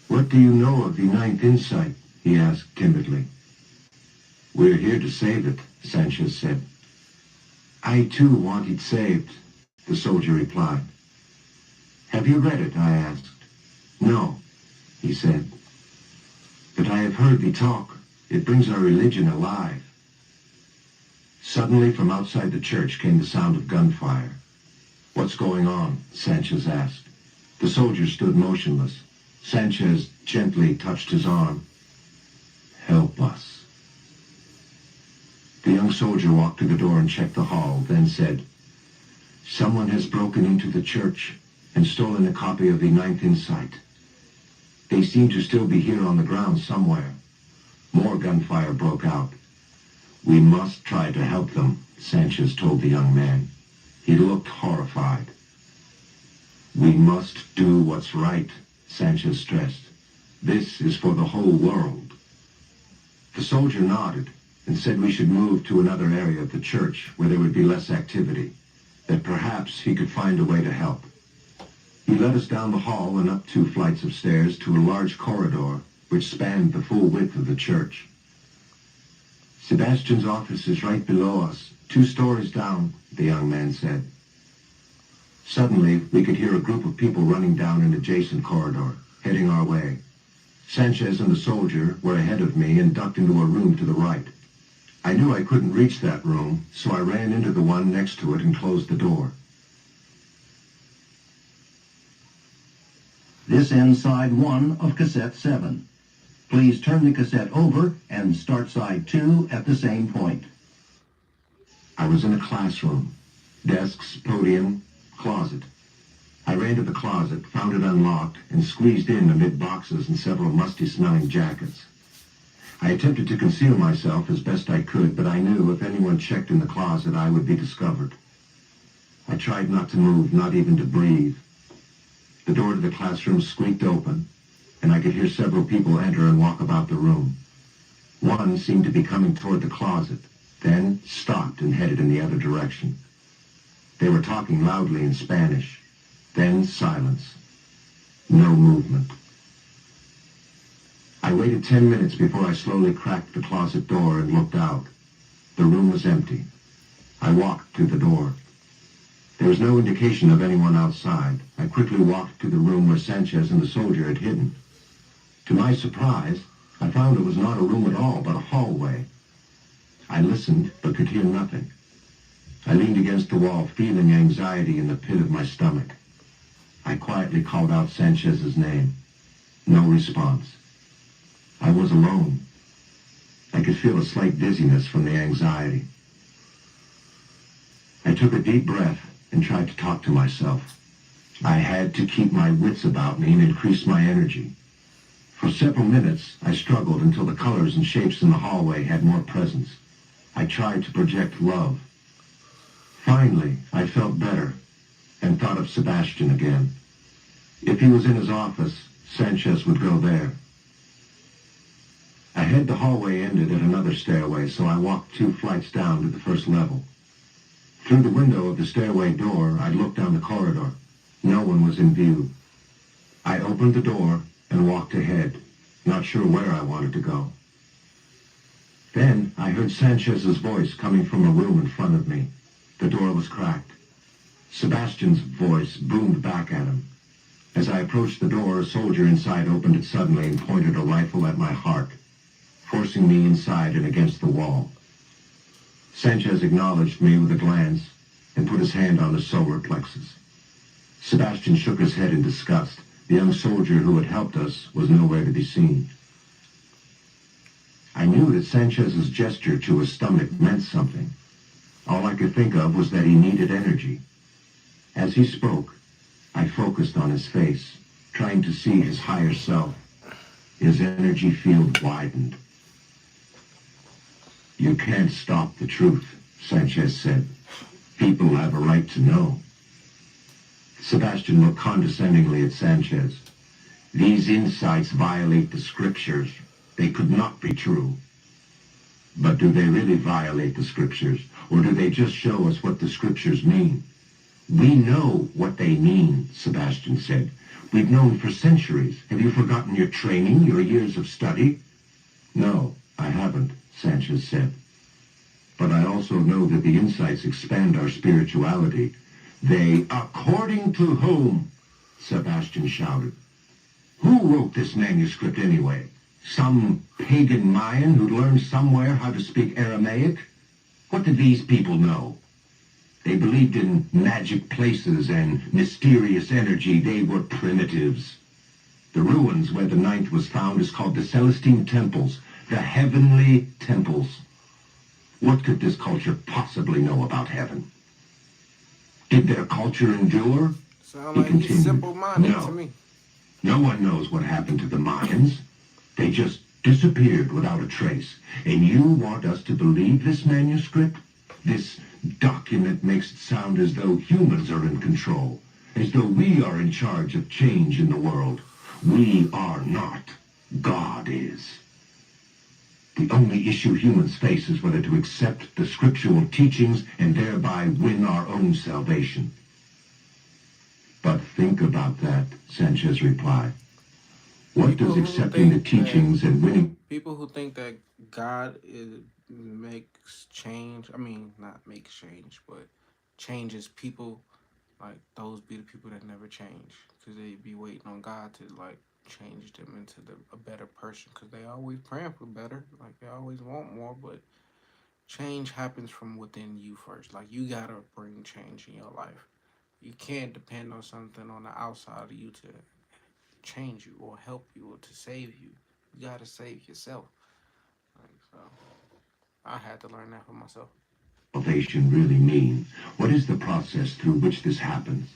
What do you know of the ninth insight? He asked timidly. We're here to save it, Sanchez said. I too want it saved, the soldier replied. Have you read it? I asked. No, he said. But I have heard thee talk. It brings our religion alive. Suddenly, from outside the church came the sound of gunfire. What's going on? Sanchez asked. The soldier stood motionless. Sanchez gently touched his arm. Help us. The young soldier walked to the door and checked the hall, then said, Someone has broken into the church and stolen a copy of the ninth insight. They seem to still be here on the ground somewhere. More gunfire broke out. We must try to help them, Sanchez told the young man. He looked horrified. We must do what's right, Sanchez stressed. This is for the whole world. The soldier nodded and said we should move to another area of the church where there would be less activity, that perhaps he could find a way to help. He led us down the hall and up 2 flights of stairs to a large corridor which spanned the full width of the church. Sebastian's office is right below us, 2 stories down, the young man said. Suddenly, we could hear a group of people running down an adjacent corridor, heading our way. Sanchez and the soldier were ahead of me and ducked into a room to the right. I knew I couldn't reach that room, so I ran into the one next to it and closed the door. This ends side 1 of cassette 7. Please turn the cassette over and start side 2 at the same point. I was in a classroom. Desks, podium, closet. I ran to the closet, found it unlocked, and squeezed in amid boxes and several musty-smelling jackets. I attempted to conceal myself as best I could, but I knew if anyone checked in the closet, I would be discovered. I tried not to move, not even to breathe. The door to the classroom squeaked open, and I could hear several people enter and walk about the room. One seemed to be coming toward the closet, then stopped and headed in the other direction. They were talking loudly in Spanish. Then silence. No movement. I waited 10 minutes before I slowly cracked the closet door and looked out. The room was empty. I walked to the door. There was no indication of anyone outside. I quickly walked to the room where Sanchez and the soldier had hidden. To my surprise, I found it was not a room at all, but a hallway. I listened, but could hear nothing. I leaned against the wall, feeling anxiety in the pit of my stomach. I quietly called out Sanchez's name. No response. I was alone. I could feel a slight dizziness from the anxiety. I took a deep breath and tried to talk to myself. I had to keep my wits about me and increase my energy. For several minutes, I struggled until the colors and shapes in the hallway had more presence. I tried to project love. Finally, I felt better and thought of Sebastian again. If he was in his office, Sanchez would go there. Ahead, the hallway ended at another stairway, so I walked 2 flights down to the first level. Through the window of the stairway door, I looked down the corridor. No one was in view. I opened the door and walked ahead, not sure where I wanted to go. Then I heard Sanchez's voice coming from a room in front of me. The door was cracked. Sebastian's voice boomed back at him. As I approached the door, a soldier inside opened it suddenly and pointed a rifle at my heart, forcing me inside and against the wall. Sanchez acknowledged me with a glance and put his hand on the solar plexus. Sebastian shook his head in disgust. The young soldier who had helped us was nowhere to be seen. I knew that Sanchez's gesture to his stomach meant something. All I could think of was that he needed energy. As he spoke, I focused on his face, trying to see his higher self. His energy field widened. "You can't stop the truth," Sanchez said. "People have a right to know." Sebastian looked condescendingly at Sanchez. "These insights violate the scriptures. They could not be true." "But do they really violate the scriptures, or do they just show us what the scriptures mean?" "We know what they mean," Sebastian said. "We've known for centuries. Have you forgotten your training, your years of study?" "No, I haven't," Sanchez said. "But I also know that the insights expand our spirituality. They, according to whom?" Sebastian shouted. "Who wrote this manuscript anyway? Some pagan Mayan who learned somewhere how to speak Aramaic? What did these people know? They believed in magic places and mysterious energy. They were primitives. The ruins where the ninth was found is called the Celestine temples, the heavenly temples. What could this culture possibly know about heaven? Did their culture endure?" Sound He like he's continued. simple-minded to "No. me. No one knows what happened to the Mayans. They just disappeared without a trace. And you want us to believe this manuscript? This document makes it sound as though humans are in control, as though we are in charge of change in the world. We are not. God is. The only issue humans face is whether to accept the scriptural teachings and thereby win our own salvation." "But think about that," Sanchez replied. "What People does who accepting the think teachings and winning..." People who think that God makes change, I mean, not makes change, but changes people, like, those be the people that never change. Because they be waiting on God to, like, change them into a better person. Because they always praying for better. Like, they always want more, but change happens from within you first. Like, you got to bring change in your life. You can't depend on something on the outside of you to change you or help you or to save you. You got to save yourself. Like, so I had to learn that for myself. Salvation really mean? What is the process through which this happens?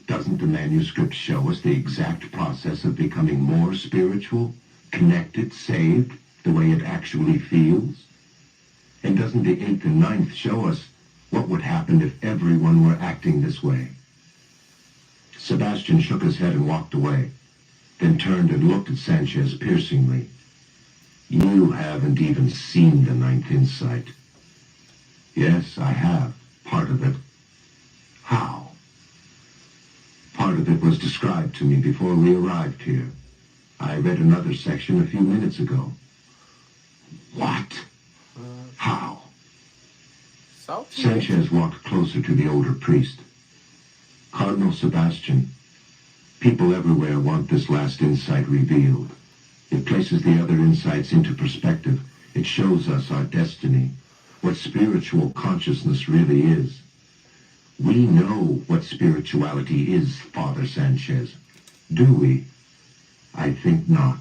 Doesn't the manuscript show us the exact process of becoming more spiritual, connected, saved, the way it actually feels? And doesn't the 8th and 9th show us what would happen if everyone were acting this way? Sebastian shook his head and walked away, then turned and looked at Sanchez piercingly. "You haven't even seen the 9th insight." "Yes, I have. Part of it." "How?" "Part of it was described to me before we arrived here. I read another section a few minutes ago." "What? How?" Salty. Sanchez walked closer to the older priest. "Cardinal Sebastian, people everywhere want this last insight revealed. It places the other insights into perspective. It shows us our destiny, what spiritual consciousness really is. We know what spirituality is, Father Sanchez. Do we? I think not."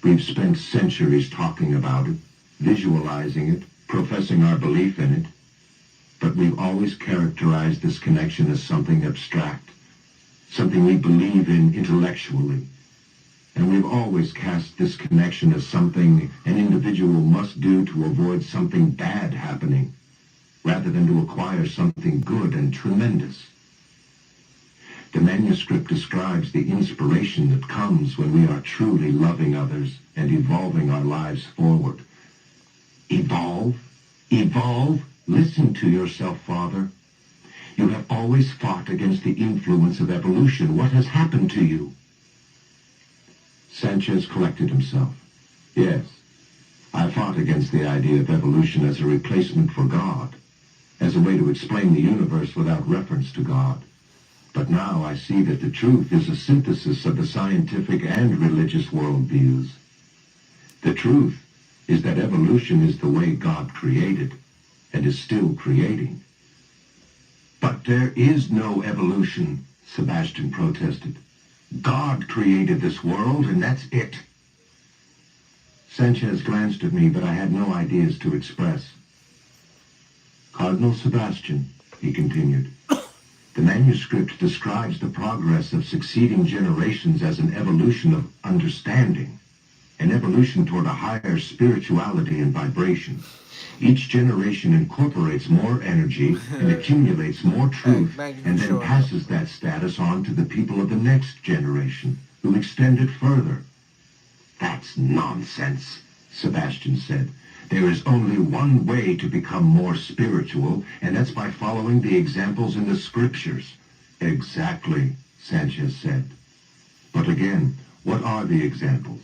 We've spent centuries talking about it, visualizing it, professing our belief in it, but we've always characterized this connection as something abstract, something we believe in intellectually. And we've always cast this connection as something an individual must do to avoid something bad happening, rather than to acquire something good and tremendous. The manuscript describes the inspiration that comes when we are truly loving others and evolving our lives forward. Evolve? Evolve? Listen to yourself, Father. You have always fought against the influence of evolution. What has happened to you? Sanchez collected himself. Yes, I fought against the idea of evolution as a replacement for God, as a way to explain the universe without reference to God. But now I see that the truth is a synthesis of the scientific and religious worldviews. The truth is that evolution is the way God created, and is still creating. But there is no evolution, Sebastian protested. God created this world, and that's it. Sanchez glanced at me, but I had no ideas to express. Cardinal Sebastian, he continued, the manuscript describes the progress of succeeding generations as an evolution of understanding, an evolution toward a higher spirituality and vibration. Each generation incorporates more energy and accumulates more truth, and then passes that status on to the people of the next generation, who extend it further. That's nonsense, Sebastian said. There is only one way to become more spiritual, and that's by following the examples in the scriptures. Exactly, Sanchez said. But again, what are the examples?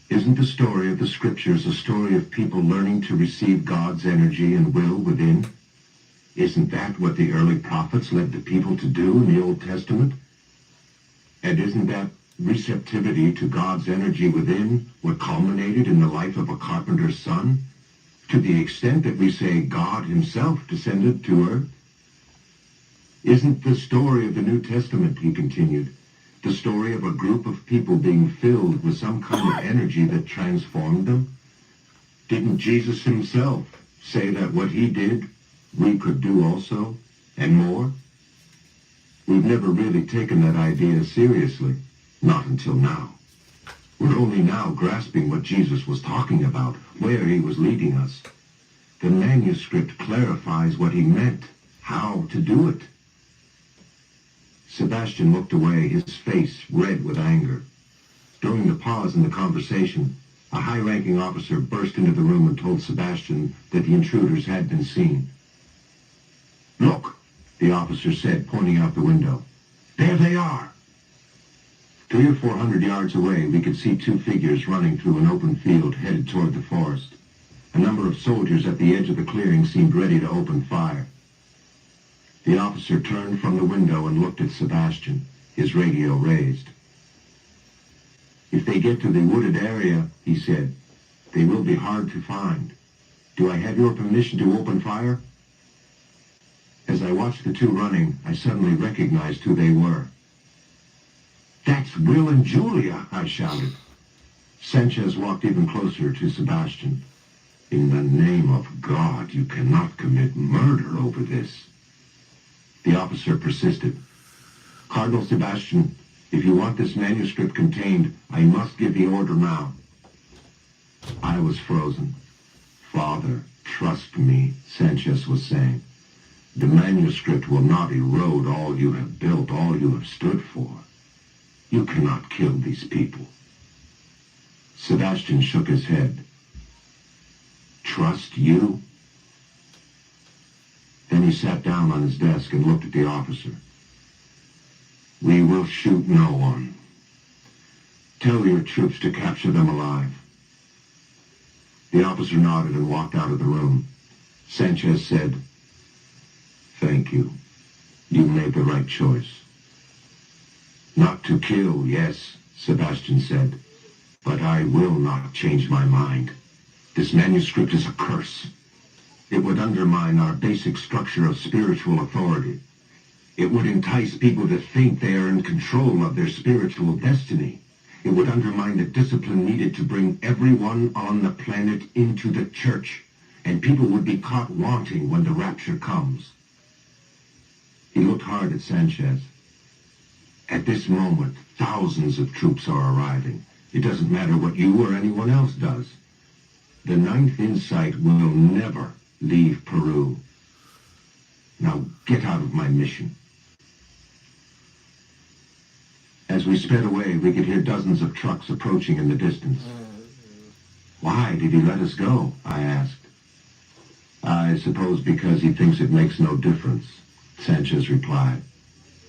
Isn't the story of the scriptures a story of people learning to receive God's energy and will within? Isn't that what the early prophets led the people to do in the Old Testament? And isn't that receptivity to God's energy within what culminated in the life of a carpenter's son? To the extent that we say God himself descended to earth? Isn't the story of the New Testament, he continued, the story of a group of people being filled with some kind of energy that transformed them? Didn't Jesus himself say that what he did, we could do also, and more? We've never really taken that idea seriously. Not until now. We're only now grasping what Jesus was talking about, where he was leading us. The manuscript clarifies what he meant, how to do it. Sebastian looked away, his face red with anger. During the pause in the conversation, a high-ranking officer burst into the room and told Sebastian that the intruders had been seen. Look, the officer said, pointing out the window. There they are. 300 or 400 yards away, we could see two figures running through an open field headed toward the forest. A number of soldiers at the edge of the clearing seemed ready to open fire. The officer turned from the window and looked at Sebastian, his radio raised. If they get to the wooded area, he said, they will be hard to find. Do I have your permission to open fire? As I watched the two running, I suddenly recognized who they were. That's Will and Julia, I shouted. Sanchez walked even closer to Sebastian. In the name of God, you cannot commit murder over this. The officer persisted. Cardinal Sebastian, if you want this manuscript contained, I must give the order now. I was frozen. Father, trust me, Sanchez was saying. The manuscript will not erode all you have built, all you have stood for. You cannot kill these people. Sebastian shook his head. Trust you? Then he sat down on his desk and looked at the officer. We will shoot no one. Tell your troops to capture them alive. The officer nodded and walked out of the room. Sanchez said, Thank you. You made the right choice. Not to kill, yes, Sebastian said, but I will not change my mind. This manuscript is a curse. It would undermine our basic structure of spiritual authority. It would entice people to think they are in control of their spiritual destiny. It would undermine the discipline needed to bring everyone on the planet into the church, and people would be caught wanting when the rapture comes. He looked hard at Sanchez. At this moment, thousands of troops are arriving. It doesn't matter what you or anyone else does. The Ninth Insight will never leave Peru. Now get out of my mission. As we sped away, we could hear dozens of trucks approaching in the distance. Why did he let us go? I asked. I suppose because he thinks it makes no difference, Sanchez replied.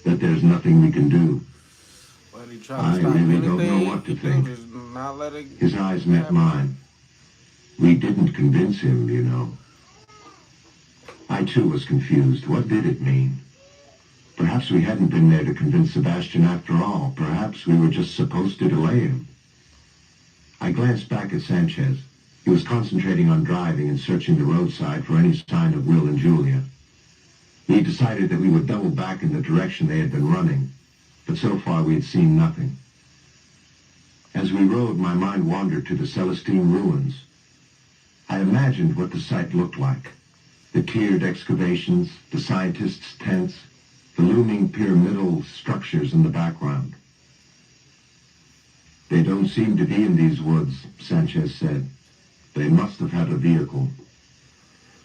That there's nothing we can do. Well, he tried I to stop really don't anything know what to he think. do, just not let it His eyes met happen. mine. We didn't convince him, you know. I too was confused. What did it mean? Perhaps we hadn't been there to convince Sebastian after all. Perhaps we were just supposed to delay him. I glanced back at Sanchez. He was concentrating on driving and searching the roadside for any sign of Will and Julia. We decided that we would double back in the direction they had been running, but so far we had seen nothing. As we rode, my mind wandered to the Celestine ruins. I imagined what the site looked like. The tiered excavations, the scientists' tents, the looming pyramidal structures in the background. They don't seem to be in these woods, Sanchez said. They must have had a vehicle.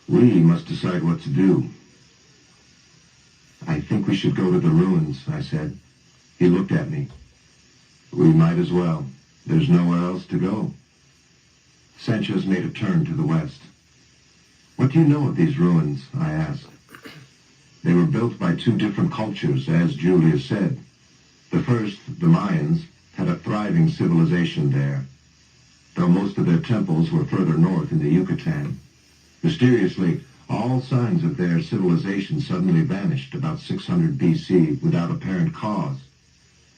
We must decide what to do. I think we should go to the ruins, I said. He looked at me. We might as well. There's nowhere else to go. Sanchez made a turn to the west. What do you know of these ruins? I asked. They were built by two different cultures, as Julia said. The first, the Mayans, had a thriving civilization there, though most of their temples were further north in the Yucatan. Mysteriously, all signs of their civilization suddenly vanished about 600 BC without apparent cause.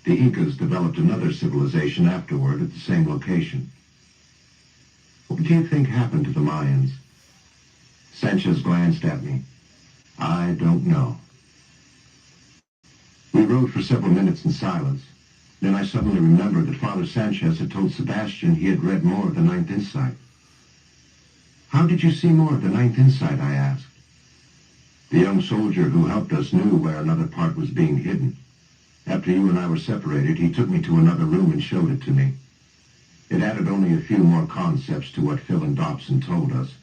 The Incas developed another civilization afterward at the same location. What do you think happened to the Mayans? Sanchez glanced at me. I don't know. We rode for several minutes in silence. Then I suddenly remembered that Father Sanchez had told Sebastian he had read more of the Ninth Insight. How did you see more of the Ninth Insight? I asked. The young soldier who helped us knew where another part was being hidden. After you and I were separated, he took me to another room and showed it to me. It added only a few more concepts to what Phil and Dobson told us,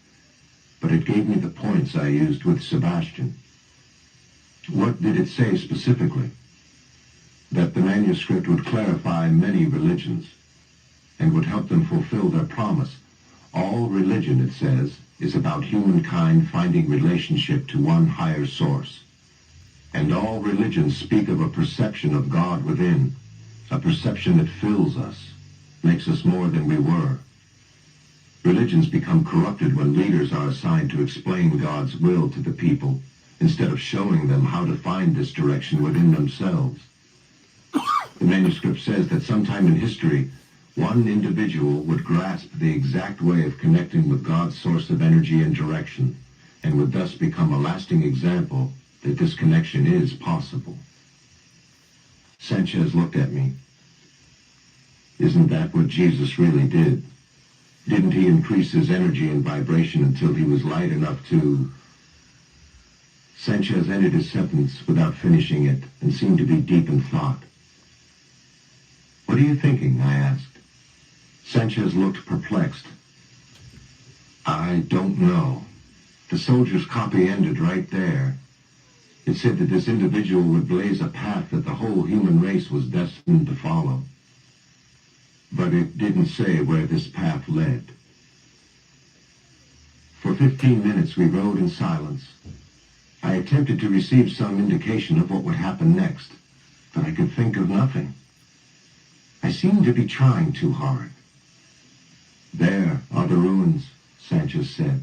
but it gave me the points I used with Sebastian. What did it say specifically? That the manuscript would clarify many religions and would help them fulfill their promise. All religion, it says, is about humankind finding relationship to one higher source. And all religions speak of a perception of God within, a perception that fills us, makes us more than we were. Religions become corrupted when leaders are assigned to explain God's will to the people, instead of showing them how to find this direction within themselves. The manuscript says that sometime in history, one individual would grasp the exact way of connecting with God's source of energy and direction, and would thus become a lasting example that this connection is possible. Sanchez looked at me. Isn't that what Jesus really did? Didn't he increase his energy and vibration until he was light enough to... Sanchez ended his sentence without finishing it and seemed to be deep in thought. What are you thinking? I asked. Sanchez looked perplexed. I don't know. The soldier's copy ended right there. It said that this individual would blaze a path that the whole human race was destined to follow. But it didn't say where this path led. For 15 minutes we rode in silence. I attempted to receive some indication of what would happen next, but I could think of nothing. I seemed to be trying too hard. There are the ruins, Sanchez said.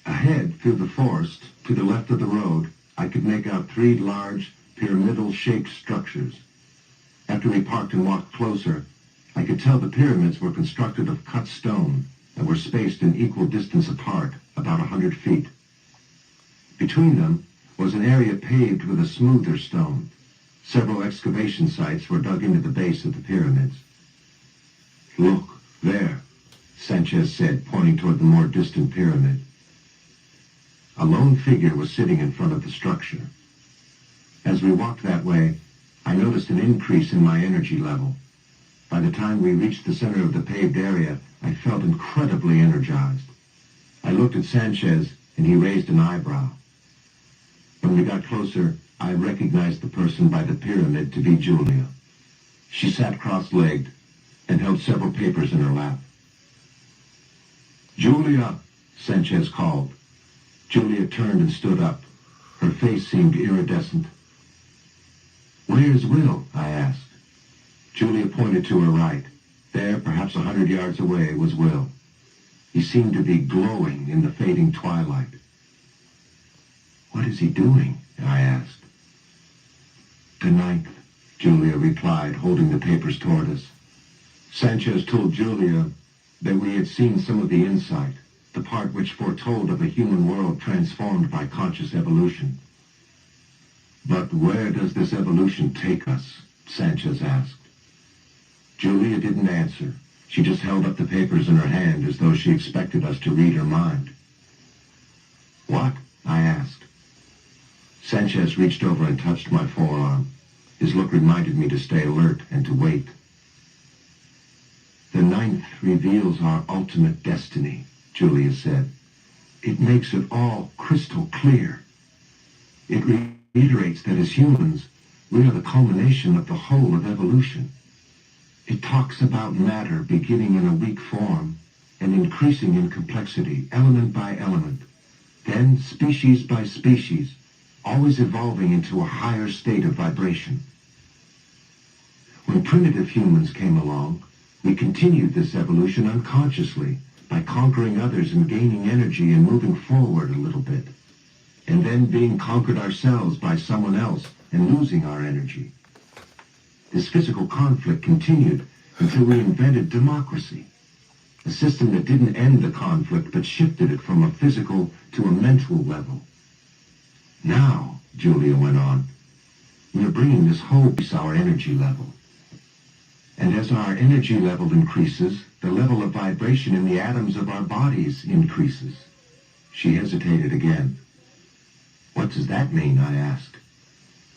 Ahead, through the forest, to the left of the road, I could make out 3 large, pyramidal-shaped structures. After we parked and walked closer, I could tell the pyramids were constructed of cut stone and were spaced in equal distance apart, about 100 feet. Between them was an area paved with a smoother stone, Several excavation sites were dug into the base of the pyramids. Look, there, Sanchez said, pointing toward the more distant pyramid. A lone figure was sitting in front of the structure. As we walked that way, I noticed an increase in my energy level. By the time we reached the center of the paved area, I felt incredibly energized. I looked at Sanchez, and he raised an eyebrow. When we got closer, I recognized the person by the pyramid to be Julia. She sat cross-legged and held several papers in her lap. "Julia," Sanchez called. Julia turned and stood up. Her face seemed iridescent. "Where's Will?" I asked. Julia pointed to her right. There, perhaps 100 yards away, was Will. He seemed to be glowing in the fading twilight. "What is he doing?" I asked. "The ninth," Julia replied, holding the papers toward us. Sanchez told Julia that we had seen some of the insight, the part which foretold of a human world transformed by conscious evolution. "But where does this evolution take us?" Sanchez asked. Julia didn't answer. She just held up the papers in her hand as though she expected us to read her mind. "What?" I asked. Sanchez reached over and touched my forearm. His look reminded me to stay alert and to wait. "The ninth reveals our ultimate destiny," Julia said. "It makes it all crystal clear. It reiterates that as humans, we are the culmination of the whole of evolution. It talks about matter beginning in a weak form and increasing in complexity, element by element, then species by species, always evolving into a higher state of vibration. When primitive humans came along, we continued this evolution unconsciously by conquering others and gaining energy and moving forward a little bit, and then being conquered ourselves by someone else and losing our energy. This physical conflict continued until we invented democracy, a system that didn't end the conflict but shifted it from a physical to a mental level. Now," Julia went on, "we are bringing this whole piece our energy level. And as our energy level increases, the level of vibration in the atoms of our bodies increases." She hesitated again. "What does that mean?" I asked.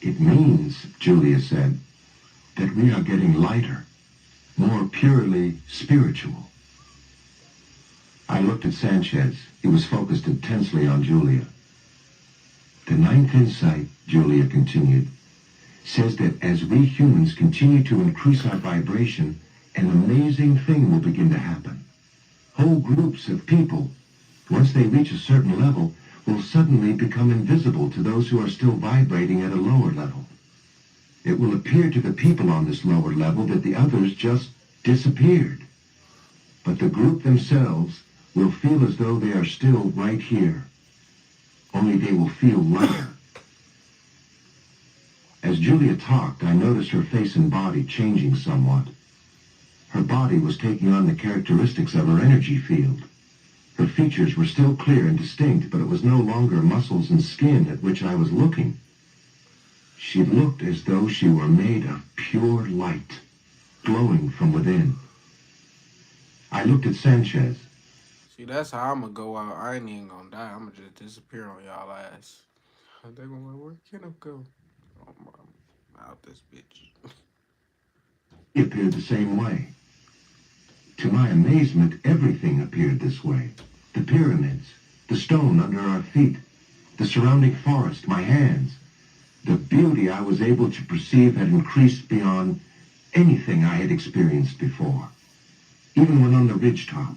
"It means," Julia said, "that we are getting lighter, more purely spiritual." I looked at Sanchez. He was focused intensely on Julia. "The ninth insight," Julia continued, "says that as we humans continue to increase our vibration, an amazing thing will begin to happen. Whole groups of people, once they reach a certain level, will suddenly become invisible to those who are still vibrating at a lower level. It will appear to the people on this lower level that the others just disappeared. But the group themselves will feel as though they are still right here. Only they will feel lighter." As Julia talked, I noticed her face and body changing somewhat. Her body was taking on the characteristics of her energy field. Her features were still clear and distinct, but it was no longer muscles and skin at which I was looking. She looked as though she were made of pure light, glowing from within. I looked at Sanchez. See, that's how I'm gonna go out. I ain't even gonna die. I'm gonna just disappear on y'all ass. They gonna like, where Kenneth go? Oh, I'm out this bitch. He appeared the same way. To my amazement, everything appeared this way. The pyramids, the stone under our feet, the surrounding forest, my hands. The beauty I was able to perceive had increased beyond anything I had experienced before, even when on the ridgetop.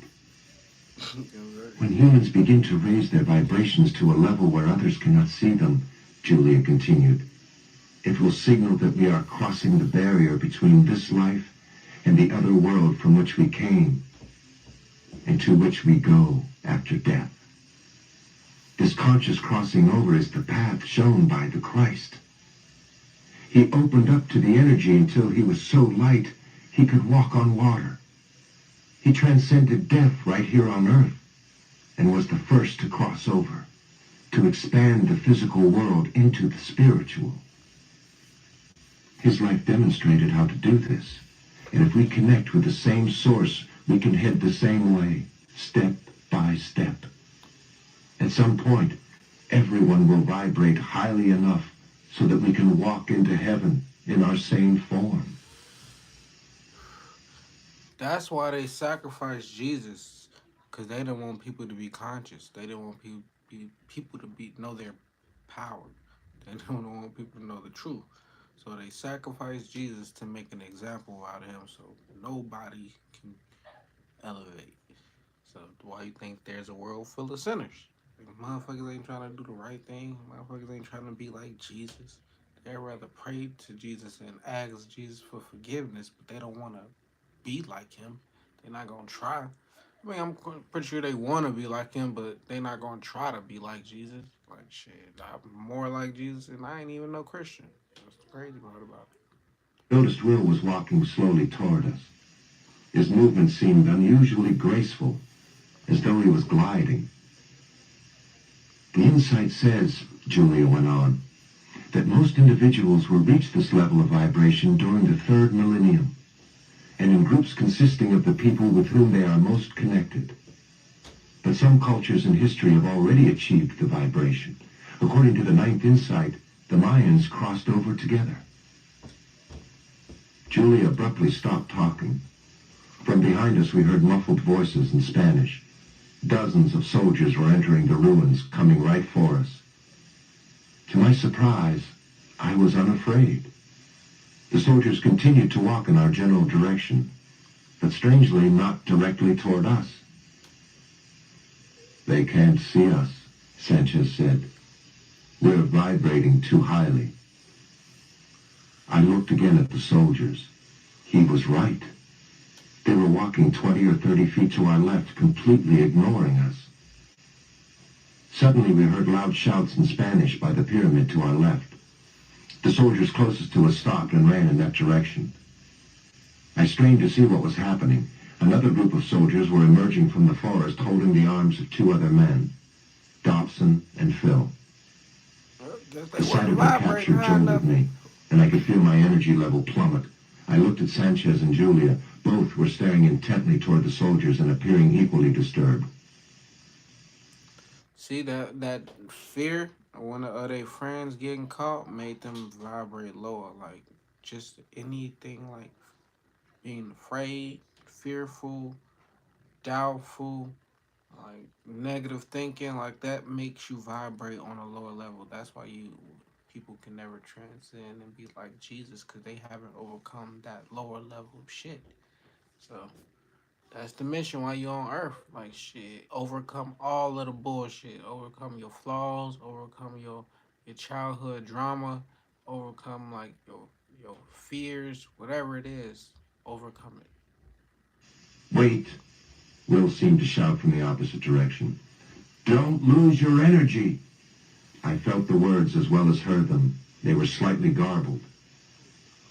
"When humans begin to raise their vibrations to a level where others cannot see them," Julia continued, "it will signal that we are crossing the barrier between this life and the other world from which we came and to which we go after death. This conscious crossing over is the path shown by the Christ. He opened up to the energy until he was so light he could walk on water. He transcended death right here on earth and was the first to cross over, to expand the physical world into the spiritual." His life demonstrated how to do this. And if we connect with the same source, we can head the same way, step by step. At some point, everyone will vibrate highly enough so that we can walk into heaven in our same form. That's why they sacrificed Jesus, because they didn't want people to be conscious. They didn't want people to know their power. They don't want people to know the truth. So they sacrificed Jesus to make an example out of him, so nobody can elevate. So why you think there's a world full of sinners? Like, motherfuckers ain't trying to do the right thing. Motherfuckers ain't trying to be like Jesus. They'd rather pray to Jesus and ask Jesus for forgiveness, but they don't want to be like him. They're not gonna try. I mean, I'm pretty sure they want to be like him, but they're not gonna try to be like Jesus. Like shit, I'm more like Jesus, and I ain't even no Christian. That's the crazy part about Noticed Will was walking slowly toward us. His movement seemed unusually graceful, as though he was gliding. The insight says, Julia went on, that most individuals will reach this level of vibration during the third millennium, and in groups consisting of the people with whom they are most connected. But some cultures in history have already achieved the vibration. According to the ninth insight, the Mayans crossed over together. Julia abruptly stopped talking. From behind us we heard muffled voices in Spanish. Dozens of soldiers were entering the ruins, coming right for us. To my surprise, I was unafraid. The soldiers continued to walk in our general direction, but strangely not directly toward us. They can't see us, Sanchez said. We're vibrating too highly. I looked again at the soldiers. He was right. They were walking 20 or 30 feet to our left, completely ignoring us. Suddenly we heard loud shouts in Spanish by the pyramid to our left. The soldiers closest to us stopped and ran in that direction. I strained to see what was happening. Another group of soldiers were emerging from the forest holding the arms of two other men, Dobson and Phil. it. The sight of their capture jolted me, and I could feel my energy level plummet. I looked at Sanchez and Julia. Both were staring intently toward the soldiers and appearing equally disturbed. See that fear of one of their friends getting caught made them vibrate lower. Like just anything like being afraid, fearful, doubtful, like negative thinking, like that makes you vibrate on a lower level. That's why people can never transcend and be like Jesus because they haven't overcome that lower level of shit. So that's the mission while you're on Earth. Like shit, overcome all of the bullshit. Overcome your flaws. Overcome your childhood drama. Overcome like your fears. Whatever it is, overcome it. Wait, Will seemed to shout from the opposite direction. Don't lose your energy. I felt the words as well as heard them. They were slightly garbled.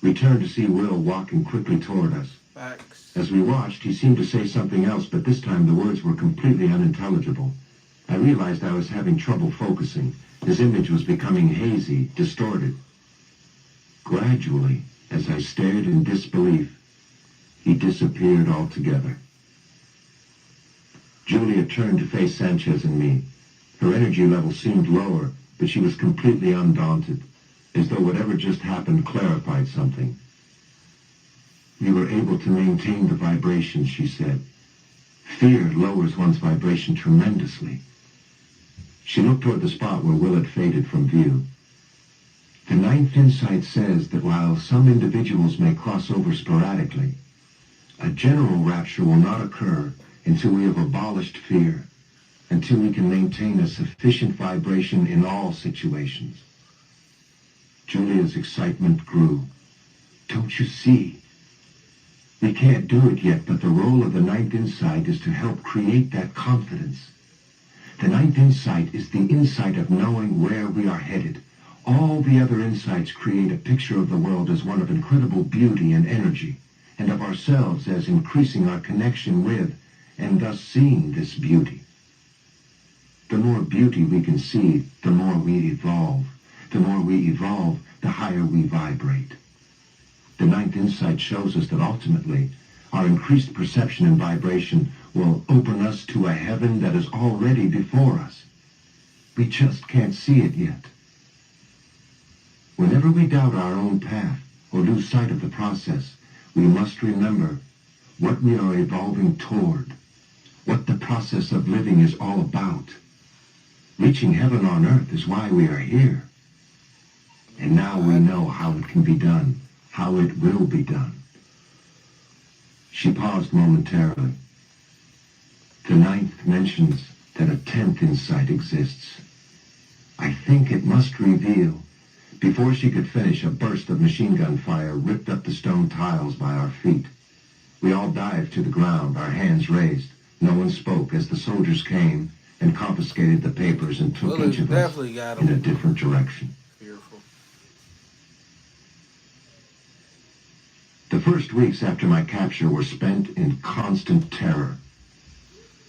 We turned to see Will walking quickly toward us. Facts. As we watched, he seemed to say something else, but this time the words were completely unintelligible. I realized I was having trouble focusing. His image was becoming hazy, distorted. Gradually, as I stared in disbelief, he disappeared altogether. Julia turned to face Sanchez and me. Her energy level seemed lower, but she was completely undaunted, as though whatever just happened clarified something. We were able to maintain the vibration, she said. Fear lowers one's vibration tremendously. She looked toward the spot where Will had faded from view. The ninth insight says that while some individuals may cross over sporadically, a general rapture will not occur until we have abolished fear, until we can maintain a sufficient vibration in all situations. Julia's excitement grew. Don't you see? We can't do it yet, but the role of the ninth insight is to help create that confidence. The ninth insight is the insight of knowing where we are headed. All the other insights create a picture of the world as one of incredible beauty and energy, and of ourselves as increasing our connection with, and thus seeing this beauty. The more beauty we can see, the more we evolve. The more we evolve, the higher we vibrate. The ninth insight shows us that ultimately, our increased perception and vibration will open us to a heaven that is already before us. We just can't see it yet. Whenever we doubt our own path or lose sight of the process, we must remember what we are evolving toward, what the process of living is all about. Reaching heaven on earth is why we are here. And now we know how it can be done, how it will be done. She paused momentarily. The ninth mentions that a 10th insight exists. I think it must reveal. Before she could finish, a burst of machine gun fire ripped up the stone tiles by our feet. We all dived to the ground, our hands raised. No one spoke as the soldiers came and confiscated the papers and took each of us in a different direction. Fearful. The first weeks after my capture were spent in constant terror.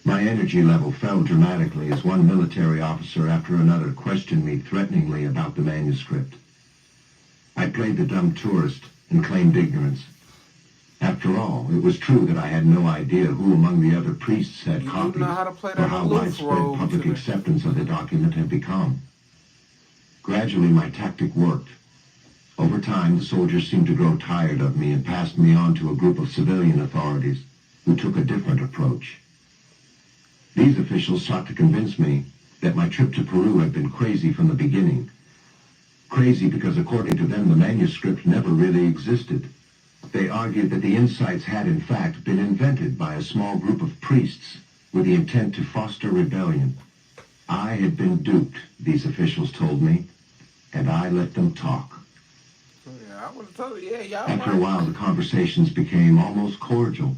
My energy level fell dramatically as one military officer after another questioned me threateningly about the manuscript. I played the dumb tourist and claimed ignorance. After all, it was true that I had no idea who among the other priests had copies, or how widespread public acceptance of the document had become. Gradually, my tactic worked. Over time, the soldiers seemed to grow tired of me and passed me on to a group of civilian authorities who took a different approach. These officials sought to convince me that my trip to Peru had been crazy from the beginning. Crazy because, according to them, the manuscript never really existed. They argued that the insights had, in fact, been invented by a small group of priests with the intent to foster rebellion. I had been duped, these officials told me, and I let them talk. Yeah, I would have told you, yeah, y'all After a while, the conversations became almost cordial.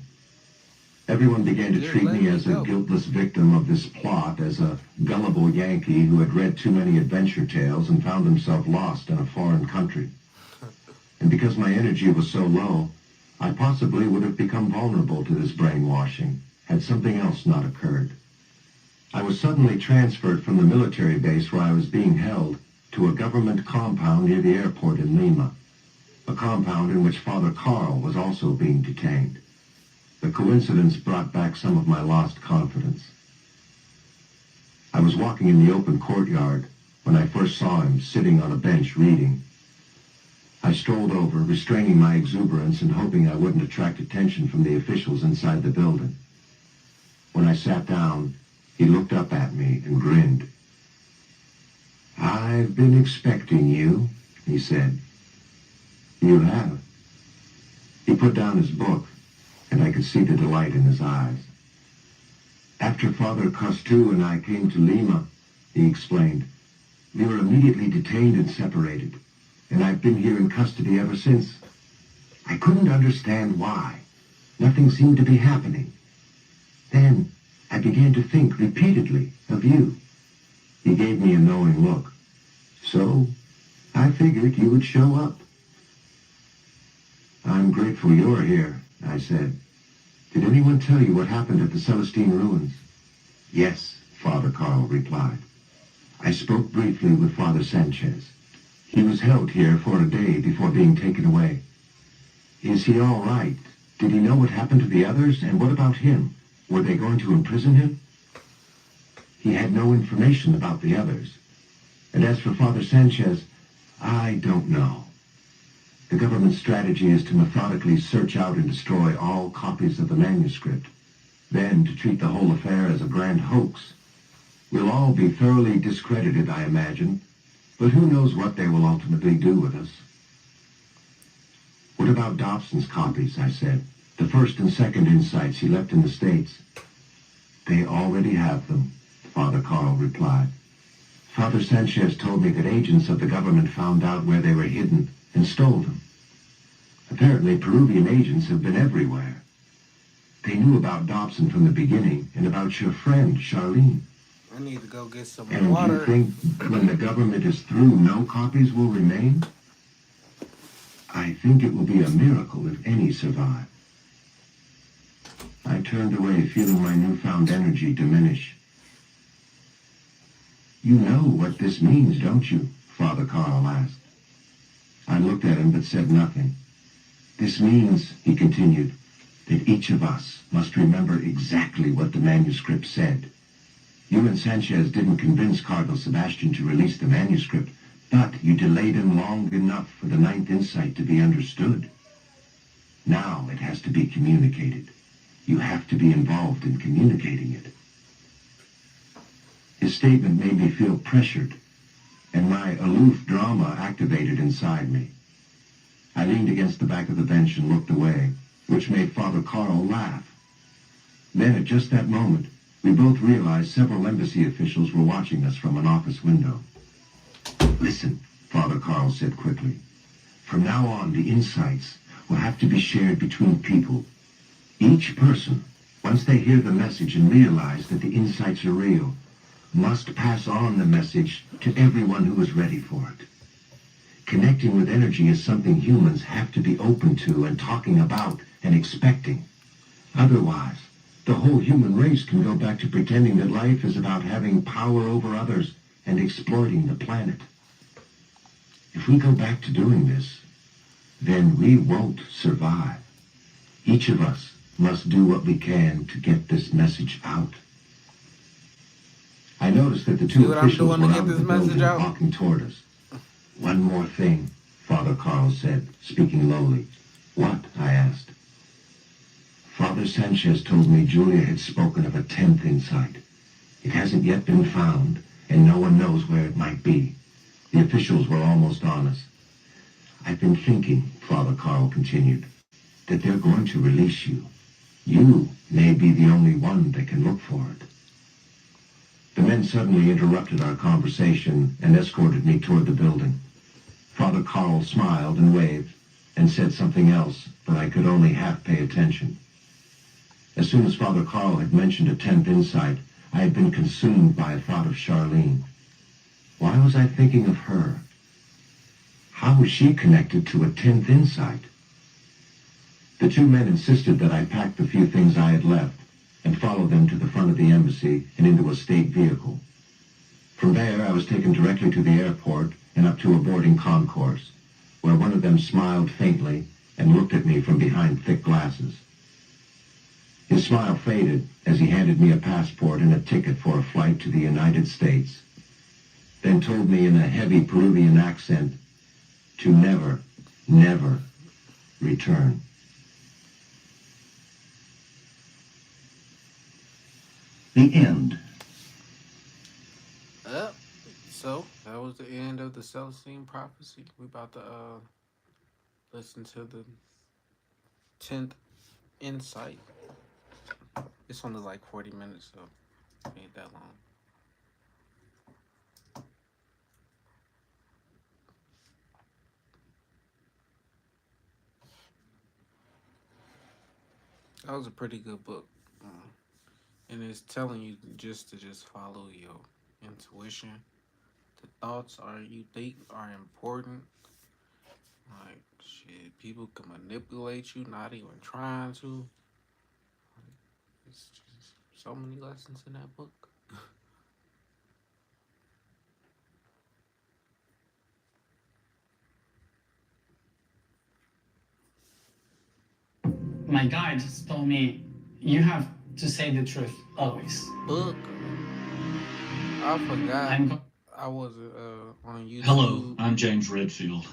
Everyone began to treat me as a guiltless victim of this plot, as a gullible Yankee who had read too many adventure tales and found himself lost in a foreign country. And because my energy was so low, I possibly would have become vulnerable to this brainwashing had something else not occurred. I was suddenly transferred from the military base where I was being held to a government compound near the airport in Lima, a compound in which Father Carl was also being detained. The coincidence brought back some of my lost confidence. I was walking in the open courtyard when I first saw him sitting on a bench reading. I strolled over, restraining my exuberance and hoping I wouldn't attract attention from the officials inside the building. When I sat down, he looked up at me and grinned. "I've been expecting you," he said. "You have." He put down his book, and I could see the delight in his eyes. "After Father Costu and I came to Lima," he explained, "we were immediately detained and separated, and I've been here in custody ever since. I couldn't understand why. Nothing seemed to be happening. Then I began to think repeatedly of you." He gave me a knowing look. "So I figured you would show up." "I'm grateful you're here," I said. "Did anyone tell you what happened at the Celestine ruins?" "Yes," Father Carl replied. "I spoke briefly with Father Sanchez. He was held here for a day before being taken away. Is he all right? Did he know what happened to the others? And what about him? Were they going to imprison him?" "He had no information about the others. And as for Father Sanchez, I don't know. The government's strategy is to methodically search out and destroy all copies of the manuscript, then to treat the whole affair as a grand hoax. We'll all be thoroughly discredited, I imagine, but who knows what they will ultimately do with us." "What about Dobson's copies?" I said. "The first and second insights he left in the States." "They already have them," Father Carl replied. "Father Sanchez told me that agents of the government found out where they were hidden and stole them. Apparently, Peruvian agents have been everywhere. They knew about Dobson from the beginning and about your friend, Charlene. I need to go get some And water. you think when the government is through, no copies will remain? I think it will be a miracle if any survive." I turned away, feeling my newfound energy diminish. "You know what this means, don't you?" Father Carl asked. I looked at him but said nothing. This means, he continued, that each of us must remember exactly what the manuscript said. You and Sanchez didn't convince Cardinal Sebastian to release the manuscript, but you delayed him long enough for the ninth insight to be understood. Now it has to be communicated. You have to be involved in communicating it. His statement made me feel pressured, and my aloof drama activated inside me. I leaned against the back of the bench and looked away, which made Father Carl laugh. Then, at just that moment, we both realized several embassy officials were watching us from an office window. Listen, Father Carl said quickly. From now on, the insights will have to be shared between people. Each person, once they hear the message and realize that the insights are real, must pass on the message to everyone who is ready for it. Connecting with energy is something humans have to be open to and talking about and expecting. Otherwise, the whole human race can go back to pretending that life is about having power over others and exploiting the planet. If we go back to doing this, then we won't survive. Each of us must do what we can to get this message out. I noticed that the See two what I'm officials doing were to out get of this the message building out? walking toward us. One more thing, Father Carl said, speaking lowly. What? I asked. Father Sanchez told me Julia had spoken of a 10th insight. It hasn't yet been found, and no one knows where it might be. The officials were almost on us. I've been thinking, Father Carl continued, that they're going to release you. You may be the only one that can look for it. The men suddenly interrupted our conversation and escorted me toward the building. Father Carl smiled and waved and said something else, but I could only half pay attention. As soon as Father Carl had mentioned a 10th insight, I had been consumed by a thought of Charlene. Why was I thinking of her? How was she connected to a 10th insight? The two men insisted that I pack the few things I had left and follow them to the front of the embassy and into a state vehicle. From there, I was taken directly to the airport and up to a boarding concourse, where one of them smiled faintly and looked at me from behind thick glasses. His smile faded as he handed me a passport and a ticket for a flight to the United States, then told me in a heavy Peruvian accent to never, never return. The end. So that was the end of the Celestine prophecy. We about to listen to the 10th insight. It's only like 40 minutes, so it ain't that long. That was a pretty good book. And it's telling you just follow your intuition. The thoughts are you think are important. Like shit, people can manipulate you, not even trying to. It's just so many lessons in that book. My guide just told me you have to say the truth always. Book. I forgot. I'm I wasn't on YouTube. Hello, I'm James Redfield.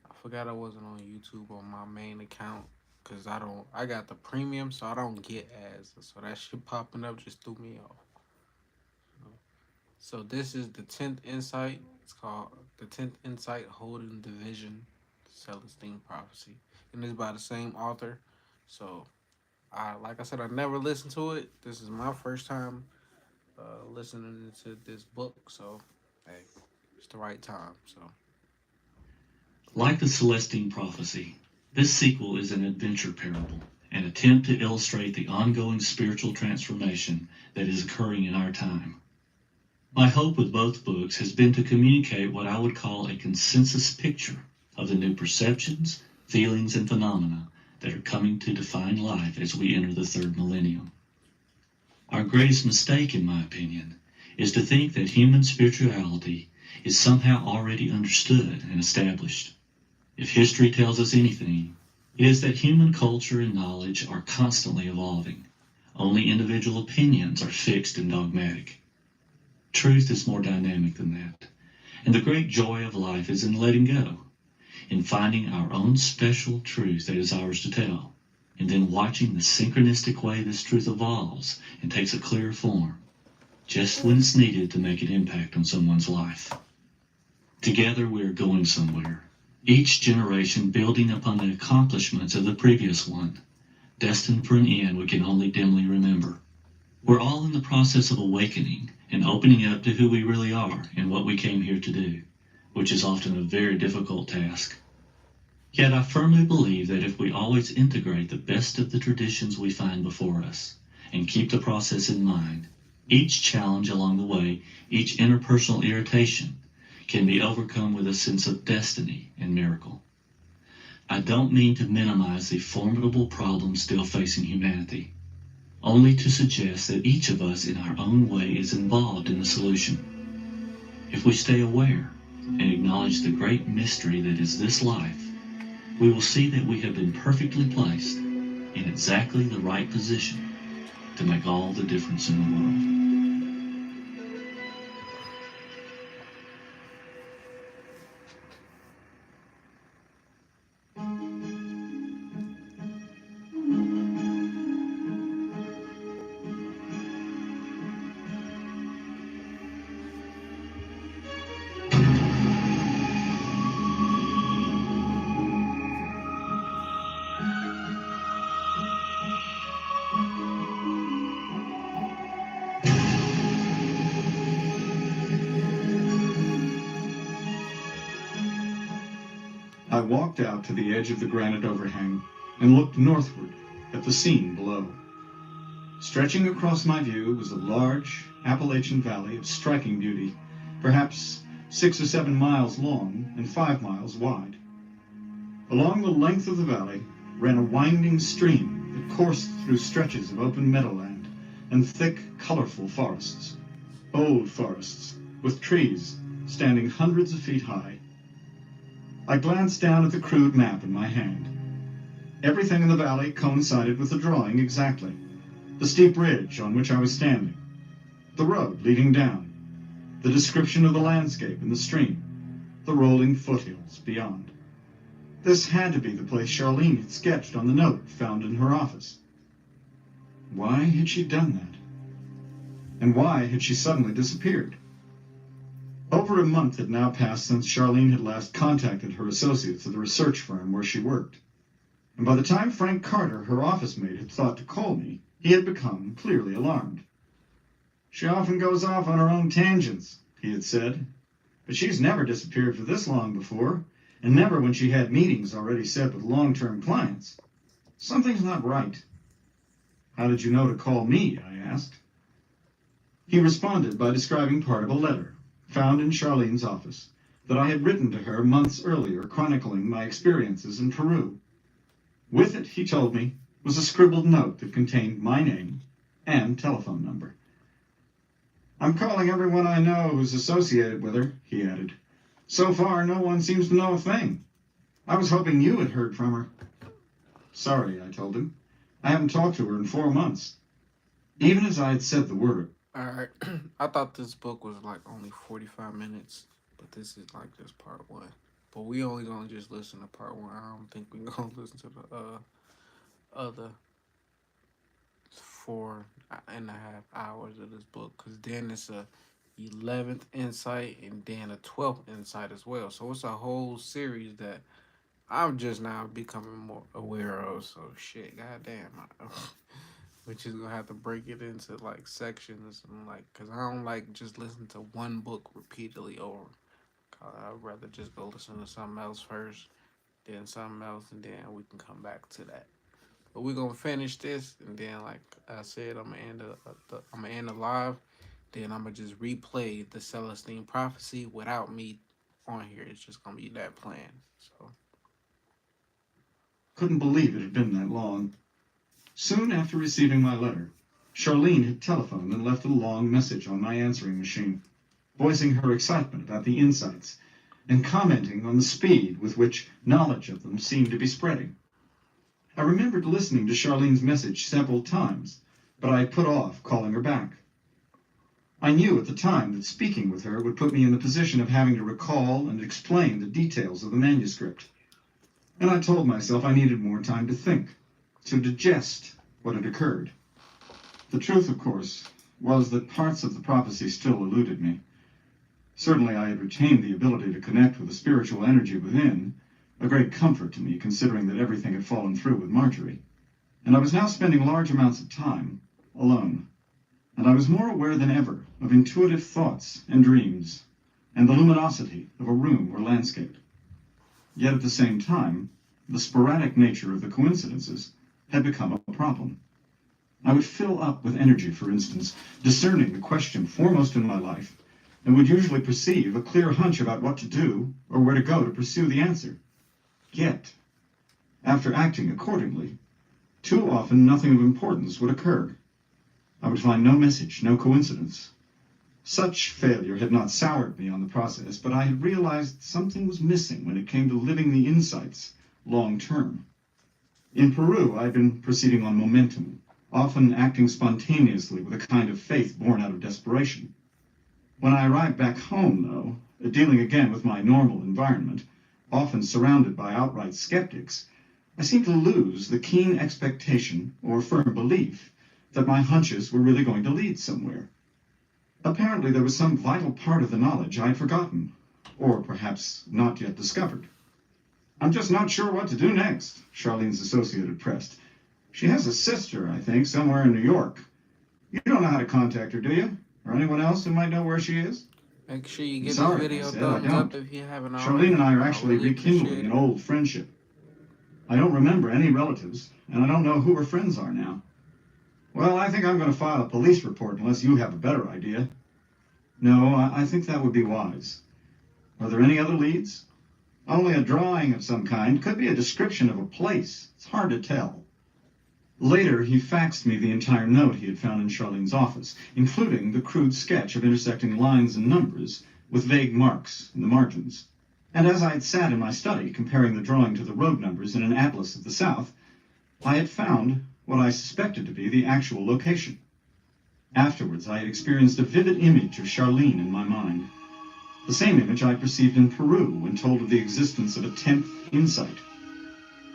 I forgot I wasn't on YouTube on my main account because I got the premium, so I don't get ads. So that shit popping up just threw me off. So this is the 10th insight. It's called the 10th insight, Holding Division, Celestine prophecy, and it's by the same author. So like I said, I never listened to it. This is my first time listening to this book. So hey, it's the right time. So. Like the Celestine prophecy, this sequel is an adventure parable, an attempt to illustrate the ongoing spiritual transformation that is occurring in our time. My hope with both books has been to communicate what I would call a consensus picture of the new perceptions, feelings, and phenomena that are coming to define life as we enter the third millennium. Our greatest mistake, in my opinion, is to think that human spirituality is somehow already understood and established. If history tells us anything, It is that human culture and knowledge are constantly evolving. Only individual opinions are fixed and dogmatic. Truth is more dynamic than that. And the great joy of life is in letting go, in finding our own special truth that is ours to tell, and then watching the synchronistic way this truth evolves and takes a clearer form, just when it's needed to make an impact on someone's life. Together we are going somewhere, each generation building upon the accomplishments of the previous one, destined for an end we can only dimly remember. We're all in the process of awakening and opening up to who we really are and what we came here to do, which is often a very difficult task. Yet I firmly believe that if we always integrate the best of the traditions we find before us and keep the process in mind, each challenge along the way, each interpersonal irritation, can be overcome with a sense of destiny and miracle. I don't mean to minimize the formidable problems still facing humanity, only to suggest that each of us in our own way is involved in the solution. If we stay aware and acknowledge the great mystery that is this life, we will see that we have been perfectly placed in exactly the right position to make all the difference in the world. I walked out to the edge of the granite overhang and looked northward at the scene below. Stretching across my view was a large Appalachian valley of striking beauty, perhaps 6 or 7 miles long and 5 miles wide. Along the length of the valley ran a winding stream that coursed through stretches of open meadowland and thick, colorful forests. Old forests with trees standing hundreds of feet high. I glanced down at the crude map in my hand. Everything in the valley coincided with the drawing exactly. The steep ridge on which I was standing, the road leading down, the description of the landscape and the stream, the rolling foothills beyond. This had to be the place Charlene had sketched on the note found in her office. Why had she done that? And why had she suddenly disappeared? Over a month had now passed since Charlene had last contacted her associates at the research firm where she worked. And by the time Frank Carter, her office mate, had thought to call me, he had become clearly alarmed. "She often goes off on her own tangents," he had said. "But she's never disappeared for this long before, and never when she had meetings already set with long-term clients. Something's not right." "How did you know to call me?" I asked. He responded by describing part of a letter found in Charlene's office that I had written to her months earlier, chronicling my experiences in Peru. With it, he told me, was a scribbled note that contained my name and telephone number. "I'm calling everyone I know who's associated with her," he added. "So far, no one seems to know a thing. I was hoping you had heard from her." "Sorry," I told him. "I haven't talked to her in 4 months." Even as I had said the word, Alright, I thought this book was like only 45 minutes, but this is like just part 1. But we only gonna just listen to part 1. I don't think we gonna listen to the other 4.5 hours of this book, because then it's a 11th insight and then a 12th insight as well. So it's a whole series that I'm just now becoming more aware of. So shit, goddamn. We're just gonna have to break it into like sections and like, cause I don't like just listen to one book repeatedly over. I'd rather just go listen to something else first, then something else, and then we can come back to that. But we're gonna finish this, and then like I said, I'm gonna end the live. Then I'm gonna just replay the Celestine prophecy without me on here. It's just gonna be that plan. So couldn't believe it had been that long. Soon after receiving my letter, Charlene had telephoned and left a long message on my answering machine, voicing her excitement about the insights and commenting on the speed with which knowledge of them seemed to be spreading. I remembered listening to Charlene's message several times, but I had put off calling her back. I knew at the time that speaking with her would put me in the position of having to recall and explain the details of the manuscript. And I told myself I needed more time to think, to digest what had occurred. The truth, of course, was that parts of the prophecy still eluded me. Certainly I had retained the ability to connect with the spiritual energy within, a great comfort to me considering that everything had fallen through with Marjorie. And I was now spending large amounts of time alone. And I was more aware than ever of intuitive thoughts and dreams, and the luminosity of a room or landscape. Yet at the same time, the sporadic nature of the coincidences had become a problem. I would fill up with energy, for instance, discerning the question foremost in my life, and would usually perceive a clear hunch about what to do or where to go to pursue the answer. Yet, after acting accordingly, too often nothing of importance would occur. I would find no message, no coincidence. Such failure had not soured me on the process, but I had realized something was missing when it came to living the insights long term. In Peru, I had been proceeding on momentum, often acting spontaneously with a kind of faith born out of desperation. When I arrived back home, though, dealing again with my normal environment, often surrounded by outright skeptics, I seemed to lose the keen expectation or firm belief that my hunches were really going to lead somewhere. Apparently there was some vital part of the knowledge I had forgotten, or perhaps not yet discovered. "I'm just not sure what to do next," Charlene's associate had pressed. "She has a sister, I think, somewhere in New York. You don't know how to contact her, do you? Or anyone else who might know where she is?" Make sure you give Sorry, this video I a said, I thumbs up don't. if you haven't already. Charlene and I are I actually really appreciate rekindling it. an old friendship. I don't remember any relatives, and I don't know who her friends are now. "Well, I think I'm going to file a police report unless you have a better idea." "No, I think that would be wise. Are there any other leads?" "Only a drawing of some kind. Could be a description of a place. It's hard to tell." Later, he faxed me the entire note he had found in Charlene's office, including the crude sketch of intersecting lines and numbers with vague marks in the margins. And as I had sat in my study comparing the drawing to the road numbers in an atlas of the South, I had found what I suspected to be the actual location. Afterwards, I had experienced a vivid image of Charlene in my mind. The same image I had perceived in Peru when told of the existence of a 10th insight.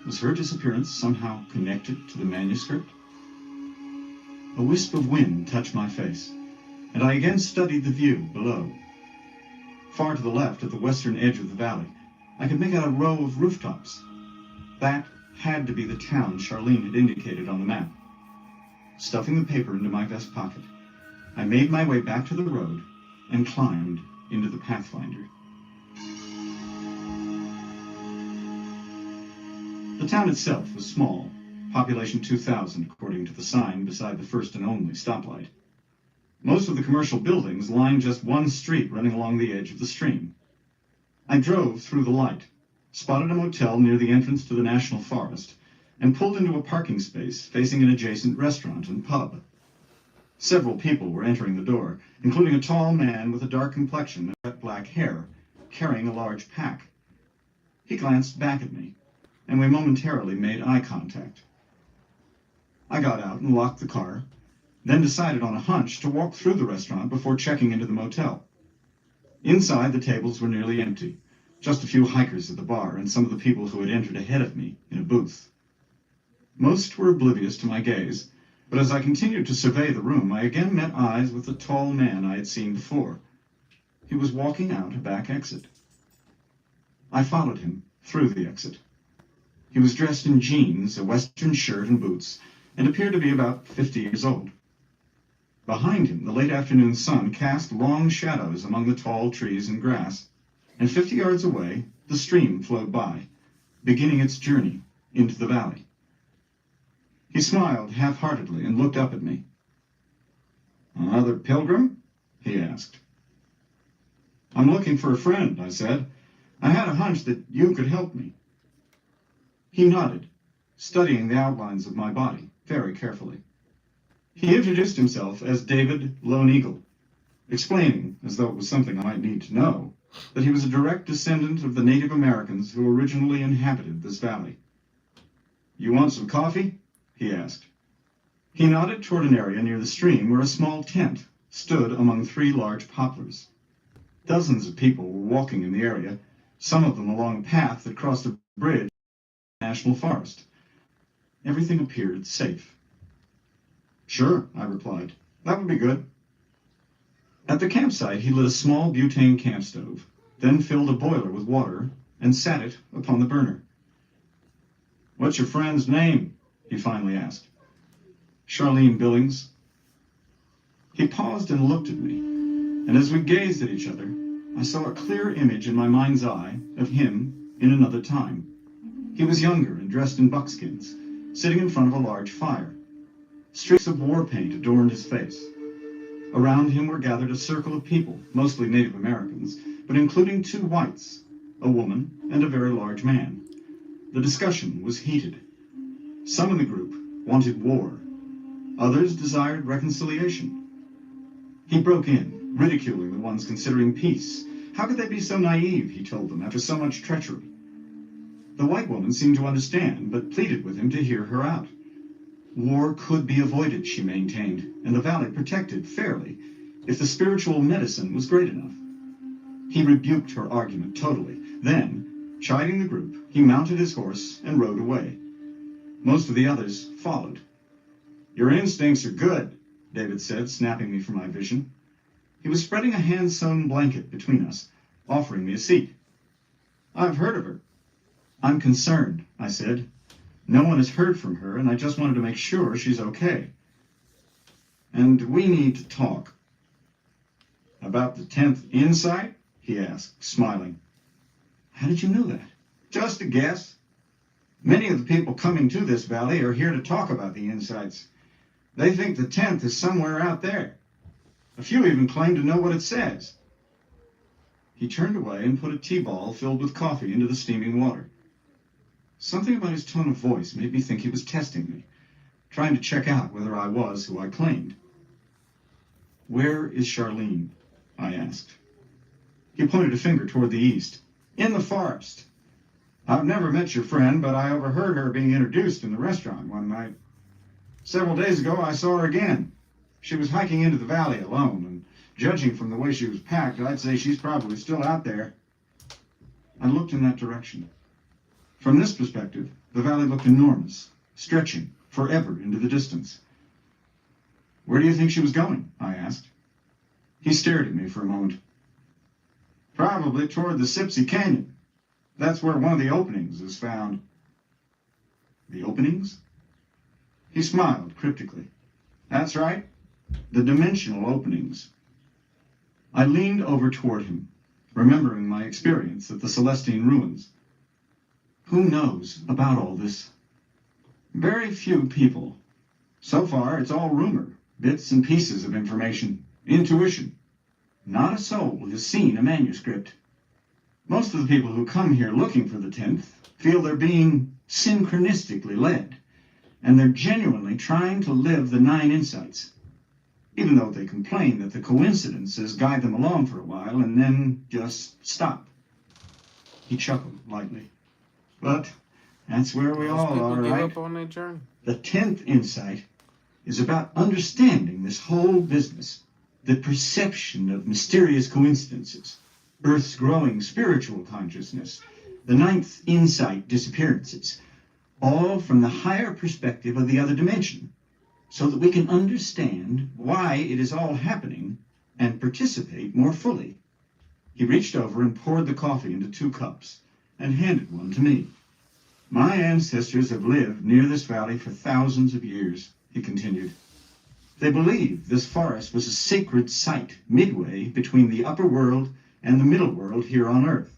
Was her disappearance somehow connected to the manuscript? A wisp of wind touched my face, and I again studied the view below. Far to the left, at the western edge of the valley, I could make out a row of rooftops. That had to be the town Charlene had indicated on the map. Stuffing the paper into my vest pocket, I made my way back to the road and climbed into the Pathfinder. The town itself was small, population 2,000 according to the sign beside the first and only stoplight. Most of the commercial buildings lined just one street running along the edge of the stream. I drove through the light, spotted a motel near the entrance to the National Forest, and pulled into a parking space facing an adjacent restaurant and pub. Several people were entering the door, including a tall man with a dark complexion and jet black hair, carrying a large pack. He glanced back at me, and we momentarily made eye contact. I got out and locked the car, then decided on a hunch to walk through the restaurant before checking into the motel. Inside, the tables were nearly empty, just a few hikers at the bar and some of the people who had entered ahead of me in a booth. Most were oblivious to my gaze, but as I continued to survey the room, I again met eyes with the tall man I had seen before. He was walking out a back exit. I followed him through the exit. He was dressed in jeans, a western shirt, and boots, and appeared to be about 50 years old. Behind him, the late afternoon sun cast long shadows among the tall trees and grass, and 50 yards away, the stream flowed by, beginning its journey into the valley. He smiled half-heartedly and looked up at me. "Another pilgrim?" he asked. "I'm looking for a friend," I said. "I had a hunch that you could help me." He nodded, studying the outlines of my body very carefully. He introduced himself as David Lone Eagle, explaining, as though it was something I might need to know, that he was a direct descendant of the Native Americans who originally inhabited this valley. You want some coffee? He asked. He nodded toward an area near the stream where a small tent stood among 3 large poplars. Dozens of people were walking in the area, some of them along a path that crossed a bridge in the national forest. Everything appeared safe. Sure, I replied. That would be good. At the campsite, he lit a small butane camp stove, then filled a boiler with water and sat it upon the burner. What's your friend's name? He finally asked. Charlene Billings. He paused and looked at me, and as we gazed at each other, I saw a clear image in my mind's eye of him in another time. He was younger and dressed in buckskins, sitting in front of a large fire. Streaks of war paint adorned his face. Around him were gathered a circle of people, mostly Native Americans, but including 2 whites, a woman, and a very large man. The discussion was heated. Some in the group wanted war. Others desired reconciliation. He broke in, ridiculing the ones considering peace. How could they be so naive, he told them, after so much treachery? The white woman seemed to understand, but pleaded with him to hear her out. War could be avoided, she maintained, and the valley protected fairly, if the spiritual medicine was great enough. He rebuked her argument totally. Then, chiding the group, he mounted his horse and rode away. Most of the others followed. Your instincts are good, David said, snapping me from my vision. He was spreading a hand-sewn blanket between us, offering me a seat. I've heard of her. I'm concerned, I said. No one has heard from her, and I just wanted to make sure she's okay. And we need to talk. About the 10th insight? He asked, smiling. How did you know that? Just a guess. Many of the people coming to this valley are here to talk about the insights. They think the 10th is somewhere out there. A few even claim to know what it says. He turned away and put a tea ball filled with coffee into the steaming water. Something about his tone of voice made me think he was testing me, trying to check out whether I was who I claimed. Where is Charlene? I asked. He pointed a finger toward the east. In the forest. I've never met your friend, but I overheard her being introduced in the restaurant one night. Several days ago, I saw her again. She was hiking into the valley alone, and judging from the way she was packed, I'd say she's probably still out there. I looked in that direction. From this perspective, the valley looked enormous, stretching forever into the distance. Where do you think she was going? I asked. He stared at me for a moment. Probably toward the Sipsey Canyon. That's where one of the openings is found. The openings? He smiled cryptically. That's right. The dimensional openings. I leaned over toward him, remembering my experience at the Celestine ruins. Who knows about all this? Very few people. So far, it's all rumor, bits and pieces of information, intuition. Not a soul has seen a manuscript. Most of the people who come here looking for the 10th feel they're being synchronistically led, and they're genuinely trying to live the 9 insights, even though they complain that the coincidences guide them along for a while and then just stop. He chuckled lightly. But that's where we Most all people are, give right? up on their journey. The 10th insight is about understanding this whole business, the perception of mysterious coincidences, Earth's growing spiritual consciousness, the 9th insight disappearances, all from the higher perspective of the other dimension, so that we can understand why it is all happening and participate more fully. He reached over and poured the coffee into 2 cups and handed one to me. My ancestors have lived near this valley for thousands of years, he continued. They believe this forest was a sacred site midway between the upper world and the middle world here on Earth.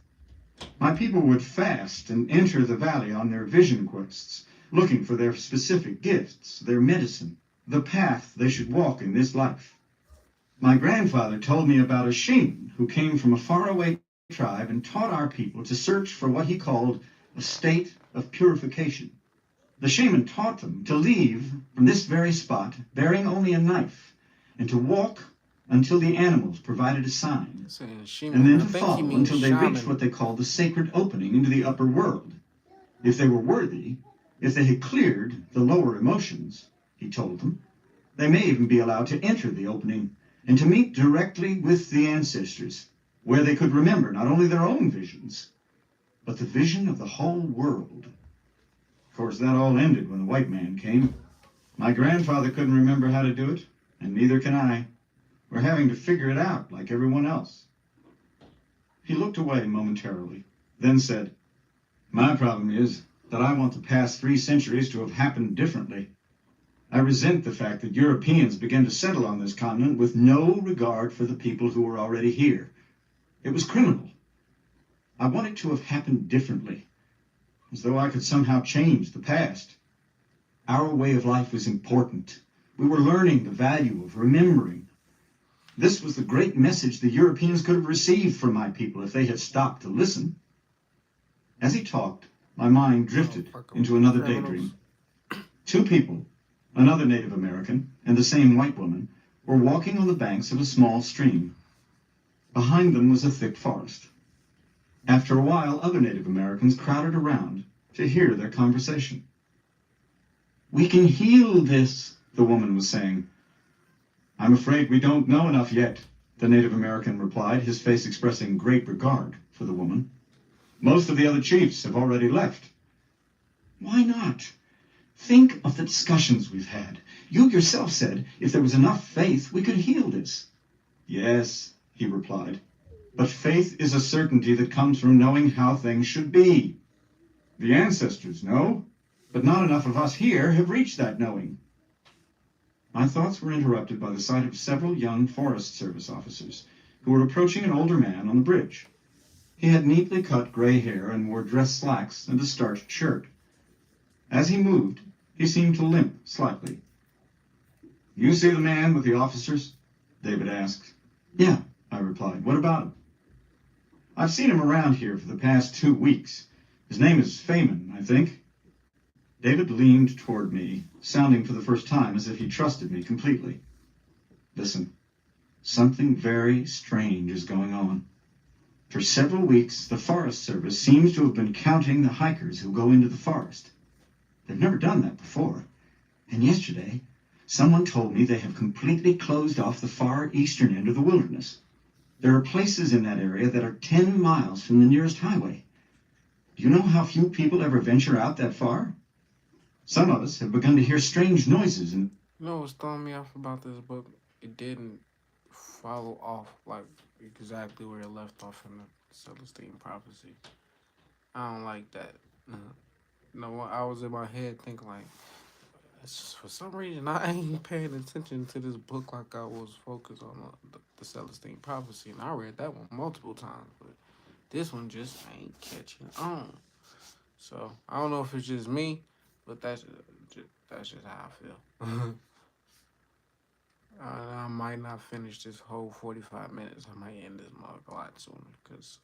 My people would fast and enter the valley on their vision quests, looking for their specific gifts, their medicine, the path they should walk in this life. My grandfather told me about a shaman who came from a faraway tribe and taught our people to search for what he called a state of purification. The shaman taught them to leave from this very spot bearing only a knife and to walk until the animals provided a sign, Saying and shaman, then I to think follow he means until they shaman. reached what they called the sacred opening into the upper world. If they were worthy, If they had cleared the lower emotions, he told them, they may even be allowed to enter the opening and to meet directly with the ancestors, where they could remember not only their own visions, but the vision of the whole world. Of course, that all ended when the white man came. My grandfather couldn't remember how to do it, and neither can I. We're having to figure it out like everyone else. He looked away momentarily, then said, my problem is that I want the past 3 centuries to have happened differently. I resent the fact that Europeans began to settle on this continent with no regard for the people who were already here. It was criminal. I want it to have happened differently, as though I could somehow change the past. Our way of life was important. We were learning the value of remembering. This was the great message the Europeans could have received from my people if they had stopped to listen. As he talked, my mind drifted into another daydream. 2 people, another Native American and the same white woman, were walking on the banks of a small stream. Behind them was a thick forest. After a while, other Native Americans crowded around to hear their conversation. We can heal this, the woman was saying. I'm afraid we don't know enough yet, the Native American replied, his face expressing great regard for the woman. Most of the other chiefs have already left. Why not? Think of the discussions we've had. You yourself said if there was enough faith, we could heal this. Yes, he replied, but faith is a certainty that comes from knowing how things should be. The ancestors know, but not enough of us here have reached that knowing. My thoughts were interrupted by the sight of several young Forest Service officers who were approaching an older man on the bridge. He had neatly cut gray hair and wore dress slacks and a starched shirt. As he moved, he seemed to limp slightly. You see the man with the officers? David asked. Yeah, I replied. What about him? I've seen him around here for the past 2 weeks. His name is Feynman, I think. David leaned toward me, sounding for the first time as if he trusted me completely. Listen, something very strange is going on. For several weeks, the Forest Service seems to have been counting the hikers who go into the forest. They've never done that before. And yesterday, someone told me they have completely closed off the far eastern end of the wilderness. There are places in that area that are 10 miles from the nearest highway. Do you know how few people ever venture out that far? Some of us have begun to hear strange noises and... You know what's throwing me off about this book? It didn't follow off like exactly where it left off in the Celestine prophecy. I don't like that. No, I was in my head thinking like, for some reason I ain't paying attention to this book like I was focused on the Celestine prophecy, and I read that one multiple times, but this one just ain't catching on. So I don't know if it's just me, but that's just how I feel. I might not finish this whole 45 minutes. I might end this mug a lot sooner because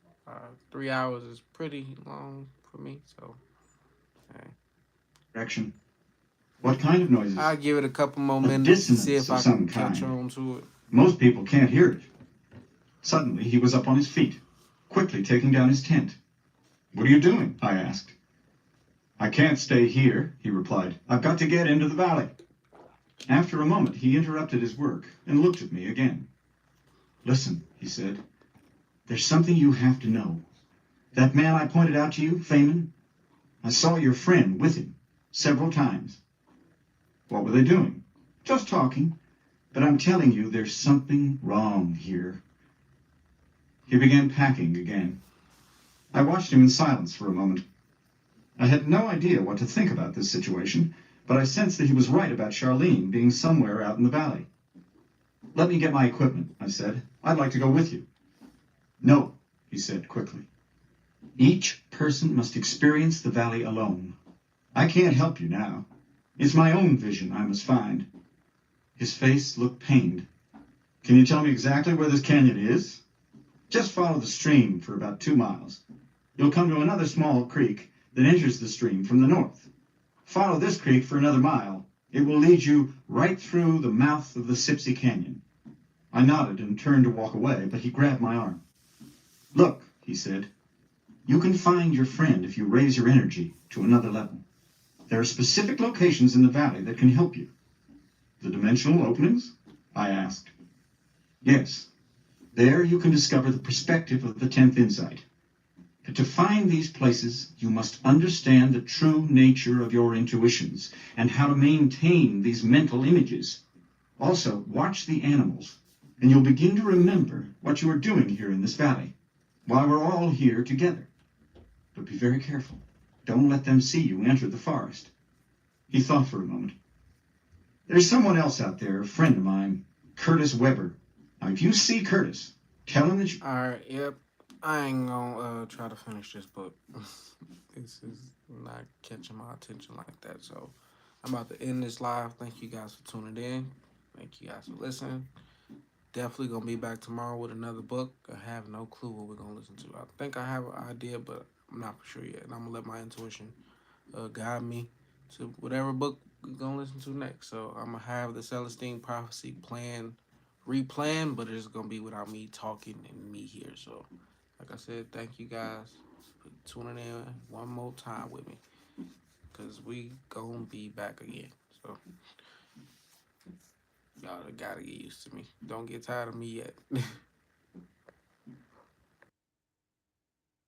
3 hours is pretty long for me. So, hey. Direction. What kind of noises? I'll give it a couple more A minutes to see dissonance if I of can some catch kind. on to it. Most people can't hear it. Suddenly, he was up on his feet, quickly taking down his tent. What are you doing? I asked. I can't stay here, he replied. I've got to get into the valley. After a moment, he interrupted his work and looked at me again. Listen, he said. There's something you have to know. That man I pointed out to you, Feynman, I saw your friend with him several times. What were they doing? Just talking. But I'm telling you, there's something wrong here. He began packing again. I watched him in silence for a moment. I had no idea what to think about this situation, but I sensed that he was right about Charlene being somewhere out in the valley. Let me get my equipment, I said. I'd like to go with you. No, he said quickly. Each person must experience the valley alone. I can't help you now. It's my own vision I must find. His face looked pained. Can you tell me exactly where this canyon is? Just follow the stream for about 2 miles. You'll come to another small creek that enters the stream from the north. Follow this creek for another mile. It will lead you right through the mouth of the Sipsey Canyon. I nodded and turned to walk away, but he grabbed my arm. Look, he said, you can find your friend if you raise your energy to another level. There are specific locations in the valley that can help you. The dimensional openings? I asked. Yes. There you can discover the perspective of the 10th insight. But to find these places, you must understand the true nature of your intuitions and how to maintain these mental images. Also, watch the animals, and you'll begin to remember what you are doing here in this valley, while we're all here together. But be very careful. Don't let them see you enter the forest. He thought for a moment. There's someone else out there, a friend of mine, Curtis Weber. Now, if you see Curtis, tell him that you... Alright, yep. I ain't gonna try to finish this book. This is not catching my attention like that. So I'm about to end this live. Thank you guys for tuning in. Thank you guys for listening. Definitely gonna be back tomorrow with another book. I have no clue what we're gonna listen to. I think I have an idea, but I'm not for sure yet. And I'm gonna let my intuition guide me to whatever book we're gonna listen to next. So I'm gonna have the Celestine Prophecy replan, but it's gonna be without me talking and me here. So, like I said, thank you guys for tuning in one more time with me, cause we gonna be back again. So y'all gotta get used to me. Don't get tired of me yet.